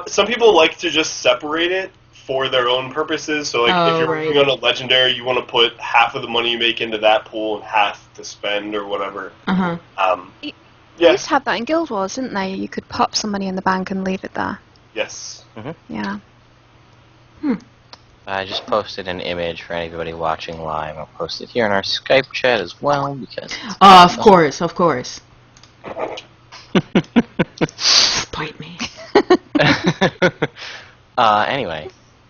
[SPEAKER 4] Some people like to just separate it for their own purposes. So, like,
[SPEAKER 2] Oh,
[SPEAKER 4] if you're
[SPEAKER 2] right.
[SPEAKER 4] working on a legendary, you want to put half of the money you make into that pool and half to spend or whatever.
[SPEAKER 2] Uh-huh.
[SPEAKER 3] They
[SPEAKER 4] Yeah.
[SPEAKER 3] used to have that in Guild Wars, didn't they? You could pop some money in the bank and leave it there.
[SPEAKER 4] Yes.
[SPEAKER 3] Yeah.
[SPEAKER 1] I just posted an image for anybody watching live. I'll post it here in our Skype chat as well because. It's
[SPEAKER 2] Of course. Spite me.
[SPEAKER 1] Anyway,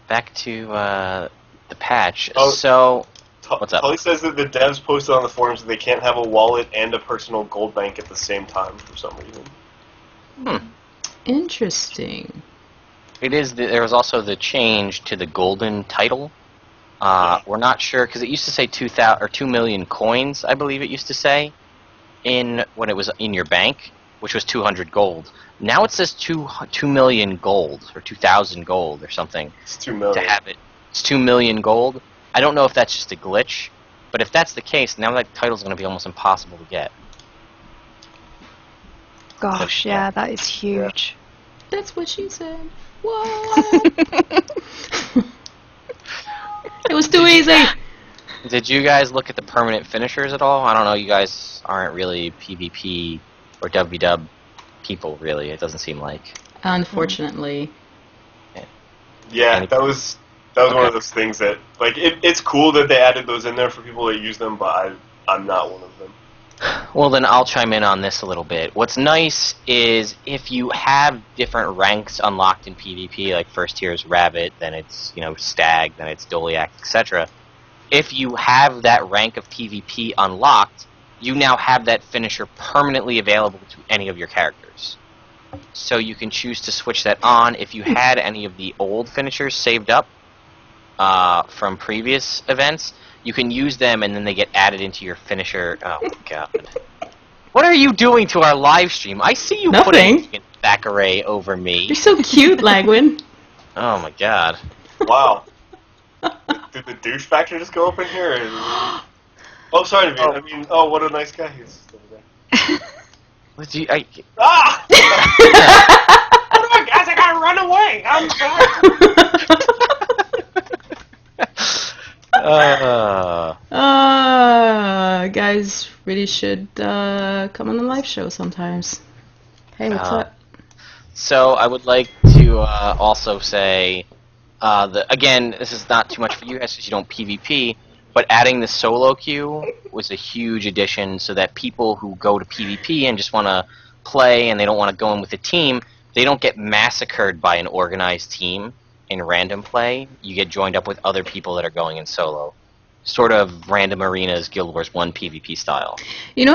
[SPEAKER 1] back to the patch.
[SPEAKER 4] Oh.
[SPEAKER 1] So, what's up?
[SPEAKER 4] Tully says that the devs posted on the forums that they can't have a wallet and a personal gold bank at the same time for some reason.
[SPEAKER 2] Interesting.
[SPEAKER 1] It is. There was also the change to the golden title. We're not sure because it used to say 2 million coins. I believe it used to say when it was in your bank, which was 200 gold. Now it says 2 million gold or 2,000 gold or something.
[SPEAKER 4] It's 2 million.
[SPEAKER 1] To have it. It's 2 million gold. I don't know if that's just a glitch, but if that's the case, now that title's going to be almost impossible to get.
[SPEAKER 3] Gosh, yeah, that is huge.
[SPEAKER 2] That's what she said. What? It was too easy.
[SPEAKER 1] Did you guys look at the permanent finishers at all? I don't know. You guys aren't really PvP or WW people, really. It doesn't seem like.
[SPEAKER 2] Unfortunately.
[SPEAKER 4] Yeah, that was one of those things that, like, it's cool that they added those in there for people that use them, but I'm not one of them.
[SPEAKER 1] Well, then I'll chime in on this a little bit. What's nice is if you have different ranks unlocked in PvP, like first tier is Rabbit, then it's, Stag, then it's Doliac, etc. If you have that rank of PvP unlocked, you now have that finisher permanently available to any of your characters. So you can choose to switch that on. If you had any of the old finishers saved up from previous events, you can use them and then they get added into your finisher. Oh my god. What are you doing to our live stream? I see you putting a back array over me.
[SPEAKER 2] You're so cute, Lagwyn.
[SPEAKER 1] Oh my god.
[SPEAKER 4] Wow. Did the douche factor just go up in here? Oh, sorry, Naveen. What a nice guy he is over there.
[SPEAKER 1] What do you,
[SPEAKER 4] Ah! What do I, guys? I gotta run away. I'm sorry.
[SPEAKER 2] Guys really should come on the live show sometimes. Hey, what's up?
[SPEAKER 1] So I would like to also say, again, this is not too much for you guys because you don't PvP, but adding the solo queue was a huge addition so that people who go to PvP and just want to play and they don't want to go in with a team, they don't get massacred by an organized team in random play. You get joined up with other people that are going in solo. Sort of random arenas, Guild Wars 1 PvP style.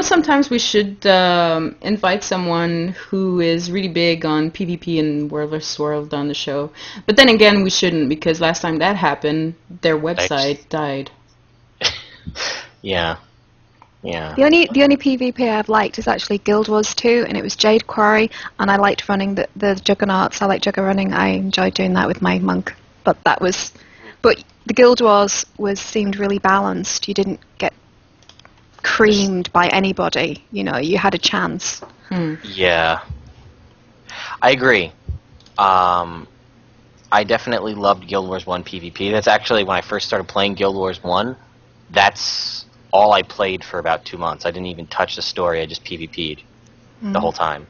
[SPEAKER 2] Sometimes we should invite someone who is really big on PvP and World vs. World on the show. But then again, we shouldn't because last time that happened, their website died.
[SPEAKER 1] Yeah.
[SPEAKER 3] The only PvP I've liked is actually Guild Wars 2, and it was Jade Quarry, and I liked running the Juggernauts. I like Jugger running. I enjoyed doing that with my monk. But the Guild Wars seemed really balanced. You didn't get creamed by anybody. You had a chance.
[SPEAKER 1] Yeah. I agree. I definitely loved Guild Wars 1 PvP. That's actually when I first started playing Guild Wars 1. That's all I played for about 2 months. I didn't even touch the story. I just PvP'd the whole time.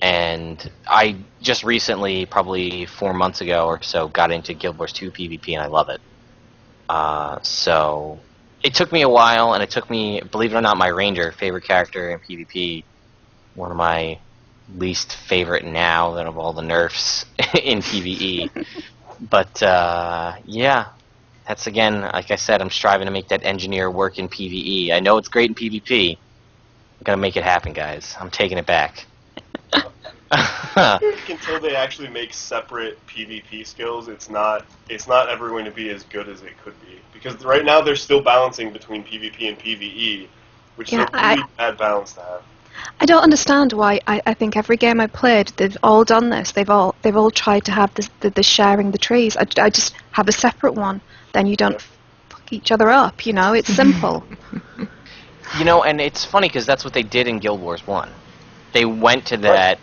[SPEAKER 1] And I just recently, probably 4 months ago or so, got into Guild Wars 2 PvP, and I love it. So it took me a while, and it took me, believe it or not, my Ranger, favorite character in PvP, one of my least favorite now than of all the nerfs in PvE. But yeah, that's again, like I said, I'm striving to make that engineer work in PvE. I know it's great in PvP. I'm gonna make it happen, guys. I'm taking it back.
[SPEAKER 4] Until they actually make separate PvP skills, it's not ever going to be as good as it could be. Because right now they're still balancing between PvP and PvE, which is a really bad balance to have.
[SPEAKER 3] I don't understand why. I think every game I played, they've all done this. They've all tried to have the sharing the trees. I just have a separate one. Then you don't fuck each other up. It's simple.
[SPEAKER 1] And it's funny because that's what they did in Guild Wars 1. They went to that.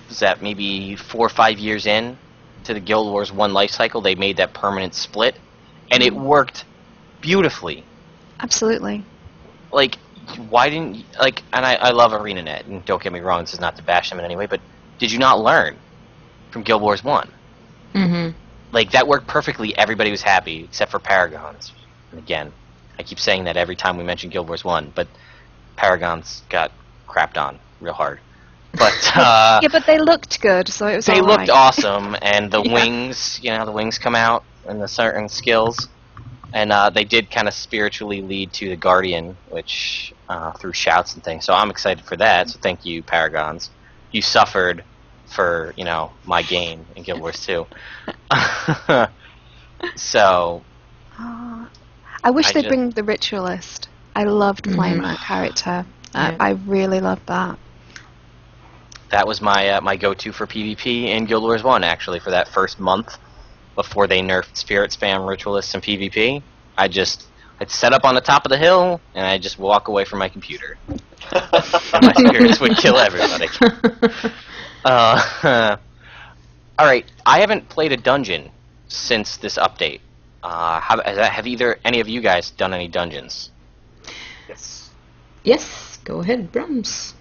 [SPEAKER 1] Was that maybe 4 or 5 years in? to the Guild Wars 1 life cycle, they made that permanent split, and it worked beautifully.
[SPEAKER 3] Absolutely.
[SPEAKER 1] Like, why didn't you, like? And I love ArenaNet, and don't get me wrong, this is not to bash them in any way, but did you not learn from Guild Wars 1?
[SPEAKER 2] Mm-hmm.
[SPEAKER 1] Like, that worked perfectly. Everybody was happy except for Paragons. And again, I keep saying that every time we mention Guild Wars 1, but Paragons got crapped on real hard. But
[SPEAKER 3] Yeah, but they looked good, so it was
[SPEAKER 1] they
[SPEAKER 3] all
[SPEAKER 1] looked
[SPEAKER 3] right.
[SPEAKER 1] awesome, and the
[SPEAKER 3] Yeah.
[SPEAKER 1] wings, the wings come out, and the certain skills, and they did kind of spiritually lead to the Guardian, which through shouts and things. So I'm excited for that. So thank you, Paragons. You suffered for my gain in Guild Wars 2. So
[SPEAKER 3] Oh, I wish they'd bring the Ritualist. I loved playing that character.
[SPEAKER 2] Yeah.
[SPEAKER 3] I really loved that.
[SPEAKER 1] that was my my go-to for PvP in Guild Wars 1, actually, for that first month before they nerfed Spirit Spam Ritualists in PvP. I'd set up on the top of the hill, and I'd just walk away from my computer. And my spirits would kill everybody. Alright, I haven't played a dungeon since this update. Have any of you guys done any dungeons?
[SPEAKER 4] Yes.
[SPEAKER 2] Yes, go ahead, Brums.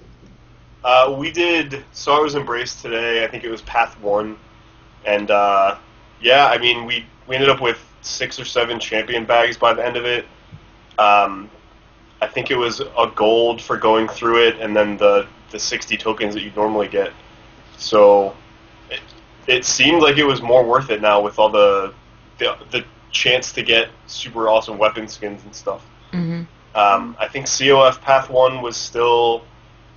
[SPEAKER 4] We did Sorrow's Embrace today. I think it was Path 1. And, yeah, I mean, we ended up with 6 or 7 champion bags by the end of it. I think it was a gold for going through it, and then the 60 tokens that you normally get. So it seemed like it was more worth it now with all the chance to get super awesome weapon skins and stuff.
[SPEAKER 2] Mm-hmm.
[SPEAKER 4] I think COF Path 1 was still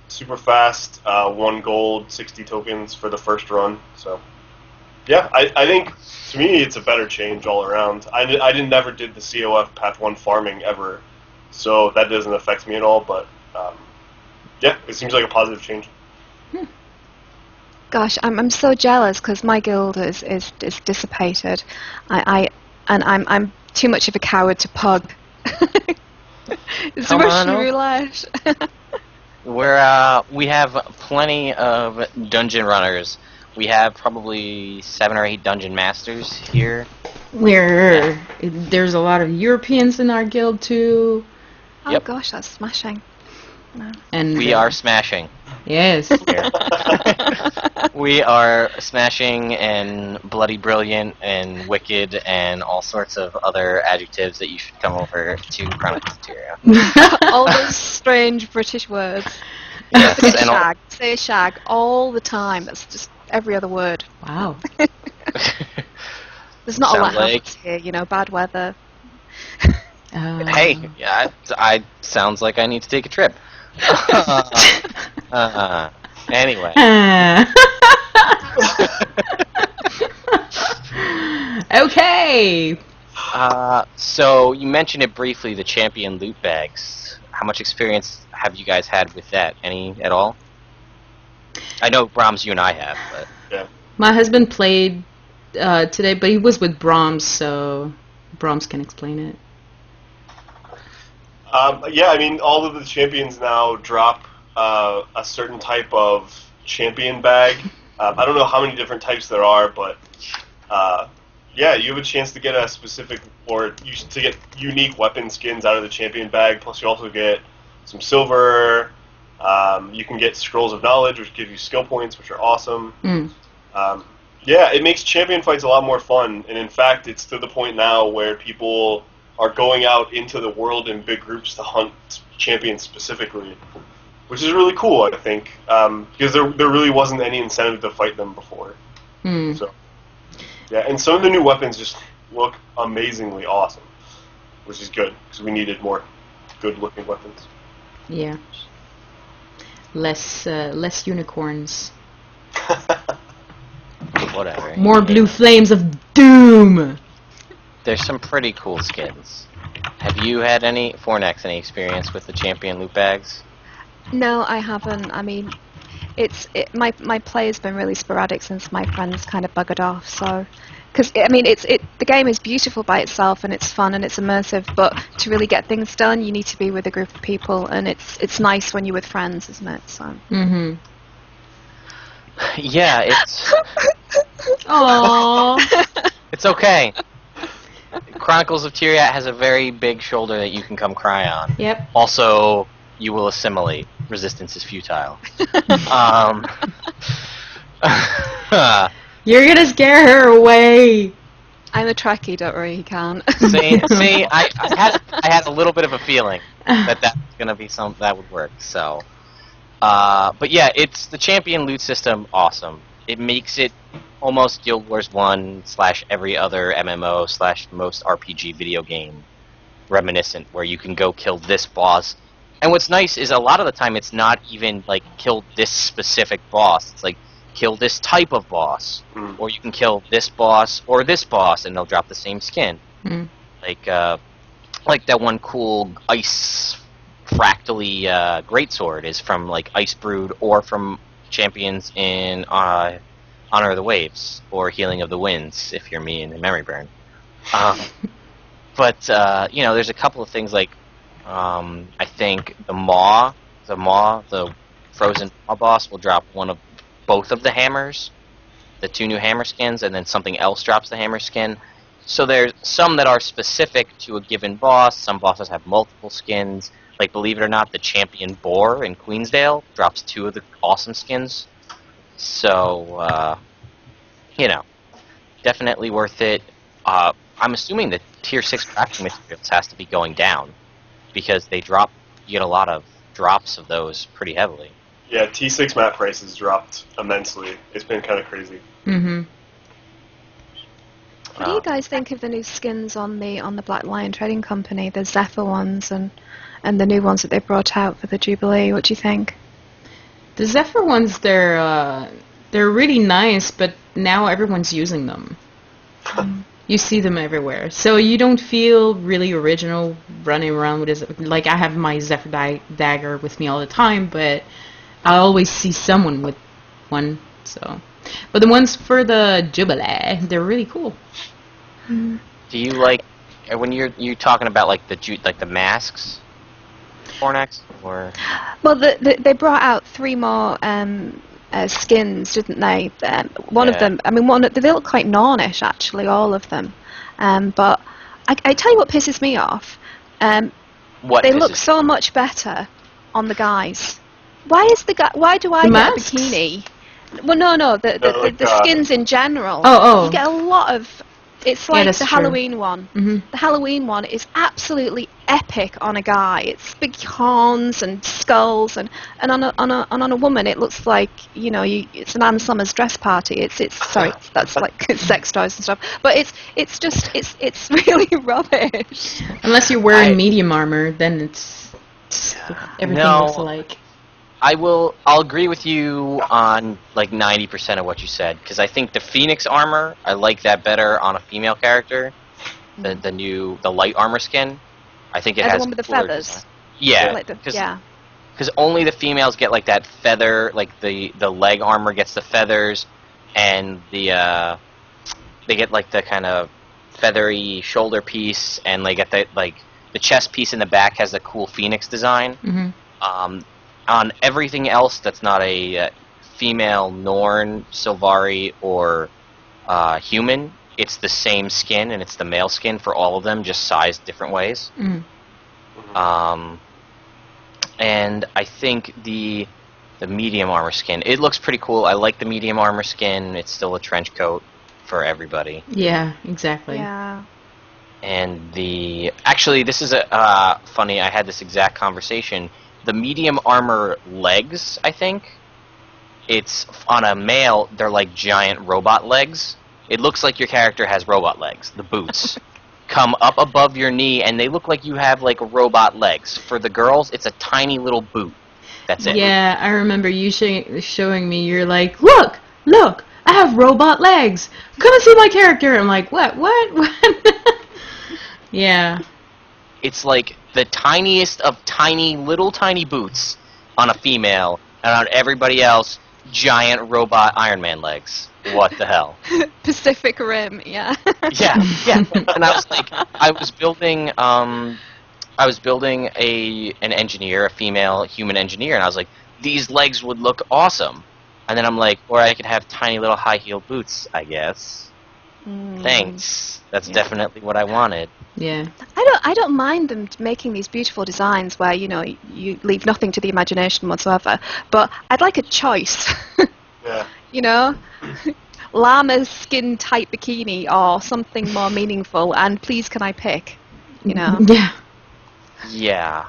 [SPEAKER 4] super fast, 1 gold, 60 tokens for the first run. So, yeah, I think, to me, it's a better change all around. I never did the COF Path 1 farming ever, so that doesn't affect me at all, but, yeah, it seems like a positive change.
[SPEAKER 3] Gosh, I'm so jealous because my guild is dissipated. I'm too much of a coward to pug. It's
[SPEAKER 1] Come on
[SPEAKER 3] Russian
[SPEAKER 1] over.
[SPEAKER 3] roulette.
[SPEAKER 1] We have plenty of dungeon runners. We have probably 7 or 8 dungeon masters here.
[SPEAKER 2] There's a lot of Europeans in our guild too,
[SPEAKER 3] Oh
[SPEAKER 1] Yep.
[SPEAKER 3] gosh, that's smashing. No.
[SPEAKER 2] and
[SPEAKER 1] We are smashing.
[SPEAKER 2] yes.
[SPEAKER 1] Here. We are smashing and bloody brilliant and wicked and all sorts of other adjectives that you should come over to Chronicles of Tyria.
[SPEAKER 3] All those strange British words.
[SPEAKER 1] Yes,
[SPEAKER 3] Say
[SPEAKER 1] and all-
[SPEAKER 3] shag. Say shag all the time. That's just every other word.
[SPEAKER 2] Wow.
[SPEAKER 3] There's not a lot
[SPEAKER 1] Sounds like-
[SPEAKER 3] happens here, bad weather.
[SPEAKER 1] Hey, yeah, I sounds like I need to take a trip. Anyway.
[SPEAKER 2] Okay.
[SPEAKER 1] So you mentioned it briefly, the champion loot bags. How much experience have you guys had with that? Any at all? I know, Brahms, you and I have, but
[SPEAKER 4] Yeah.
[SPEAKER 2] My husband played today, but he was with Brahms, so Brahms can explain it.
[SPEAKER 4] Yeah, I mean, all of the champions now drop a certain type of champion bag. I don't know how many different types there are, but yeah, you have a chance to get a specific, or to get unique weapon skins out of the champion bag. Plus, you also get some silver. You can get scrolls of knowledge, which give you skill points, which are awesome.
[SPEAKER 2] Mm.
[SPEAKER 4] Yeah, it makes champion fights a lot more fun, and in fact, it's to the point now where people are going out into the world in big groups to hunt champions specifically, which is really cool, I think, because there really wasn't any incentive to fight them before.
[SPEAKER 2] Mm.
[SPEAKER 4] So, yeah, and some of the new weapons just look amazingly awesome, which is good, because we needed more good-looking weapons.
[SPEAKER 2] Yeah. Less unicorns.
[SPEAKER 1] whatever.
[SPEAKER 2] More blue flames of doom.
[SPEAKER 1] There's some pretty cool skins. Have you had any, Fornax, any experience with the champion loot bags?
[SPEAKER 3] No, I haven't. I mean, my play has been really sporadic since my friends kind of buggered off. So, because I mean, the game is beautiful by itself and it's fun and it's immersive, but to really get things done, you need to be with a group of people, and it's nice when you're with friends, isn't it? So.
[SPEAKER 2] Mm-hmm.
[SPEAKER 1] Yeah, it's
[SPEAKER 2] Aww.
[SPEAKER 1] It's okay. Chronicles of Tyriat has a very big shoulder that you can come cry on.
[SPEAKER 2] Yep.
[SPEAKER 1] Also, you will assimilate. Resistance is futile. um,
[SPEAKER 2] You're gonna scare her away.
[SPEAKER 3] I'm a Trekkie, don't worry, he can't.
[SPEAKER 1] see, I had a little bit of a feeling that was gonna be something that would work. So, but yeah, it's the champion loot system. Awesome. It makes it almost Guild Wars 1 / every other MMO / most RPG video game reminiscent, where you can go kill this boss. And what's nice is a lot of the time it's not even like kill this specific boss. It's like kill this type of boss, or you can kill this boss or this boss, and they'll drop the same skin. Like that one cool ice fractally greatsword is from like Ice Brood or from champions in Honor of the Waves or Healing of the Winds, if you're me in Memory Burn. But there's a couple of things like I think the frozen Maw boss will drop both of the hammers, the 2 new hammer skins, and then something else drops the hammer skin. So there's some that are specific to a given boss. Some bosses have multiple skins. Like, believe it or not, the champion boar in Queensdale drops 2 of the awesome skins. So, definitely worth it. I'm assuming that Tier 6 crafting materials has to be going down, because you get a lot of drops of those pretty heavily.
[SPEAKER 4] Yeah, T6 map prices dropped immensely. It's been kind of crazy.
[SPEAKER 2] Mm-hmm.
[SPEAKER 3] What do you guys think of the new skins on the Black Lion Trading Company, the Zephyr ones and the new ones that they brought out for the Jubilee? What do you think?
[SPEAKER 2] The Zephyr ones, they're really nice, but now everyone's using them. You see them everywhere, so you don't feel really original running around with this. Like, I have my Zephyr dagger with me all the time, but I always see someone with one. So, but the ones for the Jubilee, they're really cool.
[SPEAKER 1] Do you like when you're talking about like the masks, Fornax, or?
[SPEAKER 3] Well, they brought out 3 more skins, didn't they? One of them, they look quite Nornish, actually, all of them. But I tell you what pisses me off. They look so much better on the guys. Why do I get a bikini? Well, no, the skins in general.
[SPEAKER 2] Oh.
[SPEAKER 3] You get a lot of. It's like the Halloween one.
[SPEAKER 2] Mm-hmm.
[SPEAKER 3] The Halloween one is absolutely epic on a guy. It's big horns and skulls, and on a woman it looks like it's an Ann Summers dress party. It's sorry, that's like sex toys and stuff. But it's really rubbish.
[SPEAKER 2] Unless you're wearing medium armor, then everything looks alike.
[SPEAKER 1] I'll agree with you on like 90% of what you said, because I think the Phoenix armor, I like that better on a female character. The light armor skin, I think it has
[SPEAKER 3] the one with the feathers.
[SPEAKER 1] Design. Yeah, because only the females get like that feather, like the leg armor gets the feathers, and they get like the kind of feathery shoulder piece, and they get the chest piece in the back has a cool Phoenix design.
[SPEAKER 2] Mm-hmm.
[SPEAKER 1] On everything else that's not a female Norn, Sylvari, or human, it's the same skin, and it's the male skin for all of them, just sized different ways. And I think the medium armor skin, it looks pretty cool. I like the medium armor skin. It's still a trench coat for everybody.
[SPEAKER 2] Yeah, exactly.
[SPEAKER 3] Yeah.
[SPEAKER 1] And actually, this is funny. I had this exact conversation. The medium armor legs, I think, it's on a male, they're like giant robot legs. It looks like your character has robot legs. The boots come up above your knee, and they look like you have like robot legs. For the girls, it's a tiny little boot. That's it.
[SPEAKER 2] Yeah, I remember you showing me. You're like, look, I have robot legs. Come and see my character. I'm like, what? Yeah.
[SPEAKER 1] It's like the tiniest of little tiny boots on a female, and on everybody else, giant robot Iron Man legs. What the hell?
[SPEAKER 3] Pacific Rim, yeah.
[SPEAKER 1] yeah. And I was like, I was building an engineer, a female human engineer, and I was like, these legs would look awesome. And then I'm like, or I could have tiny little high-heeled boots, I guess. Thanks. That's definitely what I wanted.
[SPEAKER 2] Yeah.
[SPEAKER 3] I don't mind them making these beautiful designs where, you know, you leave nothing to the imagination whatsoever, but I'd like a choice.
[SPEAKER 4] Yeah.
[SPEAKER 3] You know? Llama skin type bikini or something more meaningful, and please can I pick? You know?
[SPEAKER 2] Yeah.
[SPEAKER 1] Yeah.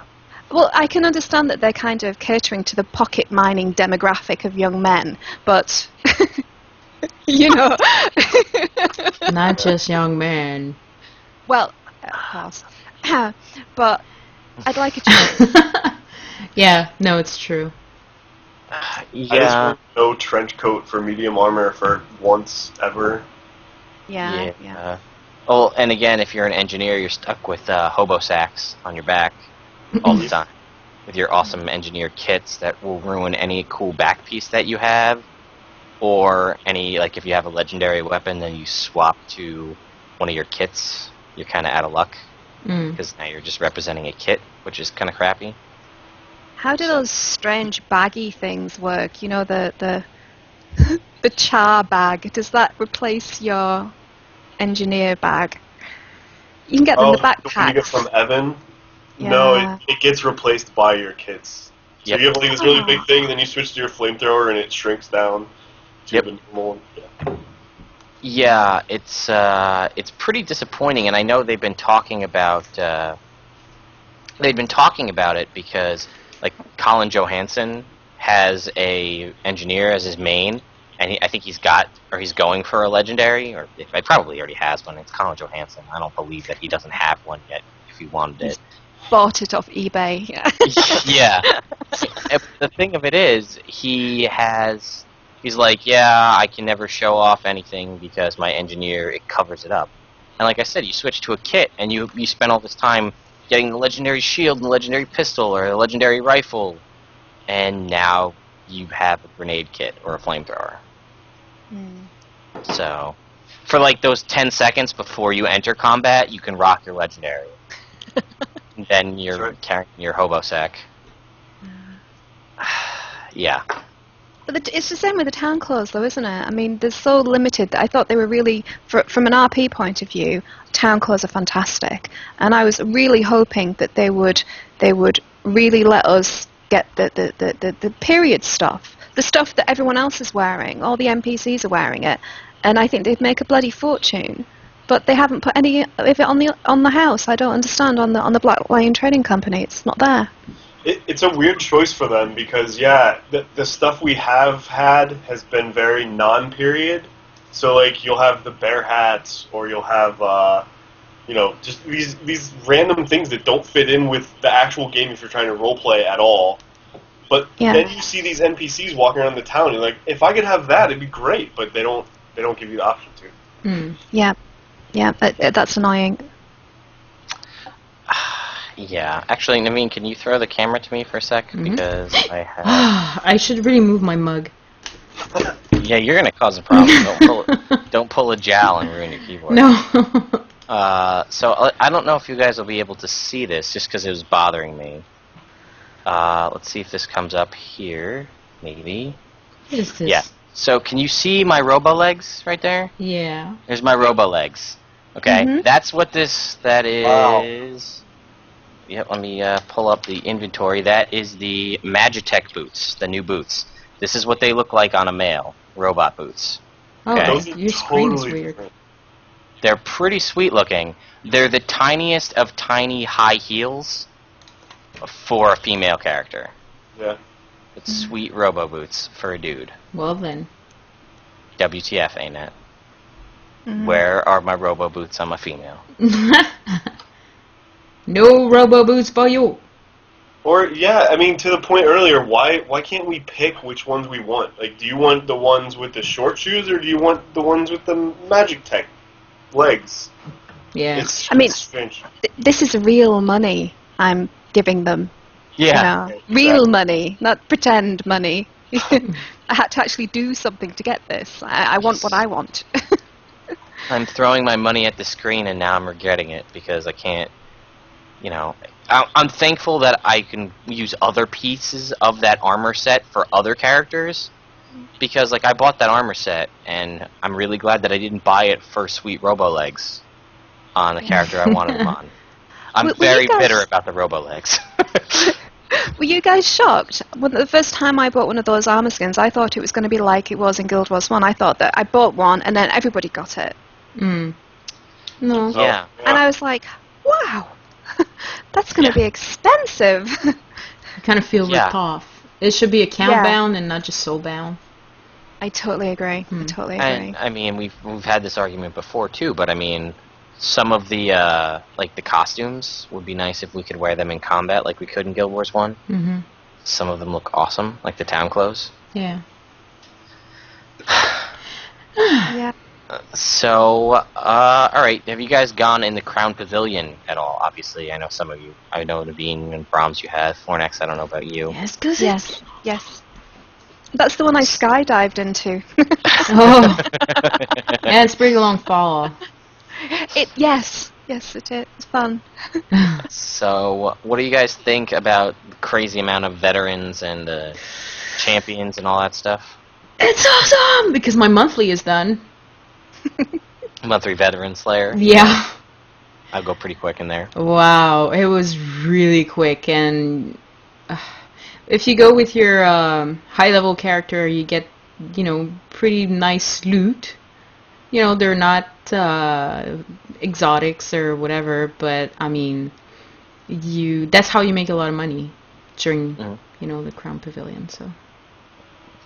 [SPEAKER 3] Well, I can understand that they're kind of catering to the pocket mining demographic of young men, but you know.
[SPEAKER 2] Not just young men.
[SPEAKER 3] Well, of course. But I'd like a choice.
[SPEAKER 2] Yeah, no, it's true.
[SPEAKER 4] I just
[SPEAKER 1] Yeah.
[SPEAKER 4] want no trench coat for medium armor for once ever.
[SPEAKER 3] Yeah.
[SPEAKER 1] Oh, and again, if you're an engineer, you're stuck with hobo sacks on your back all the time with your awesome engineered kits that will ruin any cool back piece that you have, or any, like, if you have a legendary weapon, then you swap to one of your kits, you're kind of out of luck because now you're just representing a kit, which is kind of crappy.
[SPEAKER 3] How do those strange baggy things work? You know, the the char bag. Does that replace your engineer bag? You can get them in the
[SPEAKER 4] The one you get
[SPEAKER 3] backpacks.
[SPEAKER 4] from Evan?
[SPEAKER 3] Yeah.
[SPEAKER 4] No, it gets replaced by your kits. So
[SPEAKER 1] Yep.
[SPEAKER 4] you have like this really big thing, and then you switch to your flamethrower, and it shrinks down to the normal one. Yeah.
[SPEAKER 1] Yeah, it's pretty disappointing, and I know they've been talking about it because, like, Colin Johansson has a engineer as his main, and I think he's going for a legendary, or he probably already has one. It's Colin Johansson. I don't believe that he doesn't have one yet if he wanted it.
[SPEAKER 3] Bought it off eBay.
[SPEAKER 1] Yeah. The thing of it is, he's like, yeah, I can never show off anything because my engineer, it covers it up. And like I said, you switch to a kit, and you spend all this time getting the legendary shield and the legendary pistol or the legendary rifle, and now you have a grenade kit or a flamethrower. So, for like those 10 seconds before you enter combat, you can rock your legendary. And then you're carrying your hobo sack. Yeah.
[SPEAKER 3] But it's the same with the town clothes, though, isn't it? I mean, they're so limited that I thought they were really, from an RP point of view, town clothes are fantastic. And I was really hoping that they would really let us get the period stuff, the stuff that everyone else is wearing. All the NPCs are wearing it, and I think they'd make a bloody fortune. But they haven't put any of it on the house. I don't understand on the Lagywn Trading Company. It's not there.
[SPEAKER 4] It's a weird choice for them because, yeah, the stuff we have had has been very non-period. So, like, you'll have the bear hats, or you'll have, just these random things that don't fit in with the actual game if you're trying to roleplay at all. But then you see these NPCs walking around the town, and you're like, if I could have that, it'd be great. But they don't give you the option to.
[SPEAKER 3] Yeah, that's annoying.
[SPEAKER 1] Yeah. Actually, Naveen, can you throw the camera to me for a sec? Because I have...
[SPEAKER 2] I should really move my mug.
[SPEAKER 1] Yeah, you're going to cause a problem. Don't pull a jowl and ruin your keyboard.
[SPEAKER 2] No.
[SPEAKER 1] So I don't know if you guys will be able to see this, just because it was bothering me. Let's see if this comes up here. Maybe.
[SPEAKER 2] What is this?
[SPEAKER 1] Yeah. So can you see my robo legs right there?
[SPEAKER 2] Yeah.
[SPEAKER 1] There's my robo legs. Okay, that's what that is. Wow. Yep, let me pull up the inventory. That is the Magitech boots, the new boots. This is what they look like on a male, robot boots. Okay.
[SPEAKER 2] Oh, your screen's weird.
[SPEAKER 4] Different.
[SPEAKER 1] They're pretty sweet looking. They're the tiniest of tiny high heels for a female character.
[SPEAKER 4] Yeah.
[SPEAKER 1] It's sweet robo boots for a dude.
[SPEAKER 2] Well then.
[SPEAKER 1] WTF, ain't it? Where are my robo boots on my female?
[SPEAKER 2] No robo boots for you.
[SPEAKER 4] Or, yeah, I mean, to the point earlier, why can't we pick which ones we want? Like, do you want the ones with the short shoes, or do you want the ones with the Magitech legs?
[SPEAKER 2] Yeah.
[SPEAKER 4] It's strange.
[SPEAKER 3] This is real money I'm giving them.
[SPEAKER 1] Yeah.
[SPEAKER 3] You know, real money, not pretend money. I had to actually do something to get this. I want what I want.
[SPEAKER 1] I'm throwing my money at the screen, and now I'm regretting it because I can't, I'm thankful that I can use other pieces of that armor set for other characters, because like I bought that armor set, and I'm really glad that I didn't buy it for sweet Robo Legs on the character I wanted them on. I'm
[SPEAKER 3] Were you
[SPEAKER 1] very
[SPEAKER 3] guys-
[SPEAKER 1] bitter about the Robo Legs.
[SPEAKER 3] Were you guys shocked? When the first time I bought one of those armor skins, I thought it was going to be like it was in Guild Wars 1. I thought that I bought one and then everybody got it.
[SPEAKER 2] Mm. No.
[SPEAKER 1] Yeah.
[SPEAKER 3] And I was like, wow, that's going to be expensive.
[SPEAKER 2] I kind of feel
[SPEAKER 1] Yeah.
[SPEAKER 2] ripped off. It should be account
[SPEAKER 3] Yeah.
[SPEAKER 2] bound and not just soul bound.
[SPEAKER 3] I totally agree. I totally agree.
[SPEAKER 1] And I mean, we've had this argument before too, but I mean, some of the like the costumes would be nice if we could wear them in combat, like we could in Guild Wars 1.
[SPEAKER 2] Mm-hmm.
[SPEAKER 1] Some of them look awesome, like the town clothes.
[SPEAKER 2] Yeah.
[SPEAKER 3] Yeah.
[SPEAKER 1] So, all right, have you guys gone in the Crown Pavilion at all? Obviously, I know some of you. I know Naveen and Brahms you have. Fornax, I don't know about you.
[SPEAKER 2] Yes, cause
[SPEAKER 3] Yes. Yes. That's the one I skydived into.
[SPEAKER 2] Oh. Yeah, it's pretty long fall.
[SPEAKER 3] Yes, it is. It's fun.
[SPEAKER 1] So, what do you guys think about the crazy amount of veterans and the champions and all that stuff?
[SPEAKER 2] It's awesome because my monthly is done.
[SPEAKER 1] Monthly Veteran Slayer.
[SPEAKER 2] Yeah.
[SPEAKER 1] I'll go pretty quick in there.
[SPEAKER 2] Wow, it was really quick, and if you go with your high-level character, you get, pretty nice loot. They're not exotics or whatever, but I mean, that's how you make a lot of money during, the Crown Pavilion. So.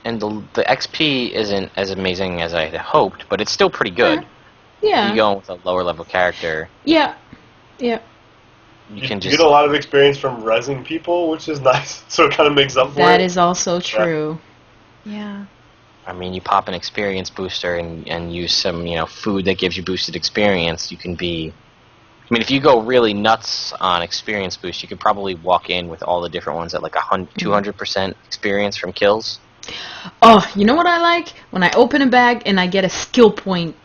[SPEAKER 1] And the XP isn't as amazing as I had hoped, but it's still pretty good.
[SPEAKER 2] Yeah.
[SPEAKER 1] If you go with a lower level character,
[SPEAKER 2] Yeah.
[SPEAKER 1] you
[SPEAKER 4] You
[SPEAKER 1] can just
[SPEAKER 4] get a lot of experience from resin people, which is nice. So it kind of makes up for it.
[SPEAKER 2] That is also true.
[SPEAKER 3] Yeah.
[SPEAKER 1] I mean, you pop an experience booster and use some, food that gives you boosted experience, you can be... I mean, if you go really nuts on experience boost, you could probably walk in with all the different ones at like 200% experience from kills.
[SPEAKER 2] Oh, you know what I like? When I open a bag and I get a skill point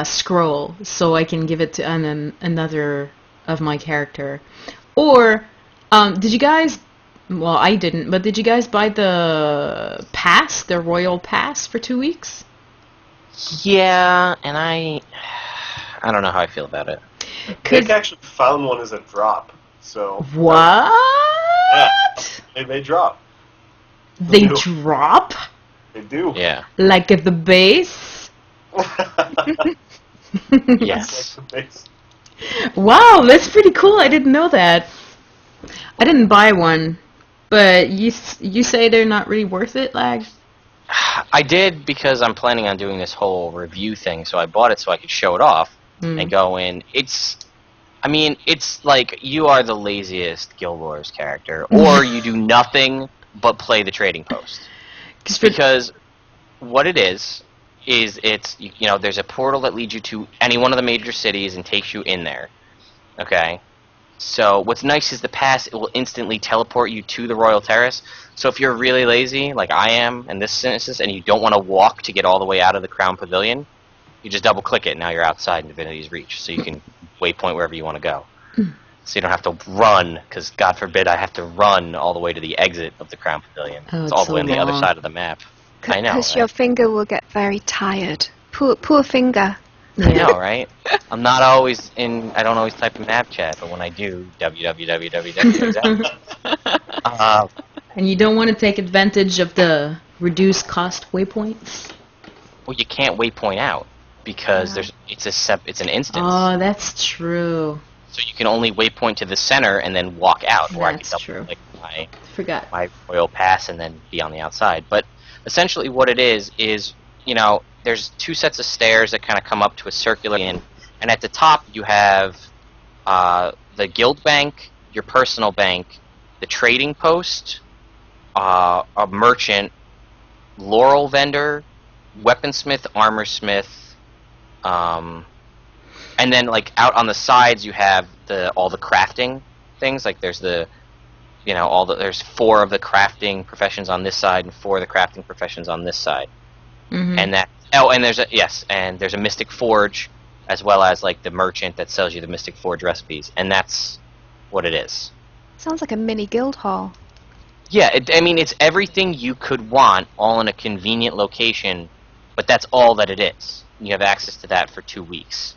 [SPEAKER 2] scroll, so I can give it to another of my character. Or, did you guys... Well, I didn't, but did you guys buy the pass, the Royal Pass for 2 weeks?
[SPEAKER 1] Yeah, and I don't know how I feel about it.
[SPEAKER 4] Nick actually found one as a drop. So
[SPEAKER 2] What?
[SPEAKER 4] they drop.
[SPEAKER 2] They
[SPEAKER 4] do.
[SPEAKER 2] drop?
[SPEAKER 4] They do.
[SPEAKER 1] Yeah.
[SPEAKER 2] Like at the base?
[SPEAKER 1] Yes.
[SPEAKER 2] Wow, that's pretty cool. I didn't know that. I didn't buy one, but you say they're not really worth it, Lag?
[SPEAKER 1] I did because I'm planning on doing this whole review thing, so I bought it so I could show it off and go in. It's like you are the laziest Guild Wars character, or you do nothing but play the trading post. Because what it is it's there's a portal that leads you to any one of the major cities and takes you in there. Okay? So what's nice is the pass, it will instantly teleport you to the Royal Terrace. So if you're really lazy, like I am in this instance, and you don't want to walk to get all the way out of the Crown Pavilion, you just double click it and now you're outside in Divinity's Reach. So you can waypoint wherever you want to go. So you don't have to run, because God forbid I have to run all the way to the exit of the Crown Pavilion.
[SPEAKER 2] Oh,
[SPEAKER 1] it's all
[SPEAKER 2] it's
[SPEAKER 1] the way
[SPEAKER 2] so
[SPEAKER 1] on the other
[SPEAKER 2] long.
[SPEAKER 1] side of the map. I know.
[SPEAKER 3] Because your finger will get very tired. Poor finger.
[SPEAKER 1] I know, right? I don't always type in map chat, but when I do, www.
[SPEAKER 2] And you don't want to take advantage of the reduced cost waypoints?
[SPEAKER 1] Well, you can't waypoint out because it's an instance.
[SPEAKER 2] Oh, that's true.
[SPEAKER 1] So you can only waypoint to the center and then walk out, or I can
[SPEAKER 2] That's
[SPEAKER 1] double
[SPEAKER 2] true.
[SPEAKER 1] click
[SPEAKER 2] Forgot.
[SPEAKER 1] my Royal Pass and then be on the outside. But essentially, what it is there's two sets of stairs that kind of come up to a circular inn, and at the top you have the guild bank, your personal bank, the trading post, a merchant, laurel vendor, weaponsmith, armorsmith, and then like out on the sides you have all the crafting things. Like there's there's 4 of the crafting professions on this side and 4 of the crafting professions on this side.
[SPEAKER 2] Mm-hmm.
[SPEAKER 1] And there's a Mystic Forge, as well as like the merchant that sells you the Mystic Forge recipes, and that's what it is.
[SPEAKER 3] Sounds like a mini guild hall.
[SPEAKER 1] Yeah, I mean, it's everything you could want, all in a convenient location, but that's all that it is. You have access to that for 2 weeks.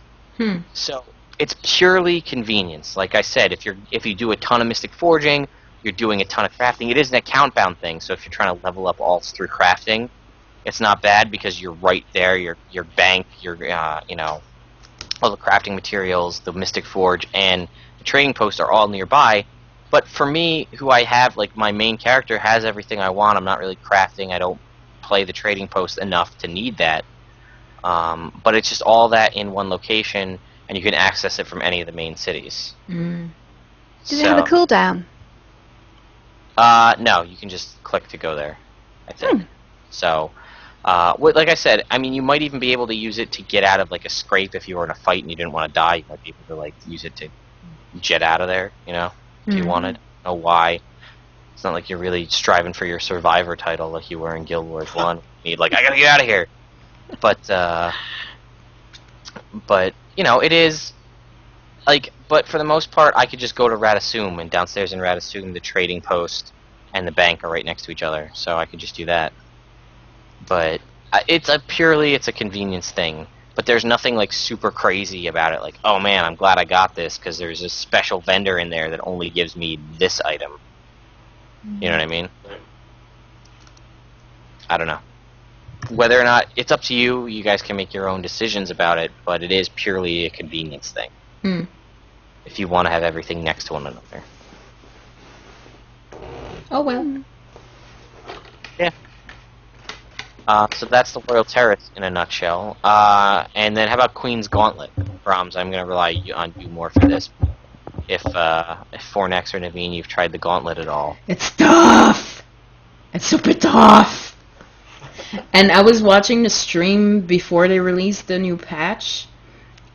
[SPEAKER 1] So it's purely convenience. Like I said, if you do a ton of Mystic Forging, you're doing a ton of crafting. It is an account-bound thing, so if you're trying to level up alts through crafting, it's not bad because you're right there. Your bank, all the crafting materials, the Mystic Forge, and the trading post are all nearby. But for me, who I have, like, my main character has everything I want. I'm not really crafting. I don't play the trading post enough to need that. But it's just all that in one location, and you can access it from any of the main cities.
[SPEAKER 3] Does it have a cooldown?
[SPEAKER 1] No, you can just click to go there, I think. So, like I said, I mean, you might even be able to use it to get out of, like, a scrape if you were in a fight and you didn't want to die. You might be able to, like, use it to jet out of there, if you wanted. I don't know why. It's not like you're really striving for your survivor title like you were in Guild Wars 1. You'd like, I gotta get out of here! But it is, like, but for the most part, I could just go to Radisum, and downstairs in Radisum, the trading post and the bank are right next to each other, so I could just do that. But it's a convenience thing. But there's nothing, like, super crazy about it. Like, oh man, I'm glad I got this because there's a special vendor in there that only gives me this item. You know what I mean? I don't know. Whether or not, it's up to you. You guys can make your own decisions about it, but it is purely a convenience thing. If you want to have everything next to one another.
[SPEAKER 2] Oh, well.
[SPEAKER 1] Yeah. So that's the Royal Terrace in a nutshell. And then how about Queen's Gauntlet? Brahms, I'm going to rely on you more for this. If Fornax or Naveen, you've tried the Gauntlet at all.
[SPEAKER 2] It's tough! It's super tough! And I was watching the stream before they released the new patch,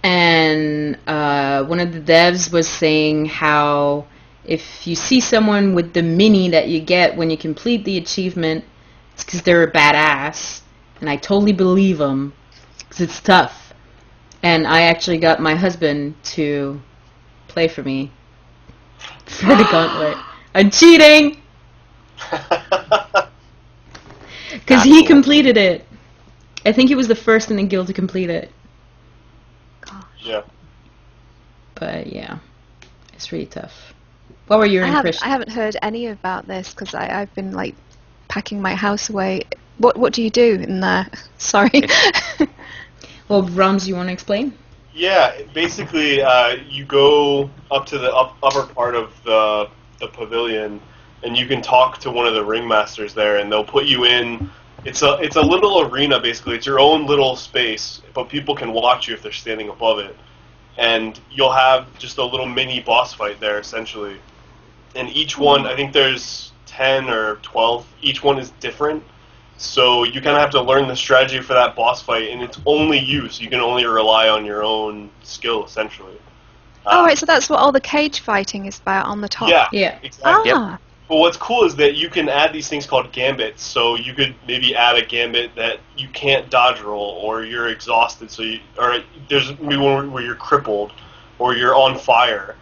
[SPEAKER 2] and one of the devs was saying how if you see someone with the mini that you get when you complete the achievement, it's because they're a badass, and I totally believe them, because it's tough. And I actually got my husband to play for me for the Gauntlet. I'm cheating! Because he completed it. I think he was the first in the guild to complete it.
[SPEAKER 4] Yeah.
[SPEAKER 2] But yeah, it's really tough. What were your impressions?
[SPEAKER 3] I haven't heard any about this because I've been like packing my house away. What do you do in there? Sorry.
[SPEAKER 2] Well, Rams, you want to explain?
[SPEAKER 4] Yeah, basically, you go up to the upper part of the pavilion, and you can talk to one of the ringmasters there, and they'll put you in. It's a little arena, basically. It's your own little space, but people can watch you if they're standing above it. And you'll have just a little mini boss fight there, essentially. And each one, I think there's 10 or 12. Each one is different. So you kind of have to learn the strategy for that boss fight, and it's only you, so you can only rely on your own skill, essentially.
[SPEAKER 3] Right, so that's what all the cage fighting is about on the top.
[SPEAKER 2] Yeah.
[SPEAKER 4] Exactly.
[SPEAKER 3] Ah.
[SPEAKER 4] But what's cool is that you can add these things called gambits. So you could maybe add a gambit that you can't dodge roll, or you're exhausted, or there's maybe one where you're crippled, or you're on fire,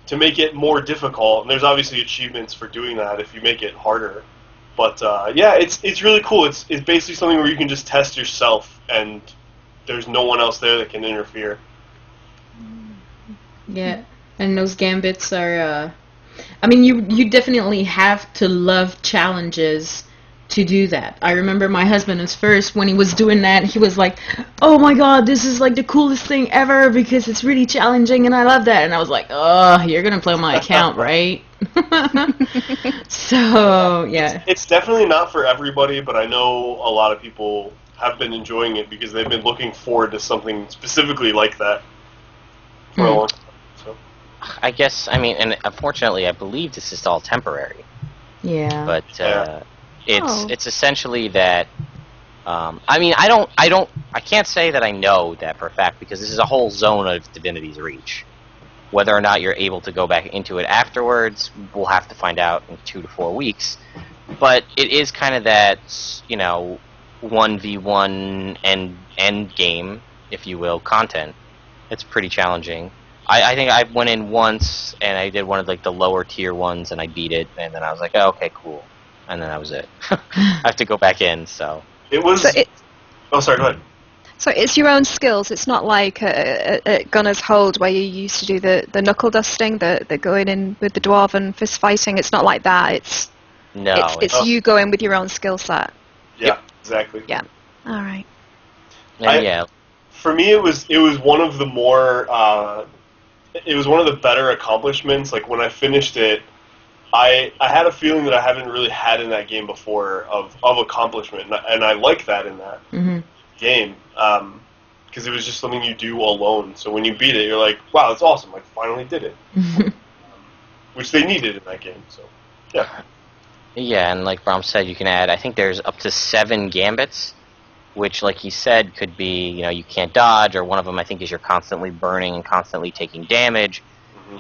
[SPEAKER 4] to make it more difficult. And there's obviously achievements for doing that if you make it harder. But yeah, it's really cool. It's basically something where you can just test yourself, and there's no one else there that can interfere.
[SPEAKER 2] Yeah, and those gambits are. I mean, you definitely have to love challenges to do that. I remember my husband was first when he was doing that. He was like, "Oh my God, this is like the coolest thing ever because it's really challenging and I love that." And I was like, "Oh, you're gonna play on my account, right?" So yeah,
[SPEAKER 4] it's definitely not for everybody, but I know a lot of people have been enjoying it because they've been looking forward to something specifically like that for a long time. So.
[SPEAKER 1] I guess, I mean, and unfortunately, I believe this is all temporary.
[SPEAKER 2] Yeah.
[SPEAKER 1] But it's essentially that. I mean, I can't say that I know that for a fact because this is a whole zone of Divinity's Reach. Whether or not you're able to go back into it afterwards, we'll have to find out in 2 to 4 weeks. But it is kind of that, 1v1 end game, if you will, content. It's pretty challenging. I think went in once, and I did one of like the lower tier ones, and I beat it, and then I was like, oh, okay, cool. and then that was it. I have to go back in, so.
[SPEAKER 4] It was.
[SPEAKER 3] So
[SPEAKER 4] Oh, sorry. Go ahead.
[SPEAKER 3] So it's your own skills. It's not like a Gunner's Hold where you used to do the knuckle dusting, the going in with the dwarven fist fighting. It's not like that. It's you going with your own skill set.
[SPEAKER 4] Yeah, exactly.
[SPEAKER 3] Yeah. All right.
[SPEAKER 1] Yeah.
[SPEAKER 4] For me, it was one of the more. It was one of the better accomplishments. Like when I finished it, I had a feeling that I haven't really had in that game before of accomplishment, and I like that in that game because it was just something you do alone. So when you beat it, you're like, wow, that's awesome! Like finally did it, which they needed in that game. So yeah.
[SPEAKER 1] Yeah, and like Brom said, you can add. I think there's up to 7 gambits, which, like he said, could be you can't dodge, or one of them I think is you're constantly burning and constantly taking damage,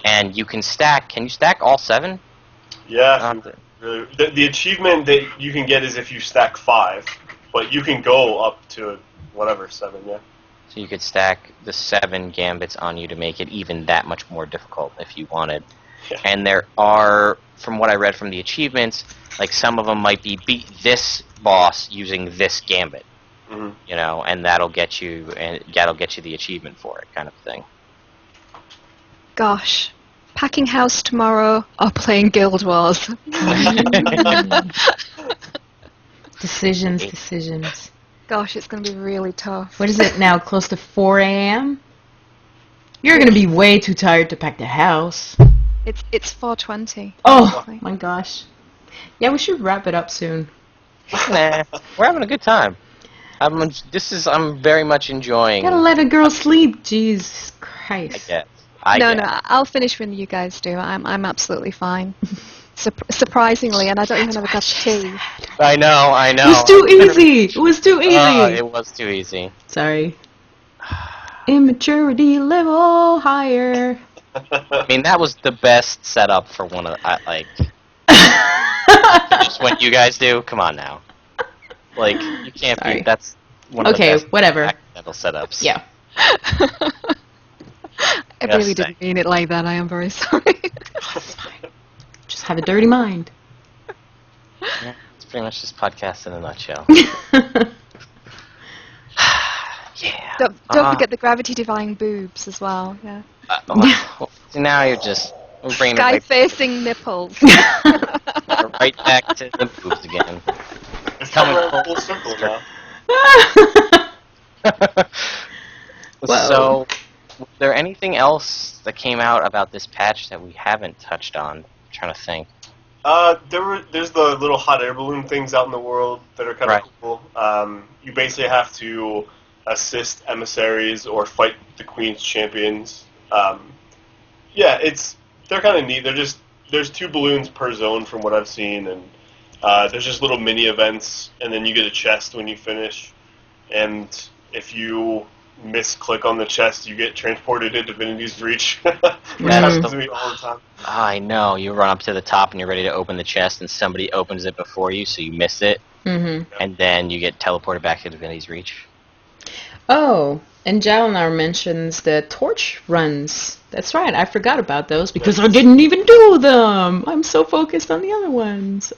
[SPEAKER 1] and you can stack. Can you stack all 7?
[SPEAKER 4] Yeah. Really, the achievement that you can get is if you stack 5, but you can go up to whatever 7. Yeah.
[SPEAKER 1] So you could stack the 7 gambits on you to make it even that much more difficult if you wanted.
[SPEAKER 4] Yeah.
[SPEAKER 1] And there are, from what I read from the achievements, like some of them might be beat this boss using this gambit, and that'll get you the achievement for it, kind of thing.
[SPEAKER 3] Gosh, packing house tomorrow or playing Guild Wars.
[SPEAKER 2] Decisions.
[SPEAKER 3] Gosh, it's going to be really tough.
[SPEAKER 2] What is it now? Close to 4 a.m. You're gonna be way too tired to pack the house.
[SPEAKER 3] It's 4:20.
[SPEAKER 2] Oh my gosh. Yeah, we should wrap it up soon.
[SPEAKER 1] Nah, we're having a good time. I'm very much enjoying.
[SPEAKER 2] Gotta let a girl sleep. Jesus Christ.
[SPEAKER 1] I guess.
[SPEAKER 3] No, I'll finish when you guys do. I'm absolutely fine. Surprisingly, and I don't even have a cup of tea.
[SPEAKER 1] I know.
[SPEAKER 2] It was too easy. It was too easy.
[SPEAKER 1] It was too easy.
[SPEAKER 2] Sorry. Immaturity level higher.
[SPEAKER 1] I mean, that was the best setup for one of just what you guys do. Come on now. Like, you can't be. That's one of the best
[SPEAKER 2] whatever.
[SPEAKER 1] accidental setups.
[SPEAKER 2] Yeah.
[SPEAKER 3] I really didn't mean it like that. I am very sorry.
[SPEAKER 2] Just have a dirty mind.
[SPEAKER 1] Yeah, it's pretty much this podcast in a nutshell. Yeah.
[SPEAKER 3] Don't forget the gravity-defying boobs as well. Yeah.
[SPEAKER 1] So now you're just bringing
[SPEAKER 3] sky-facing nipples.
[SPEAKER 1] right back to the boobs again.
[SPEAKER 4] It's coming full circle now.
[SPEAKER 1] So, was there anything else that came out about this patch that we haven't touched on? I'm trying to think.
[SPEAKER 4] There's the little hot air balloon things out in the world that are kind of cool. You basically have to assist emissaries or fight the Queen's champions. They're kind of neat. There's 2 balloons per zone from what I've seen, and there's just little mini events, and then you get a chest when you finish. And if you misclick on the chest, you get transported into Divinity's Reach. Which happens to me all the time.
[SPEAKER 1] I know. You run up to the top and you're ready to open the chest, and somebody opens it before you, so you miss it, and then you get teleported back to Divinity's Reach.
[SPEAKER 2] Oh, and Jalinar mentions the torch runs. That's right, I forgot about those because I didn't even do them. I'm so focused on the other ones.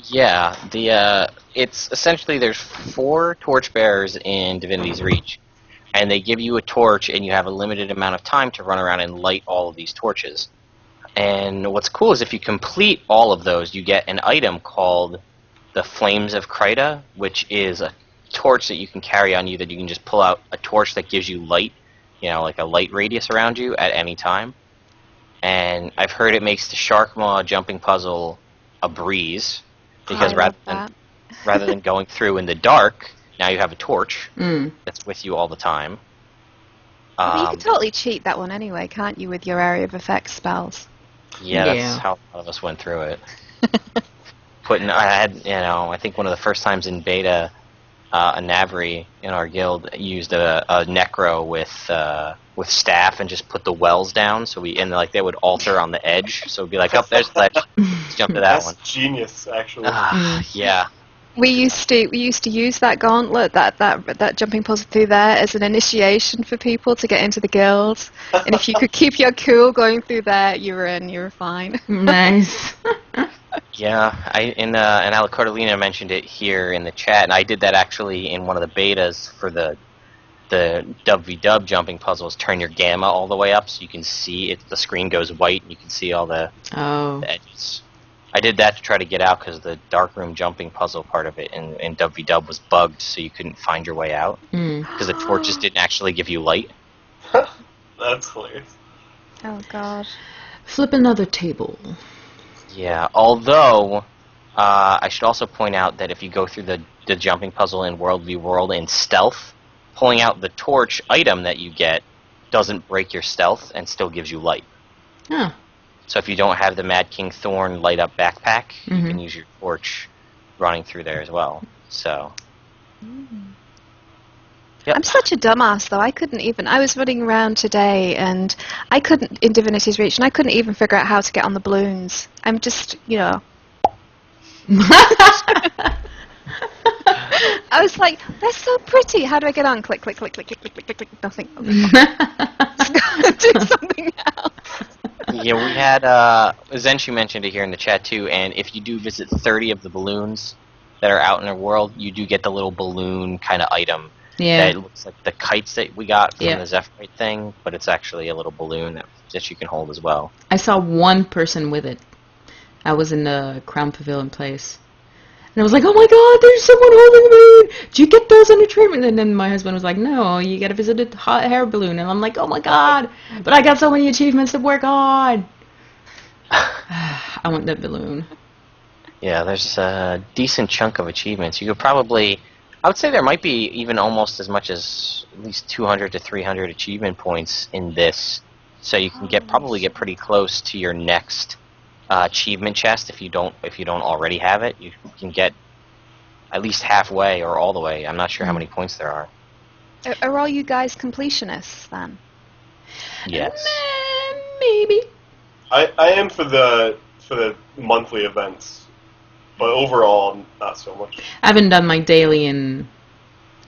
[SPEAKER 1] Yeah, it's essentially there's 4 torchbearers in Divinity's Reach, and they give you a torch, and you have a limited amount of time to run around and light all of these torches. And what's cool is if you complete all of those, you get an item called the Flames of Krytan, which is a torch that you can carry on you that you can just pull out a torch that gives you light, like a light radius around you at any time. And I've heard it makes the shark maw jumping puzzle a breeze, because rather than going through in the dark, now you have a torch that's with you all the time.
[SPEAKER 3] You can totally cheat that one anyway, can't you, with your area of effect spells?
[SPEAKER 1] Yeah, that's how a lot of us went through it. I think one of the first times in beta, a Navri in our guild used a necro with staff and just put the wells down, so they would alter on the edge, so it'd be like, there's the ledge, let's jump to that one.
[SPEAKER 4] That's genius, actually.
[SPEAKER 1] Yeah.
[SPEAKER 3] We used to use that gauntlet, that jumping puzzle through there as an initiation for people to get into the guild. And if you could keep your cool going through there, you were fine.
[SPEAKER 2] Nice.
[SPEAKER 1] Yeah, and Alacordelina mentioned it here in the chat, and I did that actually in one of the betas for the dub jumping puzzles. Turn your gamma all the way up so you can see it. The screen goes white and you can see all the edges. I did that to try to get out because the darkroom jumping puzzle part of it in dub was bugged, so you couldn't find your way out because the torches didn't actually give you light.
[SPEAKER 4] That's hilarious.
[SPEAKER 3] Oh god.
[SPEAKER 2] Flip another table.
[SPEAKER 1] Yeah, although I should also point out that if you go through the jumping puzzle in World v World in stealth, pulling out the torch item that you get doesn't break your stealth and still gives you light.
[SPEAKER 2] Huh.
[SPEAKER 1] So if you don't have the Mad King Thorn light up backpack, you can use your torch running through there as well. So. Yep.
[SPEAKER 3] I'm such a dumbass, though. I was running around today, and I couldn't, in Divinity's Reach, and I couldn't even figure out how to get on the balloons. I'm just, I was like, they're so pretty. How do I get on? Click, click, click, click, click, click, click, click, click. Nothing. Do something else.
[SPEAKER 1] Yeah, we had, Zenshu mentioned it here in the chat too, and if you do visit 30 of the balloons that are out in the world, you do get the little balloon kind of item.
[SPEAKER 2] Yeah.
[SPEAKER 1] That looks like the kites that we got from the Zephyrite thing, but it's actually a little balloon that you can hold as well.
[SPEAKER 2] I saw one person with it. I was in the Crown Pavilion place. And I was like, oh my god, there's someone holding a balloon! Do you get those under treatment? And then my husband was like, no, you gotta visit a hot air balloon. And I'm like, oh my god, but I got so many achievements to work on! I want that balloon.
[SPEAKER 1] Yeah, there's a decent chunk of achievements. You could probably... I would say there might be even almost as much as at least 200 to 300 achievement points in this. So you can probably get pretty close to your next achievement chest if you don't already have it. You can get at least halfway or all the way. I'm not sure how many points there are.
[SPEAKER 3] Are all you guys completionists then?
[SPEAKER 1] Yes.
[SPEAKER 2] Maybe.
[SPEAKER 4] I am for the monthly events, but overall not so much.
[SPEAKER 2] I haven't done my daily in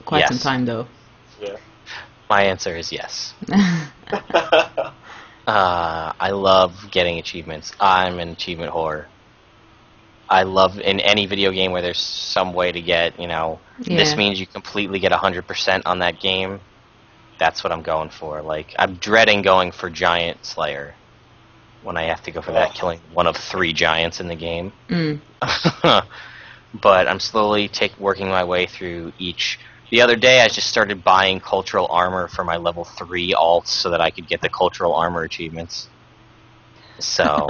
[SPEAKER 2] quite some
[SPEAKER 1] Yes.
[SPEAKER 2] time though.
[SPEAKER 4] Yeah.
[SPEAKER 1] My answer is yes. I love getting achievements. I'm an achievement whore. I love in any video game where there's some way to get, this means you completely get 100% on that game. That's what I'm going for. Like, I'm dreading going for Giant Slayer when I have to go for that, killing one of 3 giants in the game. But I'm slowly working my way through each. The other day, I just started buying cultural armor for my level 3 alts so that I could get the cultural armor achievements. So,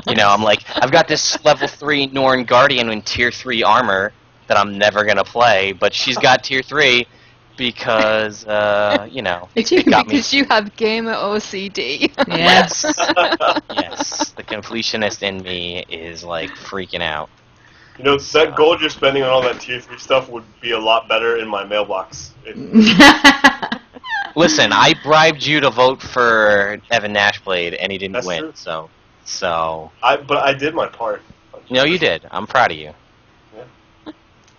[SPEAKER 1] I'm like, I've got this level 3 Norn Guardian in tier 3 armor that I'm never going to play, but she's got tier 3 because, it got me.
[SPEAKER 3] Because you have gamer OCD.
[SPEAKER 2] Yes.
[SPEAKER 1] Yes, the completionist in me is, like, freaking out.
[SPEAKER 4] That gold you're spending on all that tier 3 stuff would be a lot better in my mailbox.
[SPEAKER 1] Listen, I bribed you to vote for Evan Nashblade, and he didn't
[SPEAKER 4] That's
[SPEAKER 1] win.
[SPEAKER 4] true.
[SPEAKER 1] So.
[SPEAKER 4] But I did my part.
[SPEAKER 1] No, you did. I'm proud of you.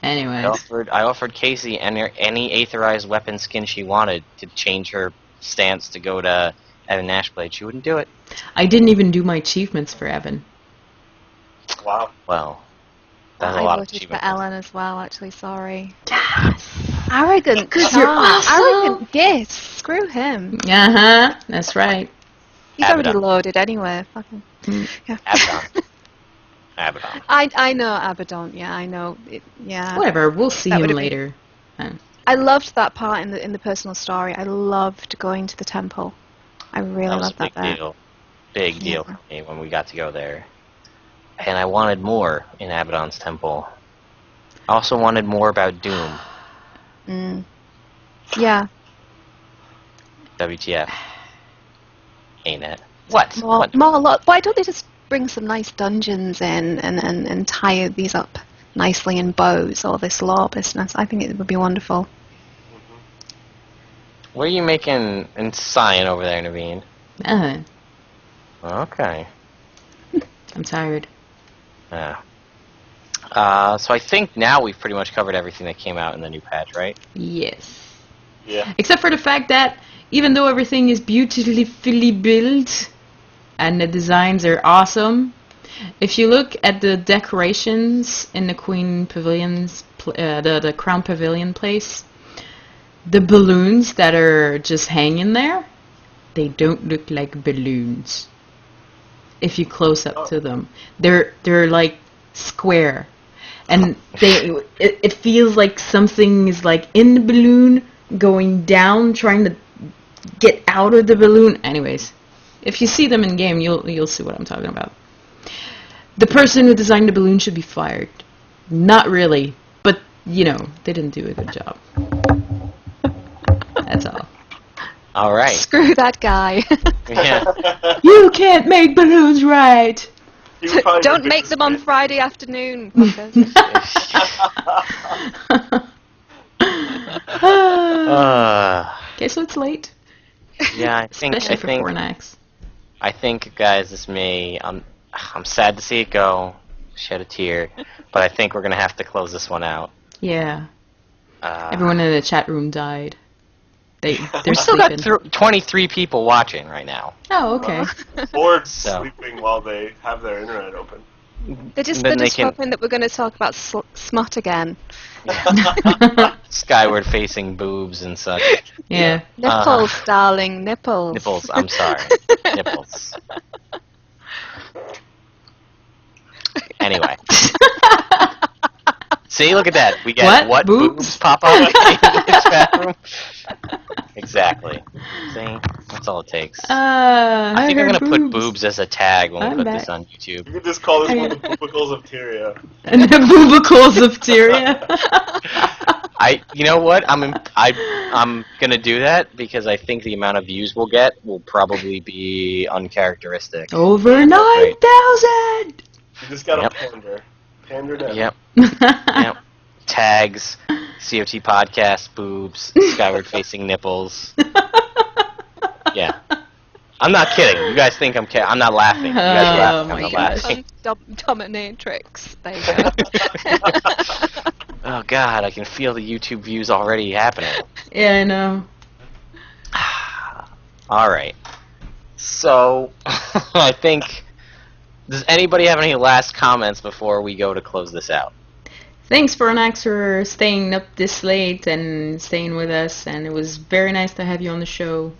[SPEAKER 2] Anyways.
[SPEAKER 1] I offered Casey any aetherized weapon skin she wanted to change her stance to go to Evan Nashblade. She wouldn't do it.
[SPEAKER 2] I didn't even do my achievements for Evan.
[SPEAKER 4] Wow.
[SPEAKER 1] Well, that's a
[SPEAKER 3] I
[SPEAKER 1] lot of
[SPEAKER 3] voted for
[SPEAKER 1] achievements.
[SPEAKER 3] Ellen as well, actually, sorry.
[SPEAKER 2] Yes.
[SPEAKER 3] Arrogant.
[SPEAKER 2] Because you're awesome.
[SPEAKER 3] Arrogant git. Screw him.
[SPEAKER 2] Uh-huh. That's right.
[SPEAKER 3] He's already
[SPEAKER 1] Abaddon.
[SPEAKER 3] loaded anyway. Fucking. Yeah.
[SPEAKER 1] Abaddon. Abaddon.
[SPEAKER 3] I know Abaddon, yeah, I know. Yeah.
[SPEAKER 2] Whatever. We'll see
[SPEAKER 3] That
[SPEAKER 2] him
[SPEAKER 3] would've
[SPEAKER 2] later.
[SPEAKER 3] I loved that part in the personal story. I loved going to the temple. I really
[SPEAKER 1] That was
[SPEAKER 3] loved
[SPEAKER 1] a big
[SPEAKER 3] that bit.
[SPEAKER 1] deal. Big deal
[SPEAKER 3] Yeah.
[SPEAKER 1] for me when we got to go there. And I wanted more in Abaddon's temple. I also wanted more about Doom.
[SPEAKER 3] Mm. Yeah.
[SPEAKER 1] WTF. Ain't it? What?
[SPEAKER 3] More a lot. Why don't they just bring some nice dungeons in and tie these up nicely in bows, all this lore business? I think it would be wonderful.
[SPEAKER 1] What are you making and sighing over there, Naveen?
[SPEAKER 2] Uh,
[SPEAKER 1] Okay.
[SPEAKER 2] I'm tired.
[SPEAKER 1] Yeah. So I think now we've pretty much covered everything that came out in the new patch, right?
[SPEAKER 2] Yes.
[SPEAKER 4] Yeah.
[SPEAKER 2] Except for the fact that even though everything is beautifully built and the designs are awesome, If you look at the decorations in the Queen Pavilion's, the Crown Pavilion place, the balloons that are just hanging there, they don't look like balloons. If you close up to them, they're like square, and it feels like something is like in the balloon, going down, trying to get out of the balloon. Anyways, if you see them in game, you'll see what I'm talking about. The person who designed the balloon should be fired. Not really, but they didn't do a good job. That's all.
[SPEAKER 1] All right.
[SPEAKER 3] Screw that guy.
[SPEAKER 1] Yeah.
[SPEAKER 2] You can't make balloons right.
[SPEAKER 4] He would probably
[SPEAKER 3] Don't
[SPEAKER 4] fix
[SPEAKER 3] make
[SPEAKER 4] his
[SPEAKER 3] them on
[SPEAKER 4] face.
[SPEAKER 3] Friday afternoon. fuckers.
[SPEAKER 2] Okay, so it's late,
[SPEAKER 1] Yeah, I think
[SPEAKER 2] especially for Fornax.
[SPEAKER 1] I think, guys, this may. I'm sad to see it go. Shed a tear, but I think we're gonna have to close this one out.
[SPEAKER 2] Yeah, everyone in the chat room died. They're
[SPEAKER 1] We still got
[SPEAKER 2] sleeping.
[SPEAKER 1] 23 people watching right now.
[SPEAKER 2] Oh, okay.
[SPEAKER 4] Or
[SPEAKER 1] So.
[SPEAKER 4] sleeping while they have their internet open.
[SPEAKER 3] They're just
[SPEAKER 1] Then they can-
[SPEAKER 3] hoping that we're going to talk about smut again.
[SPEAKER 1] Skyward facing boobs and such.
[SPEAKER 2] Yeah.
[SPEAKER 3] Nipples, darling, nipples.
[SPEAKER 1] Nipples. I'm sorry. Nipples. Anyway. See, look at that. We get
[SPEAKER 2] What?
[SPEAKER 1] boobs?
[SPEAKER 2] Boobs?
[SPEAKER 1] Pop up in the chat room. Exactly. See, that's all it takes. I think I'm gonna put boobs as a tag when we
[SPEAKER 2] I'm
[SPEAKER 1] put
[SPEAKER 2] back.
[SPEAKER 1] this on YouTube.
[SPEAKER 4] You could just call this one the Boobicles of Tyria.
[SPEAKER 2] And the boobicles of Tyria.
[SPEAKER 1] You know what? I'm gonna do that because I think the amount of views we'll get will probably be uncharacteristic.
[SPEAKER 2] Over 9,000.
[SPEAKER 4] You just gotta
[SPEAKER 1] Yep.
[SPEAKER 4] pander. Pander down.
[SPEAKER 1] Yep. Yep. Tags, CoTPodcast, boobs, skyward facing nipples. Yeah. I'm not kidding. You guys think I'm not laughing. You guys are laughing.
[SPEAKER 2] Oh
[SPEAKER 1] I'm
[SPEAKER 2] my
[SPEAKER 1] not
[SPEAKER 2] gosh.
[SPEAKER 1] laughing.
[SPEAKER 3] Dominatrix. There you go.
[SPEAKER 1] Oh god, I can feel the YouTube views already happening.
[SPEAKER 2] Yeah, I know.
[SPEAKER 1] Alright. So, I think... Does anybody have any last comments before we go to close this out?
[SPEAKER 2] Thanks, Fornax, for staying up this late and staying with us, and it was very nice to have you on the show.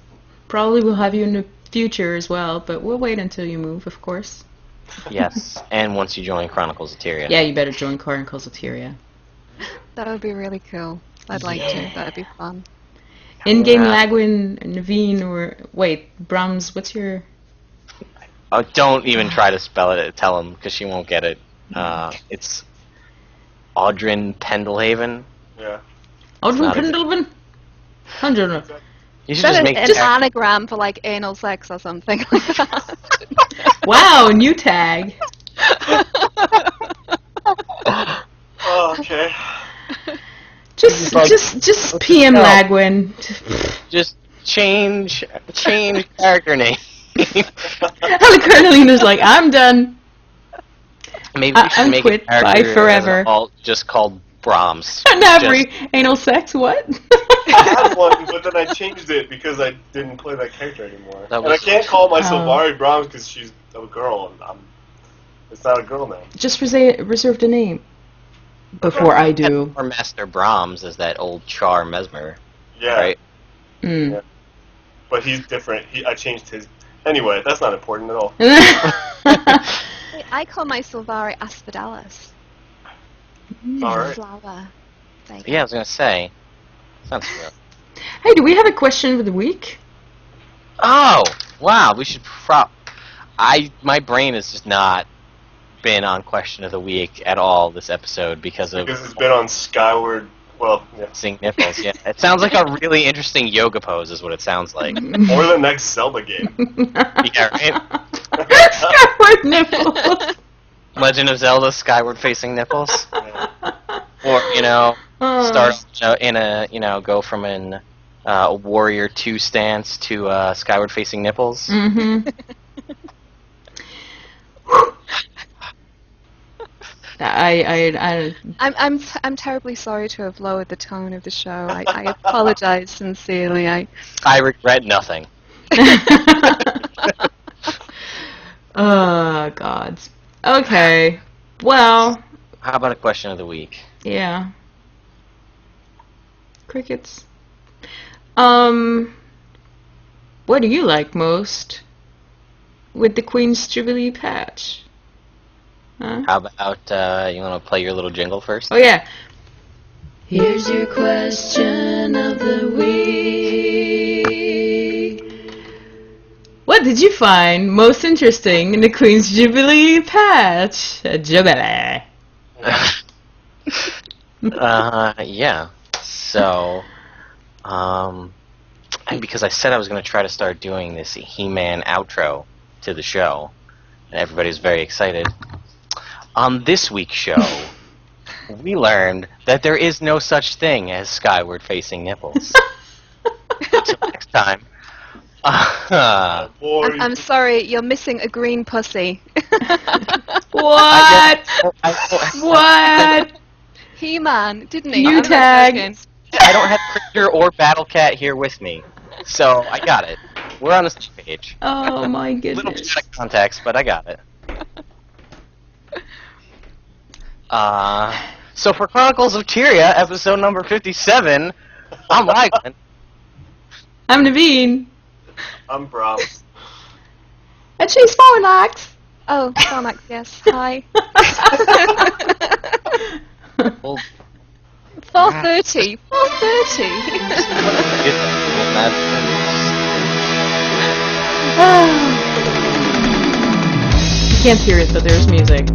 [SPEAKER 2] Probably we'll have you in the future as well, but we'll wait until you move, of course.
[SPEAKER 1] Yes, and once you join Chronicles of Tyria.
[SPEAKER 2] Yeah, you better join Chronicles of Tyria.
[SPEAKER 3] That would be really cool. I'd like to. That'd be fun.
[SPEAKER 2] In-game
[SPEAKER 1] Yeah.
[SPEAKER 2] Lagwyn, Naveen, or... Wait, Brahms, what's your...
[SPEAKER 1] Oh, don't even try to spell it. Tell him, because she won't get it. It's Audrin Pendelhaven.
[SPEAKER 4] Yeah.
[SPEAKER 2] Audrin
[SPEAKER 1] not a-
[SPEAKER 2] Pendelhaven? Hundred.
[SPEAKER 1] You should
[SPEAKER 3] That
[SPEAKER 1] just
[SPEAKER 3] is
[SPEAKER 1] make
[SPEAKER 3] an anagram for like anal sex or something like that.
[SPEAKER 2] Wow, new tag.
[SPEAKER 4] Oh, okay.
[SPEAKER 2] Just
[SPEAKER 1] Like-
[SPEAKER 2] just PM
[SPEAKER 1] No.
[SPEAKER 2] Lagwyn.
[SPEAKER 1] just change character name.
[SPEAKER 2] Carolina's like, I'm done.
[SPEAKER 1] Maybe we should
[SPEAKER 2] I'm
[SPEAKER 1] make
[SPEAKER 2] quit.
[SPEAKER 1] a character
[SPEAKER 2] Bye
[SPEAKER 1] as an
[SPEAKER 2] forever.
[SPEAKER 1] alt just called Brahms.
[SPEAKER 2] Navri, anal sex, what?
[SPEAKER 4] I had one, but then I changed it because I didn't play that character anymore.
[SPEAKER 1] That
[SPEAKER 4] And I
[SPEAKER 1] was-
[SPEAKER 4] can't call my
[SPEAKER 2] Oh.
[SPEAKER 4] Sylvari Brahms because she's a girl, and it's not a girl name.
[SPEAKER 2] Just reserve the name. Before I do.
[SPEAKER 1] Or Master Brahms is that old Char Mesmer,
[SPEAKER 4] Yeah,
[SPEAKER 1] right?
[SPEAKER 2] Mm.
[SPEAKER 4] Yeah. But he's different. I changed his. Anyway, that's not important at all.
[SPEAKER 3] I call my Sylvari Asphodelus.
[SPEAKER 4] All right.
[SPEAKER 3] Flower. There you go.
[SPEAKER 1] Yeah, I was gonna say. Sounds good.
[SPEAKER 2] Hey, do we have a question for the week?
[SPEAKER 1] Oh, wow. We should my brain has just not been on question of the week at all this episode because of
[SPEAKER 4] Because it's been on Skyward. Well, yeah.
[SPEAKER 1] seeing nipples. Yeah, it sounds like a really interesting yoga pose, is what it sounds like.
[SPEAKER 4] Or the next Zelda game.
[SPEAKER 1] Yeah, right?
[SPEAKER 2] Skyward nipples.
[SPEAKER 1] Legend of Zelda skyward facing nipples,
[SPEAKER 4] Yeah.
[SPEAKER 1] or
[SPEAKER 2] Oh.
[SPEAKER 1] start in a go from an Warrior 2 stance to skyward facing nipples.
[SPEAKER 2] Mm-hmm.
[SPEAKER 3] I'm terribly sorry to have lowered the tone of the show. I apologize sincerely.
[SPEAKER 1] I regret nothing.
[SPEAKER 2] Oh, God. Okay. Well,
[SPEAKER 1] How about a question of the week?
[SPEAKER 2] yeah. Crickets. What do you like most with the Queen's Jubilee patch? Huh?
[SPEAKER 1] How about you want to play your little jingle first?
[SPEAKER 2] Oh yeah. Here's your question of the week. What did you find most interesting in the Queen's Jubilee patch? Jubilee.
[SPEAKER 1] Yeah. So, and because I said I was going to try to start doing this He-Man outro to the show, and everybody's very excited. On this week's show, we learned that there is no such thing as skyward-facing nipples. Until next time.
[SPEAKER 3] I'm sorry, you're missing a green pussy.
[SPEAKER 2] What? What?
[SPEAKER 3] He-Man, didn't he?
[SPEAKER 2] You
[SPEAKER 3] I'm not
[SPEAKER 2] tag.
[SPEAKER 3] joking.
[SPEAKER 1] I don't have Critter or Battle Cat here with me, so I got it. We're on the same page.
[SPEAKER 2] Oh my
[SPEAKER 1] Little bit
[SPEAKER 2] goodness.
[SPEAKER 1] out of context, but I got it. So for Chronicles of Tyria, episode number 57, I'm Lagwyn.
[SPEAKER 2] I'm Naveen.
[SPEAKER 4] I'm Brom.
[SPEAKER 2] And she's Fornax.
[SPEAKER 3] Oh, Fornax, yes. Hi.
[SPEAKER 1] Well,
[SPEAKER 3] 4:30. 4:30.
[SPEAKER 2] You can't hear it, but there's music.